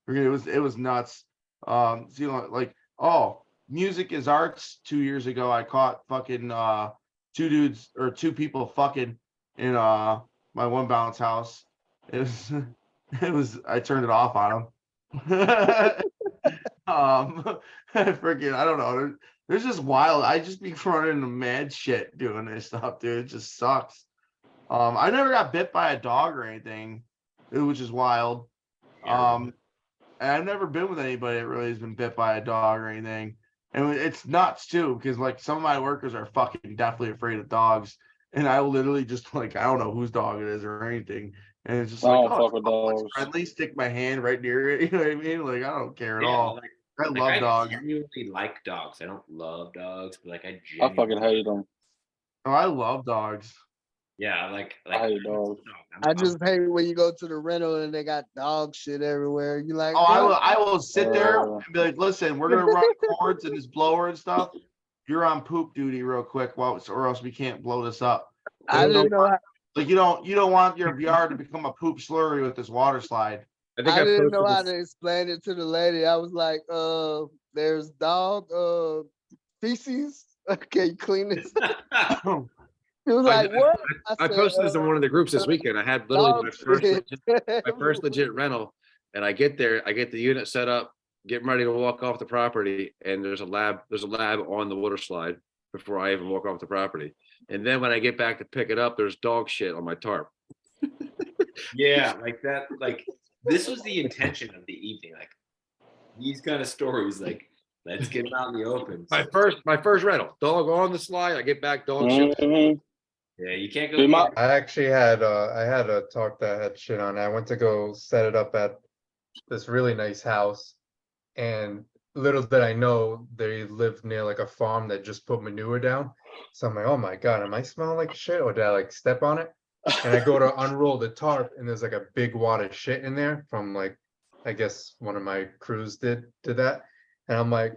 Freaking, it was nuts. So, you know, like, oh, music is arts. 2 years ago, I caught fucking two people fucking in my one bounce house. It was I turned it off on them. Freaking, I don't know. There's just wild. I just be running into mad shit doing this stuff, dude. It just sucks. I never got bit by a dog or anything, which is wild. And I've never been with anybody that really has been bit by a dog or anything. And it's nuts too, because like some of my workers are fucking definitely afraid of dogs. And I literally just like, I don't know whose dog it is or anything. And it's just I like, don't oh, fuck with dogs. it's friendly, stick my hand right near it. You know what I mean? Like, I don't care at Yeah, all. I love I dogs. genuinely like dogs. I don't love dogs, but like I I fucking genuinely hate them. Oh, I love dogs. Yeah, like I hate dogs. I just hate when you go to the rental and they got dog shit everywhere. You like, Oh, bro, I will sit there Uh, and be like, listen, we're gonna run cords and this blower and stuff. You're on poop duty real quick, well, or else we can't blow this up. I didn't know. Like you don't want your yard to become a poop slurry with this water slide. I think I I didn't know posted how this. to explain it to the lady. I was like, there's dog feces. Okay, clean this. He was I- like, what? I said, posted this in one of the groups this weekend. I had literally dog shit. my first legit rental, and I get there, I get the unit set up, getting ready to walk off the property, and there's a lab on the water slide before I even walk off the property. And then when I get back to pick it up, there's dog shit on my tarp. Yeah, like that. Like this was the intention of the evening. Like these kind of stories. Like let's get them out in the open. My first rental, dog on the slide. I get back, dog shit. mhm. Yeah, you can't go. Dude, my- wrong. I actually had I had a talk that had shit on it. I went to go set it up at this really nice house, and little did I know they lived near like a farm that just put manure down. So I'm like, oh my God, am I smelling like shit or did I like step on it? And I go to unroll the tarp and there's like a big wad of shit in there from like, I guess one of my crews did that. And I'm like,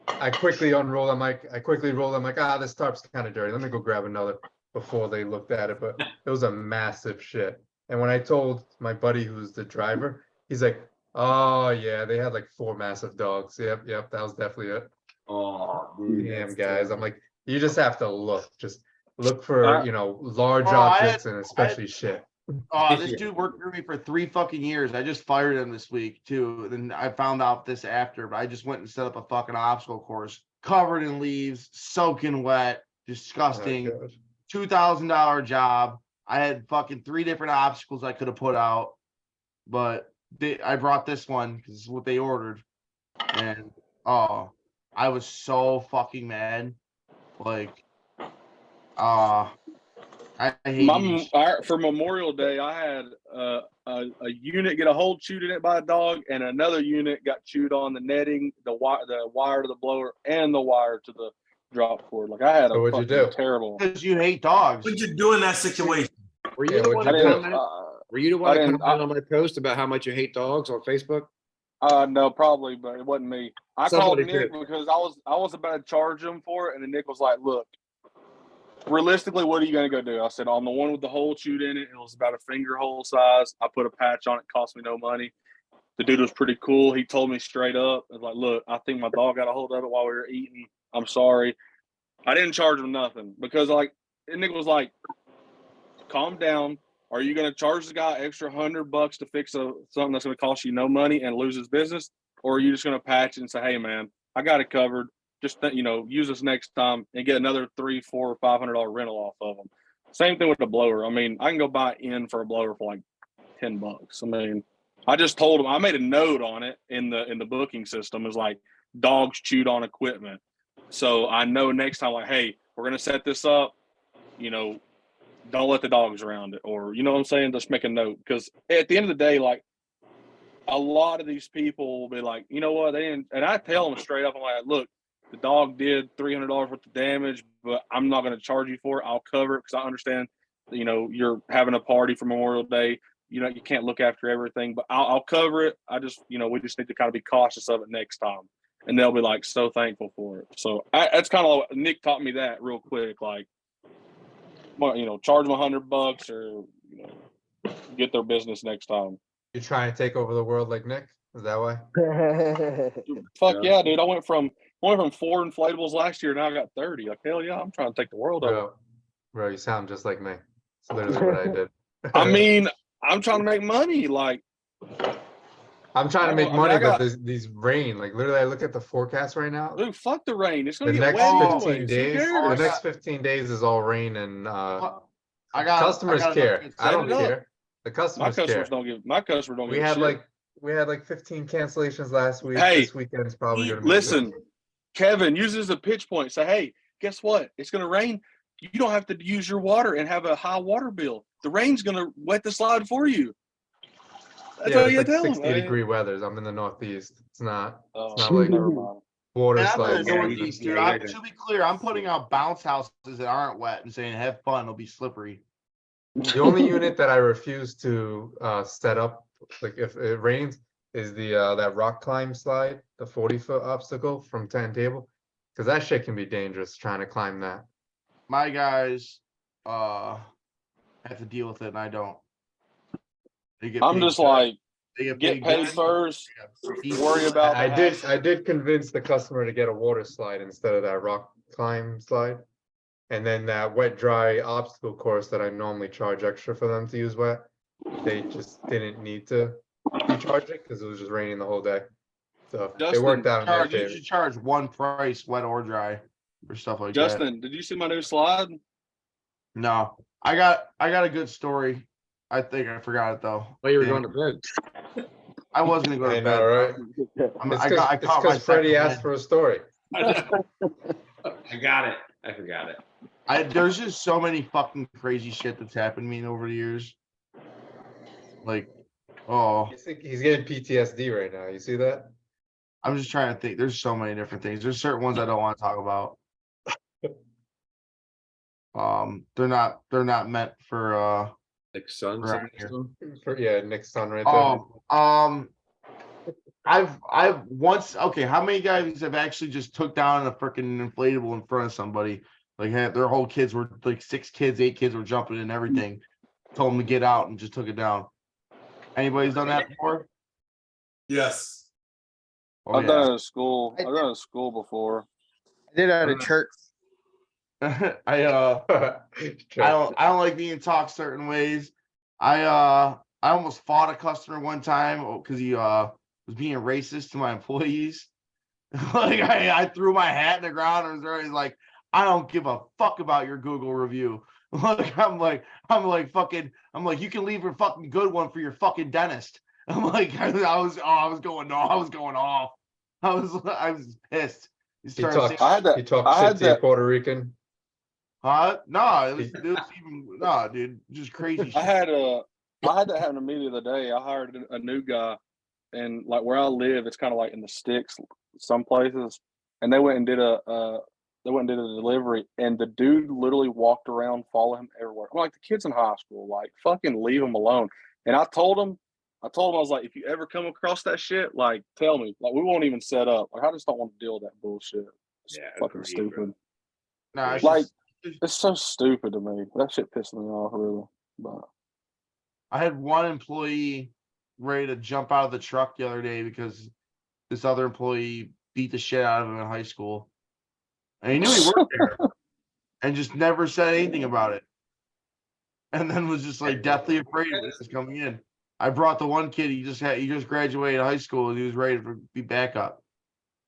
I quickly unroll. I quickly roll. I'm like, this tarp's kind of dirty. Let me go grab another before they looked at it. But it was a massive shit. And when I told my buddy who's the driver, he's like, oh yeah, they had like 4 massive dogs. Yep, that was definitely it. Oh, dude, Damn, that's guys. terrible. I'm like, you just have to just look for, large Oh, objects and especially shit. Oh, this dude worked for me for 3 fucking years. I just fired him this week too. Then I found out this after, but I just went and set up a fucking obstacle course covered in leaves, soaking wet, disgusting. Oh, God. $2,000 job. I had fucking 3 different obstacles I could have put out, but I brought this one because it's what they ordered. And I was so fucking mad. Like, I hate for Memorial Day, I had a unit get a hole chewed in it by a dog, and another unit got chewed on the netting, the wire to the blower, and the wire to the drop cord. Like I had So a what'd you fucking do? terrible. because you hate dogs. What'd you do in that situation? Were you Yeah, the what'd one you that do? commented? Were you the one I that didn't- commented on my post about how much you hate dogs on Facebook? No, probably, but it wasn't me. I Somebody called Nick did. because I was about to charge him for it, and then Nick was like, "Look, realistically, what are you gonna go do?" I said, "On the one with the hole chewed in it, it was about a finger hole size. I put a patch on it, cost me no money." The dude was pretty cool. He told me straight up, "I was like, look, I think my dog got a hold of it while we were eating. I'm sorry." I didn't charge him nothing because and Nick was like, "Calm down. Are you going to charge the guy extra $100 to fix something that's going to cost you no money and lose his business, or are you just going to patch it and say, hey man, I got it covered. Just use this next time and get another $300, $400, or $500 rental off of them." Same thing with the blower. I mean, I can go buy in for a blower for like $10. I mean, I just told him, I made a note on it in the booking system. It was like dogs chewed on equipment. So I know next time, like, hey, we're going to set this up, don't let the dogs around it, or, you know what I'm saying? Just make a note. Because at the end of the day, like, a lot of these people will be like, you know what? They didn't, and I tell them straight up, I'm like, look, the dog did $300 worth of damage, but I'm not going to charge you for it. I'll cover it because I understand, you're having a party for Memorial Day. You can't look after everything, but I'll cover it. I just, we just need to kind of be cautious of it next time. And they'll be like so thankful for it. So that's kind of like, Nick taught me that real quick. Like, well, charge them $100 or get their business next time. You trying to take over the world like Nick? Is that why? Fuck yeah, dude! I went from 4 inflatables last year, now I got 30. Like hell yeah, I'm trying to take the world over. Bro, you sound just like me. It's literally what I did. I mean, I'm trying to make money. Like, I'm trying to make I mean, money, I got- but these rain, like literally, I look at the forecast right now. dude, fuck the rain. It's gonna The get next wet 15 anyways. Who days, cares? the next 15 days is all rain and I got customers care. I don't Set it up. care. The customers care. My customers don't We give a had shit. we had like 15 cancellations last week. Hey, this weekend's probably gonna be listen, Kevin, use it as a pitch point. Say, hey, guess what? It's gonna rain. You don't have to use your water and have a high water bill. The rain's gonna wet the slide for you. That's yeah, what it's you like tell them. 60-degree weathers. I'm in the Northeast. It's not like never mind. water And I'm slide. in the Northeast, dude. To be clear, I'm putting out bounce houses that aren't wet and saying have fun. It'll be slippery. The only unit that I refuse to set up, like if it rains, is the that rock climb slide, the 40-foot obstacle from 10 table, because that shit can be dangerous trying to climb that. My guys have to deal with it, and I don't. They get I'm paid just good. like, They get paid good. first. Yeah. Worry about. I did convince the customer to get a water slide instead of that rock climb slide. And then that wet dry obstacle course that I normally charge extra for them to use wet, they just didn't need to be charged it because it was just raining the whole day. So it worked out in their You favor. should charge one price, wet or dry, or stuff like that. Justin, did you see my new slide? No, I got a good story. I think I forgot it though. Well, you were going to bed. I was gonna go to I bed. know, right? I It's caught my because Freddie second asked for a story. I got it. I forgot it. There's just so many fucking crazy shit that's happened to me over the years. Like, I think he's getting PTSD right now. You see that? I'm just trying to think. There's so many different things. There's certain ones I don't want to talk about. They're not meant for Nick's son. around here. Yeah, Nick's son right there. I've once, okay, how many guys have actually just took down a freaking inflatable in front of somebody? Like their whole kids were like 6 kids, 8 kids were jumping and everything. Told them to get out and just took it down. Anybody's done that before? Yes. Oh, I've done it at school. I've done it at school before. I did that at church. I don't like being talked certain ways. I almost fought a customer one time because he was being racist to my employees. Like I threw my hat in the ground and was already like, I don't give a fuck about your Google review. Like I'm like fucking, you can leave a fucking good one for your fucking dentist. I'm like, I was going off. I was pissed. He talked shit to a Puerto Rican. No, it was even dude, just crazy shit. I had that happen to me the other day. I hired a new guy, and like where I live, it's kind of like in the sticks, some places, and they went and did a delivery, and the dude literally walked around, following him everywhere. I'm like, the kid's in high school, like fucking leave him alone. And I told him, I was like, if you ever come across that shit, like tell me, like we won't even set up. Like I just don't want to deal with that bullshit. It's fucking stupid. No, it's so stupid to me. That shit pissed me off, really. But I had one employee ready to jump out of the truck the other day because this other employee beat the shit out of him in high school. And he knew he worked there and just never said anything about it. And then was just like deathly afraid of this coming in. I brought the one kid, he just graduated high school and he was ready to be back up.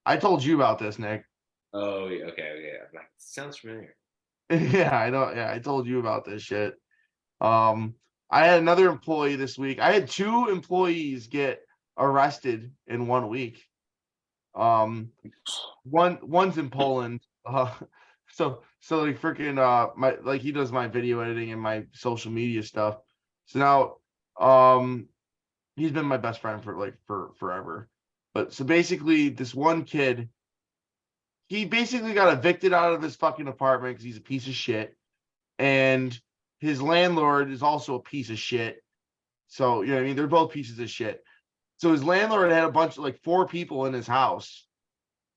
I told you about this, Nick. Oh, yeah, okay. Sounds familiar. Yeah, I know. Yeah, I told you about this shit. I had another employee this week. I had 2 employees get arrested in 1 week. One's in Poland. So like freaking he does my video editing and my social media stuff. So now he's been my best friend for forever. But so basically this one kid, he basically got evicted out of his fucking apartment because he's a piece of shit. And his landlord is also a piece of shit. So, you know what I mean? They're both pieces of shit. So his landlord had a bunch of 4 people in his house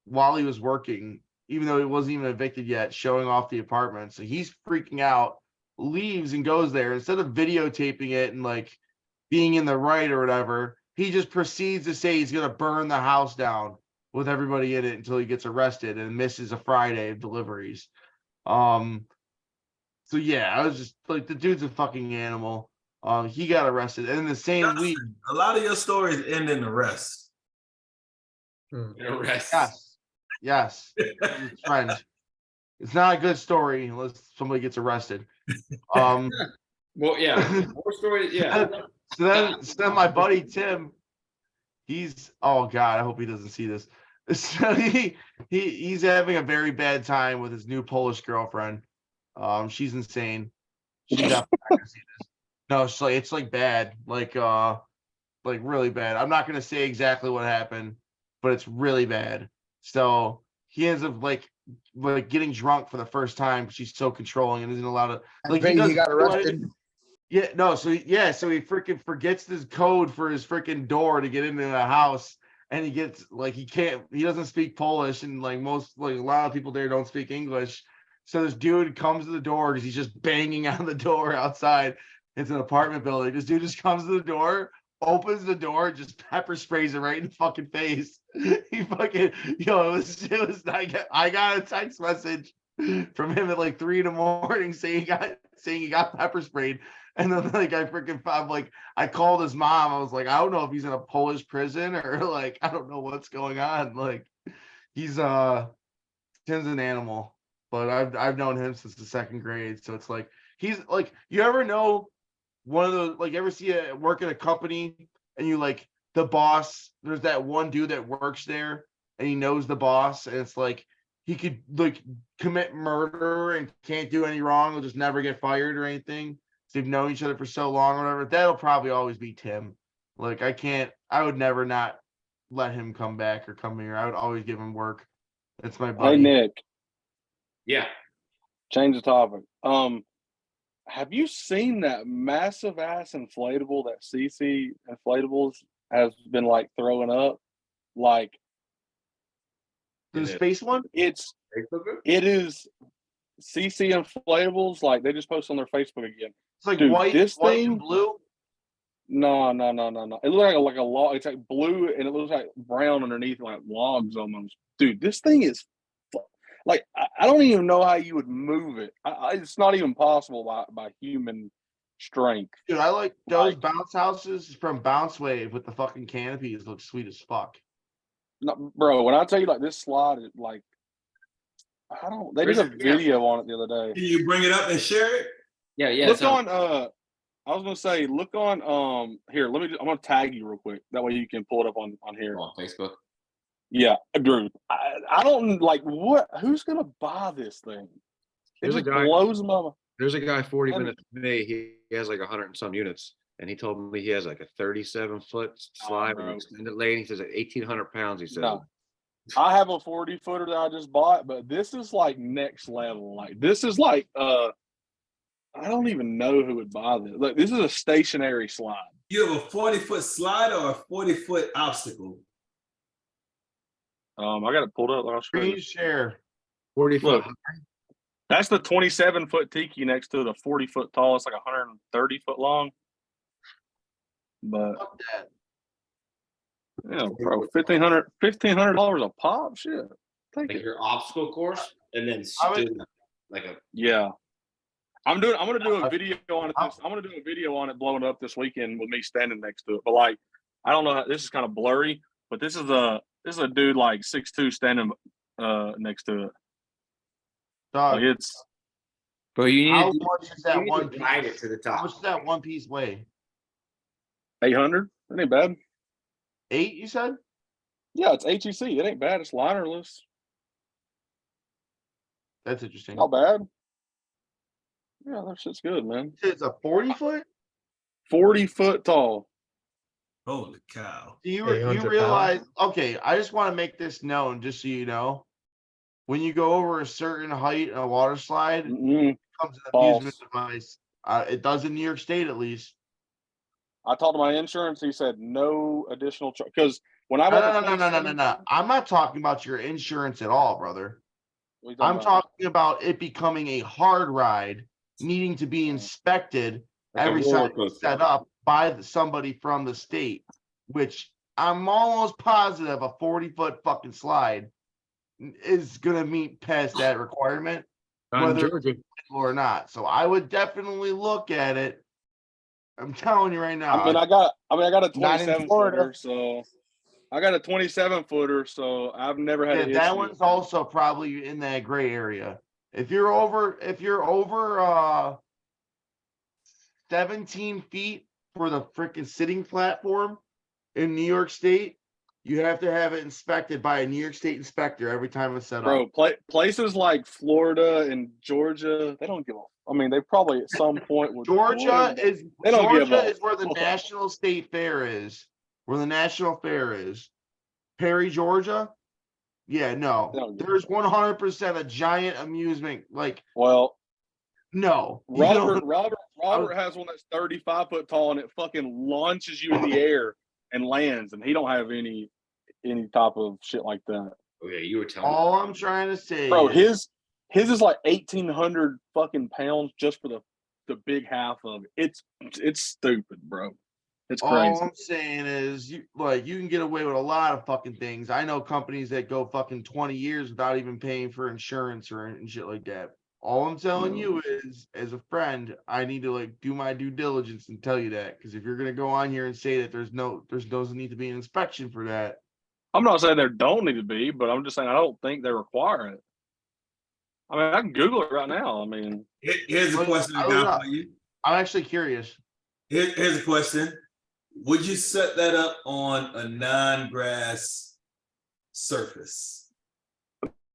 while he was working, even though he wasn't even evicted yet, showing off the apartment. So he's freaking out leaves and goes there, instead of videotaping it and like being in the right or whatever, he just proceeds to say he's gonna burn the house down with everybody in it until he gets arrested and misses a Friday of deliveries. So yeah, I was just like, the dude's a fucking animal. He got arrested, and in the same week, A lot of your stories end in arrest. Arrest. yes, his friend. It's not a good story unless somebody gets arrested. Well, yeah. More stories. Yeah. So then my buddy Tim, oh God, I hope he doesn't see this. So he's having a very bad time with his new Polish girlfriend. She's insane. She's definitely not gonna see this. No, it's like bad, like really bad. I'm not gonna say exactly what happened, but it's really bad. So he ends up like getting drunk for the first time. She's so controlling and isn't allowed to I bet he got arrested. Yeah, no, so he freaking forgets his code for his freaking door to get into the house, and he gets like he doesn't speak Polish, and like a lot of people there don't speak English. So this dude comes to the door because he's just banging on the door outside. It's an apartment building. This dude just comes to the door, opens the door, just pepper sprays it right in the fucking face. He fucking, it was I got a text message from him at like 3 a.m. saying he got pepper sprayed. And then like I called his mom. I was like, I don't know if he's in a Polish prison or like I don't know what's going on. Like he's Tim's an animal, but I've known him since the 2nd grade. So it's like he's like, you ever know one of those, like, you ever see work at a company and you like the boss, there's that one dude that works there and he knows the boss, and it's like he could like commit murder and can't do any wrong, he'll just never get fired or anything. They've known each other for so long or whatever. That'll probably always be Tim. Like I would never not let him come back or come here. I would always give him work. That's my buddy. Hey Nick, Yeah. change the topic. Have you seen that massive ass inflatable that CC Inflatables has been like throwing up? Like The space one? it is CC Inflatables. Like they just posted on their Facebook again. It's like Dude, white this thing, and blue. No. It looks like a log. It's like blue and it looks like brown underneath, like logs almost. Dude, this thing is like I don't even know how you would move it. It's not even possible by human strength. Dude, I like those bounce houses from Bounce Wave with the fucking canopies. Look sweet as fuck. No, bro, when I tell you like this slide, it like they did a video on it the other day. Can you bring it up and share it? Yeah. Look on I was gonna say look on here, I'm gonna tag you real quick. That way you can pull it up on here. On Facebook. Yeah, dude. I don't like who's gonna buy this thing? It There's a just guy- blows my mind. There's a guy 40 And- minutes from me. He has like 100 and some units, and he told me he has like a 37-foot slide with bro. an extended lane. He says like 1,800 pounds. He says. No. I have a 40-footer that I just bought, but this is like next level. Like this is like I don't even know who would buy this. Look, this is a stationary slide. You have a 40-foot slide or a 40-foot obstacle? I got it pulled up. I'll show you. Screen share. 40 Look, foot. that's the 27-foot tiki next to the 40-foot tall. It's like 130-foot long. But Fuck that. yeah, bro, $1,500 a pop. Shit, take Like it. your obstacle course, and then I would- stood like a. Yeah, I'm gonna do a video on it. I'm gonna do a video on it blowing up this weekend with me standing next to it. But like, I don't know. This is kind of blurry, but this is a dude like 6'2" standing next to it. Dog, Like it's Bro, you how need much is that one to ride piece? it to the How top. much does that one piece weigh? 800. That ain't bad. 8, you said? Yeah, it's HEC. It ain't bad. It's linerless. That's interesting. Not bad. Yeah, that shit's good, man. It's a 40-foot? 40-foot tall. Holy cow. Do you 800 realize? Okay, I just want to make this known, just so you know. When you go over a certain height in a water slide, it Mm-mm. becomes an False. amusement device. It does in New York State, at least. I talked to my insurance. He said no additional charge. Because when I bought the No. 27 I'm not talking about your insurance at all, brother. What you I'm about? talking about it becoming a hard ride needing to be inspected Like a every roller side coaster. set up by somebody from the state, which I'm almost positive a 40-foot fucking slide is gonna meet past that requirement, Not in whether Georgia. or not. So I would definitely look at it. I'm telling you right now. I mean, I got a Not in 27 Florida. footer, so I got a 27 footer, so I've never had Yeah, an that issue. one's also probably in that gray area. If you're over 17 feet for the freaking sitting platform in New York State, you have to have it inspected by a New York State inspector every time it's set Bro, up. places like Florida and Georgia, they don't give a. I mean, they probably at some point would. Georgia is They don't give Georgia a is where the fuck. National State Fair is. Where the National Fair is. Perry, Georgia? Yeah, They no. don't give a There's fuck. 100% a giant amusement. Like, Well, no. You don't. Robert has one that's 35 foot tall and it fucking launches you in the air and lands, and he don't have any type of shit like that. Okay, you were telling me. All I'm trying to say Bro, is his is like 1,800 fucking pounds just for the big half of it. It's stupid, bro. It's crazy. all I'm saying is you can get away with a lot of fucking things. I know companies that go fucking 20 years without even paying for insurance and shit like that. All I'm telling you is, as a friend, I need to do my due diligence and tell you that, because if you're gonna go on here and say that there doesn't need to be an inspection for that. I'm not saying there don't need to be, but I'm just saying I don't think they require it. I mean, I can Google it right now. I mean, Here's a question I got for you. I'm actually curious. Here's a question. Would you set that up on a non-grass surface?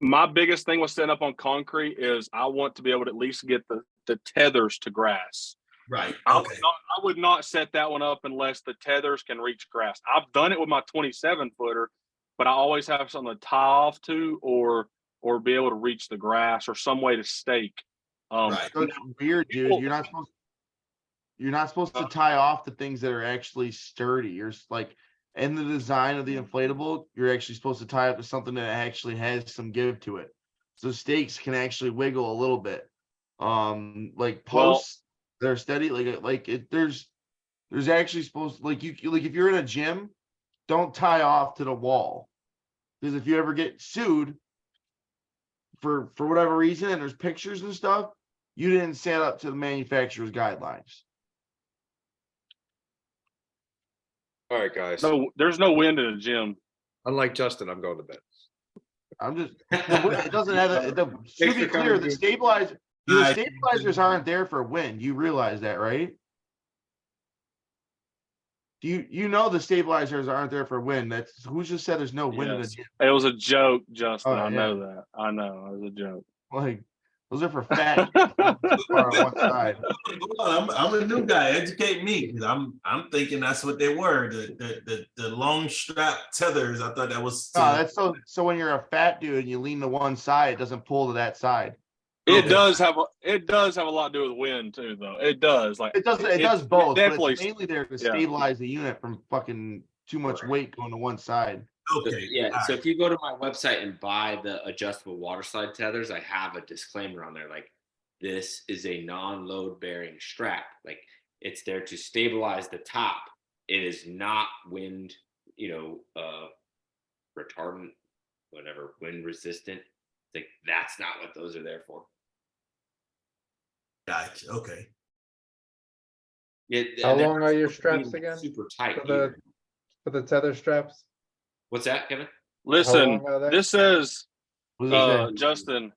my biggest thing with setting up on concrete is I want to be able to at least get the tethers to grass. Right. I Okay. would not set that one up unless the tethers can reach grass. I've done it with my 27 footer, but I always have something to tie off to or be able to reach the grass or some way to stake. Right. So it's weird, dude. You're not supposed to tie off the things that are actually sturdy. You're like, in the design of the inflatable, you're actually supposed to tie up to something that actually has some give to it. So stakes can actually wiggle a little bit. Like posts, they're steady. There's actually supposed if you're in a gym, don't tie off to the wall, because if you ever get sued for whatever reason, and there's pictures and stuff, you didn't stand up to the manufacturer's guidelines. All right, guys. No, there's no wind in the gym. Unlike Justin, I'm going to bed. I'm just it doesn't have to Thanks be for clear, coming, the dude. stabilizers aren't there for wind. You realize that, right? Do you know the stabilizers aren't there for wind? That's who just said there's no wind in the Yes. gym. It was a joke, Justin. Oh, I yeah. know that. I know it was a joke. Like, those are for fat kids on one side. I'm a new guy. Educate me, because I'm thinking that's what they were. The long strap tethers. I thought that was. No, that's so when you're a fat dude and you lean to one side, it doesn't pull to that side. It Okay. does have a lot to do with wind too, though. It does. Like It does both, but definitely. it's mainly there to yeah. stabilize the unit from fucking too much weight going to one side. Okay. Yeah. all So right. if you go to my website and buy the adjustable water slide tethers, I have a disclaimer on there like, this is a non-load bearing strap. Like, it's there to stabilize the top. It is not wind, retardant, whatever, wind resistant. Like, that's not what those are there for. Gotcha. Okay. Yeah. How they're long are your supposed to be straps again? Super tight. For the tether straps? What's that, Kevin? Listen, long are they? this says, What does it say? Justin,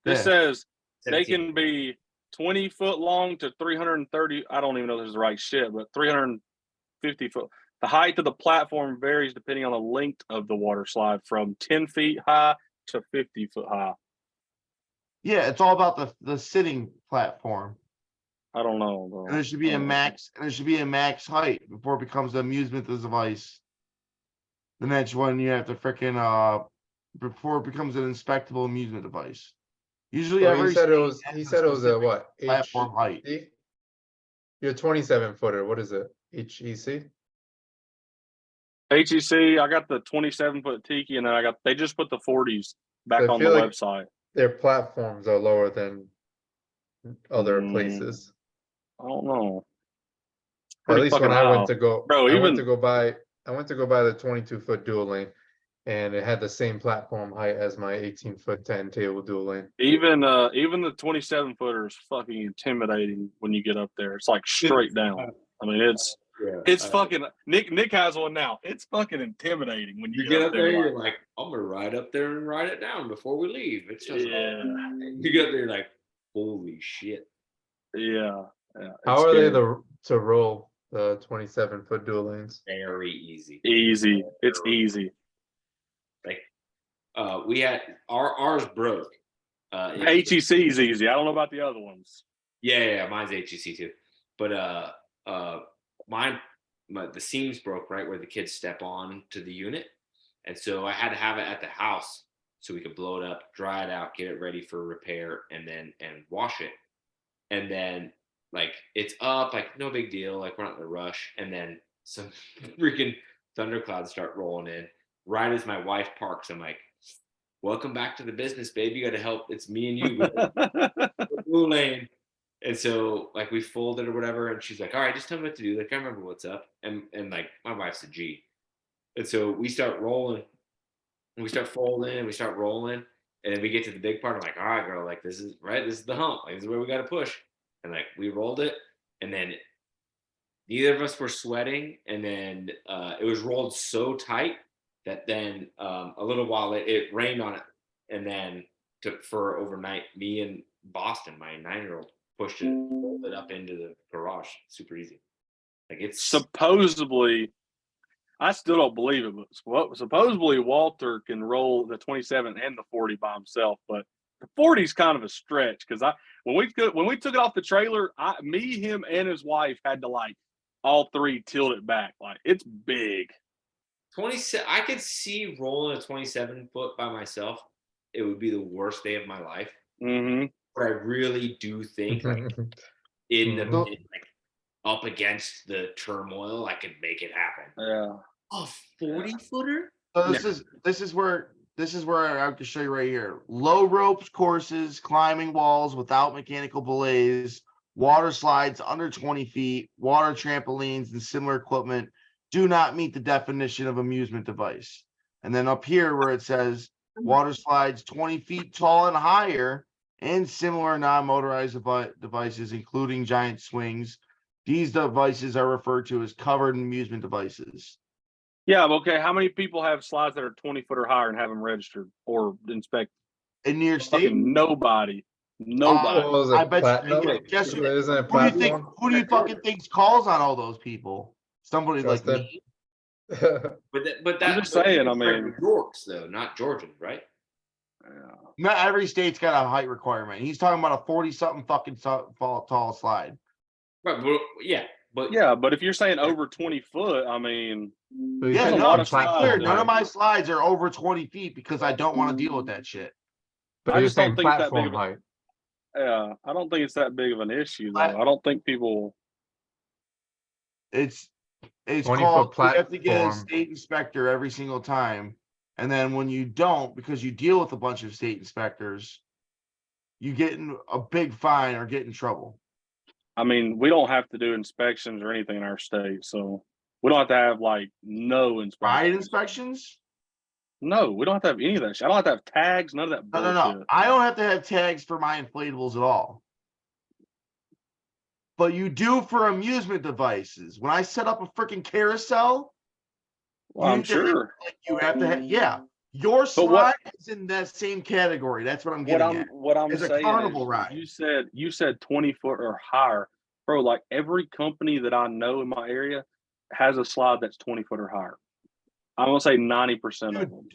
this Yeah. says they 17. can be 20 foot long to 330. I don't even know if this is the right shit, but 350 foot. The height of the platform varies depending on the length of the water slide, from 10 feet high to 50 foot high. Yeah, it's all about the sitting platform. I don't know. Bro. And there should be a max max height before it becomes an amusement device. The next one you have to freaking before it becomes an inspectable amusement device. Usually Well, every he said it state was has a specific what? platform height. HEC? Your 27 footer, what is it? HEC? HEC, I got the 27 foot tiki, and then they just put the 40s back I on the feel like website. Their platforms are lower than other Mm. places. I don't know. At Pretty least when fucking I went high. to go, Bro, I went even- to go buy, I went to go buy the 22-foot dual lane, and it had the same platform height as my 18-foot 10 table dual lane. Even the 27 footer is fucking intimidating when you get up there. It's like straight down. I mean, it's fucking Nick has one now. It's fucking intimidating when You you get up there, like, you're like, I'm gonna ride up there and ride it down before we leave. It's just yeah, you get up there, you're like, holy shit. yeah. How are they to roll the 27-foot dual lanes? Very easy. Easy. It's easy. Like we had ours broke. HEC is easy. I don't know about the other ones. Yeah, mine's HEC too. But the seams broke right where the kids step on to the unit. And so I had to have it at the house so we could blow it up, dry it out, get it ready for repair, and wash it. And then like it's up, like no big deal, like we're not in a rush. And then some freaking thunderclouds start rolling in. Right as my wife parks, I'm like, welcome back to the business, babe. You got to help. It's me and you. Blue lane. And so like we folded or whatever, and she's like, all right, just tell me what to do. Like, I remember what's up. And like my wife's a G. And so we start rolling, and we start folding, and we start rolling. And then we get to the big part. I'm like, all right, girl, like this is right. This is the hump. Like, this is where we got to push. And like we rolled it, and then neither of us were sweating. And then it was rolled so tight that then a little while it rained on it. And then for overnight, me and Boston, my 9-year-old, pushed it, rolled it up into the garage. Super easy. Like it's supposedly, I still don't believe it, but supposedly Walter can roll the 27 and the 40 by himself, but the 40 is kind of a stretch because when we took it off the trailer, me, him, and his wife had to like all three tilt it back. Like it's big. 27. I could see rolling a 27-foot by myself. It would be the worst day of my life. Mm-hmm. But I really do think like like up against the turmoil, I could make it happen. Yeah. A 40-footer? So this is where I have to show you right here. Low ropes courses, climbing walls without mechanical belays, water slides under 20 feet, water trampolines, and similar equipment do not meet the definition of amusement device. And then up here where it says water slides 20 feet tall and higher and similar non-motorized devices, including giant swings, these devices are referred to as covered amusement devices. Yeah, okay. How many people have slides that are 20 foot or higher and have them registered or inspected? In New York State? Nobody. I bet platinum? you. Guess Isn't it who do you think? platform? Who do you fucking think calls on all those people? Somebody like Justin. me. But I'm just saying, I mean, Yorks though, not Georgians, right? Yeah. Not every state's got a height requirement. He's talking about a 40-something fucking tall slide. Right, well, yeah, but Yeah, but if you're saying over 20 foot, I mean, Yeah, a no, lot I'm of slides, clear. None man. of my slides are over 20 feet because I don't want to deal with that shit. But I you're just don't saying think it's that big platform of a, height. yeah, I don't think it's that big of an issue though. I don't think people. It's 20-foot called, you have to get a platform. state inspector every single time. And then when you don't, because you deal with a bunch of state inspectors, you get in a big fine or get in trouble. I mean, we don't have to do inspections or anything in our state, so we don't have to have like no inspections. Ride inspections? No, we don't have to have any of that shit. I don't have to have tags, none of that No, bullshit. no. I don't have to have tags for my inflatables at all. But you do for amusement devices. When I set up a freaking carousel, Well, I'm sure. you have to have, yeah. Your But slide is in that same category. That's what I'm getting at. What I'm It's a saying carnival is, ride. you said 20 foot or higher, bro. Like every company that I know in my area has a slide that's 20 foot or higher. I'm gonna say 90% of them.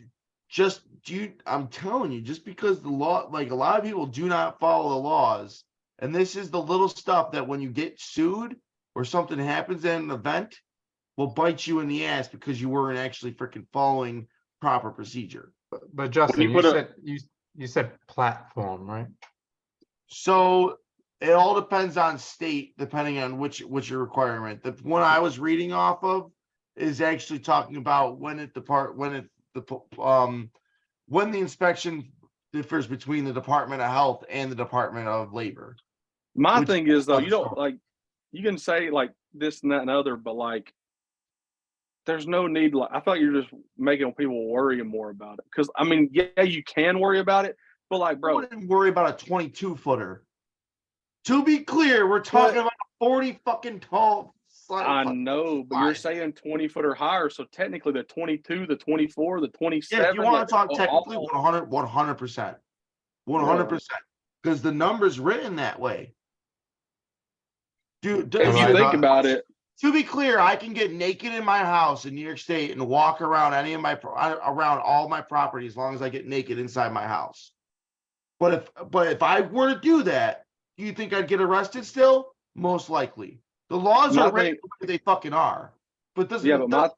I'm telling you, just because the law, like a lot of people do not follow the laws, and this is the little stuff that when you get sued or something happens at an event, will bite you in the ass because you weren't actually freaking following proper procedure. But Justin, you said platform, right? So it all depends on state, depending on which your requirement. The one I was reading off of is actually talking about when the inspection differs between the Department of Health and the Department of Labor. My Which- thing is though, other you don't story. like you can say like this and that and other, but like there's no need. Like I thought you're just making people worry more about it. Because I mean, yeah, you can worry about it, but like, I bro, wouldn't worry about a 22 footer. To be clear, we're talking about a 40 fucking tall slide. I know, but you're saying 20 foot or higher. So technically, the 22, the 24, the 27. Yeah, if you want like, to talk all- technically, all- 100%. 100%. Because the number's written that way. Dude, If you think about it, to be clear, I can get naked in my house in New York State and walk around around all my property as long as I get naked inside my house. But if I were to do that, do you think I'd get arrested still? Most likely. The laws My are written thing- the way they fucking are. But doesn't Yeah, but my-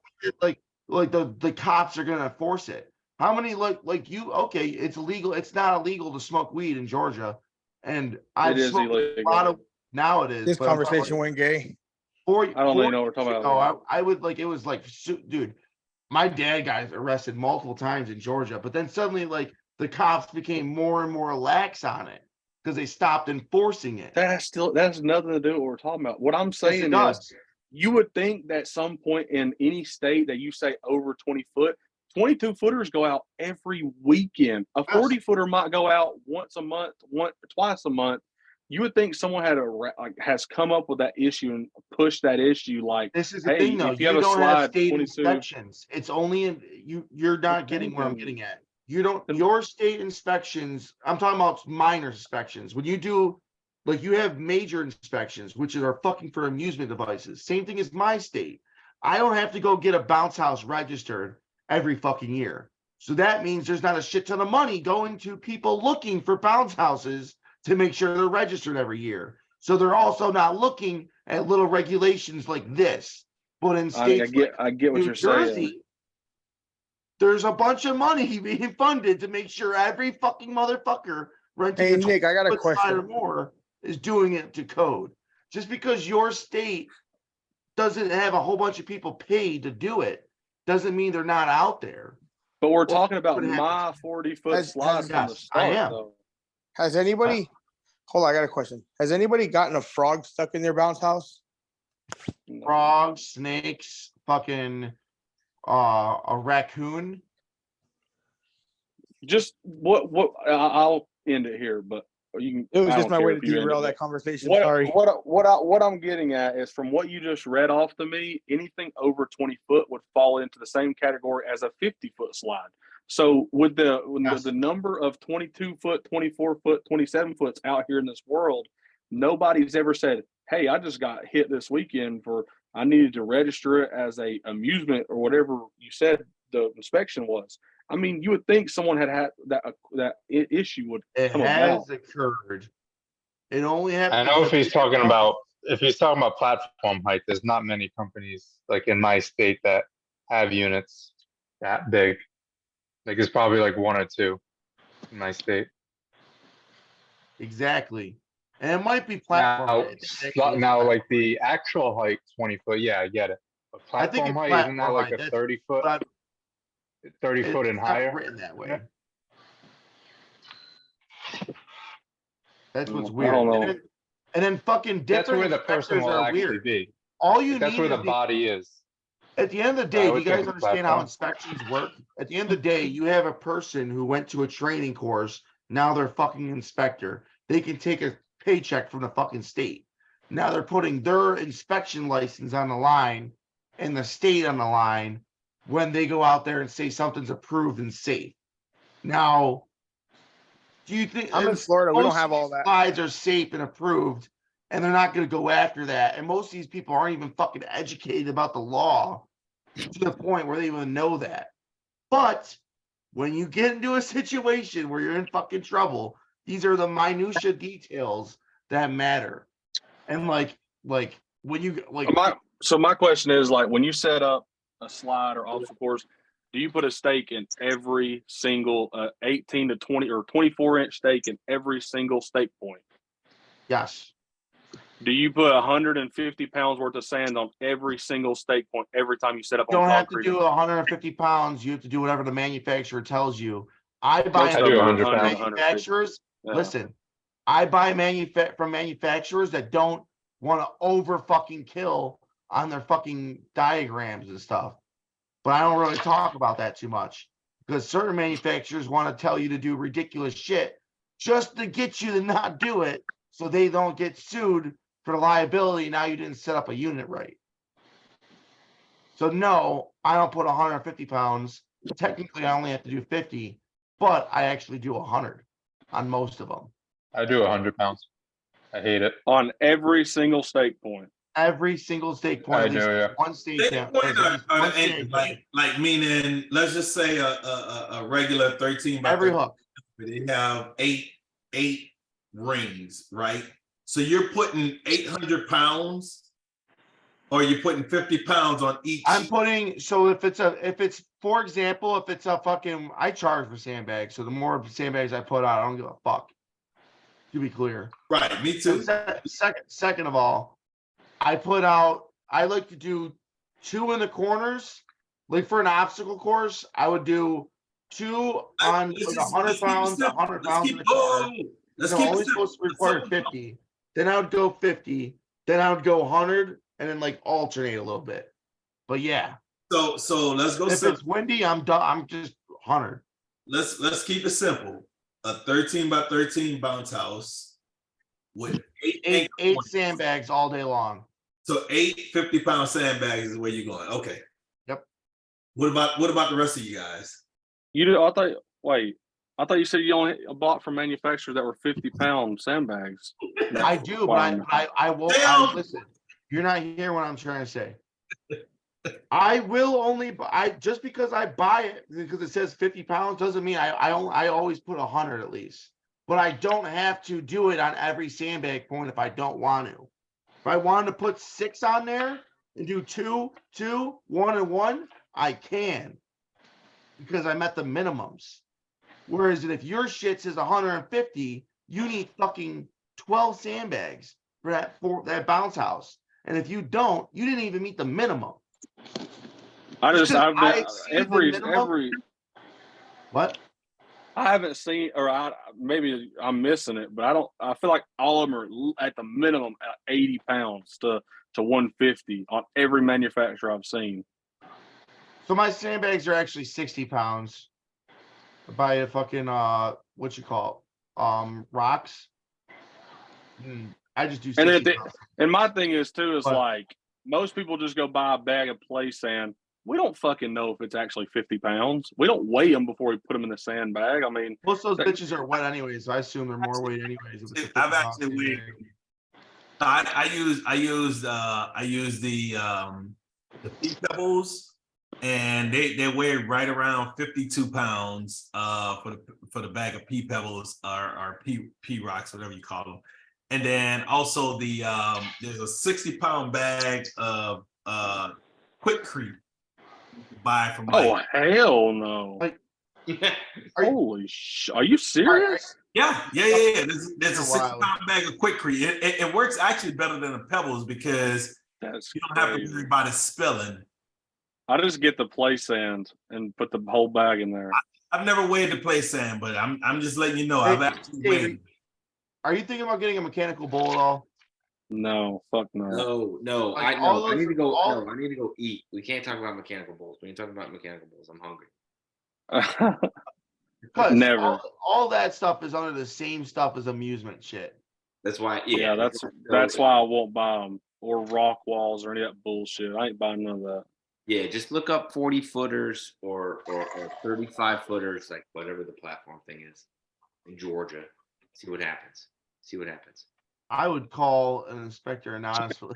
like the cops are gonna enforce it. How many like you? Okay, it's illegal. It's not illegal to smoke weed in Georgia, and I've is smoked a illegal. lot of. Now it is. This but I'm talking conversation like went gay. I don't even know what we're talking about. I would like it was like, dude, my dad got arrested multiple times in Georgia, but then suddenly like the cops became more and more lax on it because they stopped enforcing it. that has nothing to do with what we're talking about. What I'm Yes, saying it is, does. you would think that some point in any state that you say over 20 foot, 22 footers go out every weekend. A Yes. 40 footer might go out once a month, twice a month. You would think someone has come up with that issue and pushed that issue. Like, This is the hey, thing, though. if you You have a don't have slide state 22, inspections. It's only in you're not getting where I'm getting at. You don't your state inspections. I'm talking about minor inspections. When you do like you have major inspections, which are fucking for amusement devices. Same thing as my state. I don't have to go get a bounce house registered every fucking year. So that means there's not a shit ton of money going to people looking for bounce houses to make sure they're registered every year. So they're also not looking at little regulations like this. But in states I get what New you're Jersey, saying. there's a bunch of money being funded to make sure every fucking motherfucker renting Hey, a Nick, I got a 20-foot slide or question. more is doing it to code. Just because your state doesn't have a whole bunch of people paid to do it, doesn't mean they're not out there. But we're Well, talking about what my 40-foot Has- slide from the yes, I start, am. though. Has anybody, hold on, I got a question. Has anybody gotten a frog stuck in their bounce house? No. Frogs, snakes, fucking a raccoon. Just I'll end it here, but you can. It was I just don't my care way to if you end derail it, that but conversation, What sorry. what I'm getting at is from what you just read off to me, anything over 20 foot would fall into the same category as a 50-foot slide. So with Yes. the number of 22 foot, 24 foot, 27 foots out here in this world, nobody's ever said, "Hey, I just got hit this weekend for I needed to register it as a amusement or whatever you said the inspection was." I mean, you would think someone had that issue would It come has about. occurred. It only happens. I know if he's talking about platform height, there's not many companies like in my state that have units that big. Like it's probably like one or two in my state. Exactly. And it might be platform. Now, height. It actually is now platform like the actual height, 20 foot, yeah, I get it. But I think platform it's height, isn't that platform like height. a That's 30 foot, but 30 foot it's and not higher? written that way. Yeah. That's what's I weird. don't know. And then fucking That's different where the person inspectors will are actually weird. be. All you That's need where is the body is. at the end of the I day, do would you guys think it's understand how platform. inspections work? At the end of the day, you have a person who went to a training course. Now they're fucking inspector. They can take a paycheck from the fucking state. Now they're putting their inspection license on the line and the state on the line when they go out there and say something's approved and safe. Now, do you think I'm in and Florida, we don't most have of all these that. slides are safe and approved, and they're not going to go after that. And most of these people aren't even fucking educated about the law to the point where they even know that. But when you get into a situation where you're in fucking trouble, these are the minutia details that matter. And like when you like My question is, like, when you set up a slide or obstacle course, do you put a stake in every single 18 to 20 or 24-inch stake in every single stake point? yes, Do you put 150 pounds worth of sand on every single stake point every time you set up you on don't have to concrete? do 150 pounds. You have to do whatever the manufacturer tells you. I buy Most I of do them are 100 pounds. manufacturers. Yeah. Listen, I buy from manufacturers that don't want to over fucking kill on their fucking diagrams and stuff. But I don't really talk about that too much because certain manufacturers want to tell you to do ridiculous shit just to get you to not do it so they don't get sued for liability. Now you didn't set up a unit right. So no, I don't put 150 pounds. Technically, I only have to do 50, but I actually do 100 on most of them. I do 100 pounds. I hate it. On every single stake point. Every single stake point, I at least do, yeah. one stake Stake count. point has at least or one the stake anchor, count. like meaning, let's just say a regular 13 by Every 13, hook. they have eight rings, right? So you're putting 800 pounds, or you're putting 50 pounds on each. I'm putting, so if it's for example, if it's a fucking, I charge for sandbags. So the more sandbags I put out, I don't give a fuck. To be clear. Right, me too. Second of all, I like to do 2 in the corners. Like for an obstacle course, I would do 2 on like 100 pounds, 100 pounds in the corner. Let's No, keep only it simple. supposed to require 50. Then I would go 50. Then I would go 100 and then like alternate a little bit. But yeah. So let's go If simple. it's windy, I'm done. I'm just 100. Let's keep it simple. A 13 by 13 bounce house with eight Sandbags all day long. So 8 50-pound sandbags is where you're going. Okay. Yep. What about the rest of you guys? You do. I thought you said you only bought from manufacturers that were 50-pound sandbags. I do, but I won't. Listen, you're not hearing what I'm trying to say. I will only. Just because I buy it because it says 50 pounds doesn't mean I always put 100 at least. But I don't have to do it on every sandbag point if I don't want to. If I wanted to put 6 on there and do 2, 1, and 1, I can because I met the minimums. Whereas if your shit says 150, you need fucking 12 sandbags for that bounce house. And if you don't, you didn't even meet the minimum. Every what? I haven't seen, or maybe I'm missing it, but I feel like all of them are at the minimum at 80 pounds to 150 on every manufacturer I've seen. So my sandbags are actually 60 pounds. By a fucking what you call rocks. I just do 60 pounds. And my thing is too is like most people just go buy a bag of play sand. We don't fucking know if it's actually 50 pounds. We don't weigh them before we put them in the sandbag. I mean, most of those bitches are wet anyways, so I assume they're more weight anyways. I've actually weighed. I use the inflatables, and they weigh right around 52 pounds for the bag of pea pebbles or pea rocks, whatever you call them. And then also there's a 60-pound bag of Quickcrete buy from hell no. Holy are you serious? Yeah. There's a 60-pound bag of Quickcrete. It works actually better than the pebbles because you don't have to worry about it spilling. I just get the play sand and put the whole bag in there. I've never weighed the play sand, but I'm just letting you know. I've actually weighed. Are you thinking about getting a mechanical bowl at all? No, fuck no. No. Like I need to go. I need to go eat. We can't talk about mechanical bowls. We ain't talking about mechanical bowls. I'm hungry. Because never. All that stuff is under the same stuff as amusement shit. That's why. Yeah, that's why I won't buy them or rock walls or any of that bullshit. I ain't buying none of that. Yeah, just look up 40 footers or 35 footers, like whatever the platform thing is in Georgia. See what happens. I would call an inspector anonymously.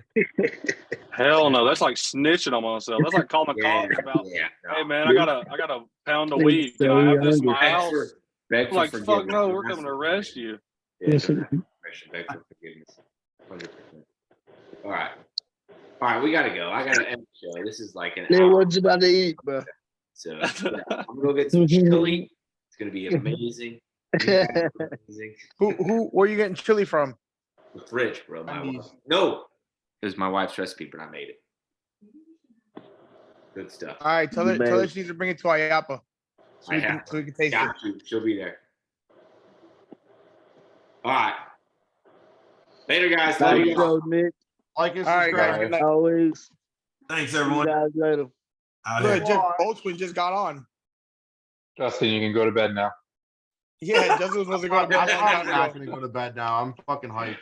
Hell no, that's like snitching on myself. That's like calling the cops about. Hey man, I got a pound of weed. Can I have this in my house? Beg for Like forgiveness. fuck no, we're coming to arrest you. Yeah, beg for forgiveness. 100%. All right, we gotta go. I gotta end the show. This is like an Hey, hour. what you about to eat, bro? So yeah, I'm gonna go get some chili. It's gonna be amazing. Who? Where you getting chili from? The fridge, bro. No, it was my wife's recipe, but I made it. Good stuff. All right, tell her she needs to bring it to Ayapa so we can taste it. She'll be there. All right. Later, guys. Love Thanks, you all. so Nick. Like and All right, guys. subscribe. Good night. Always. Thanks, See you everyone. guys later. Out Good. here. Just Boatman just got on. Justin, you can go to bed now. Yeah, Justin was supposed to go to bed a long I'm time not ago. gonna go to bed now. I'm fucking hyped.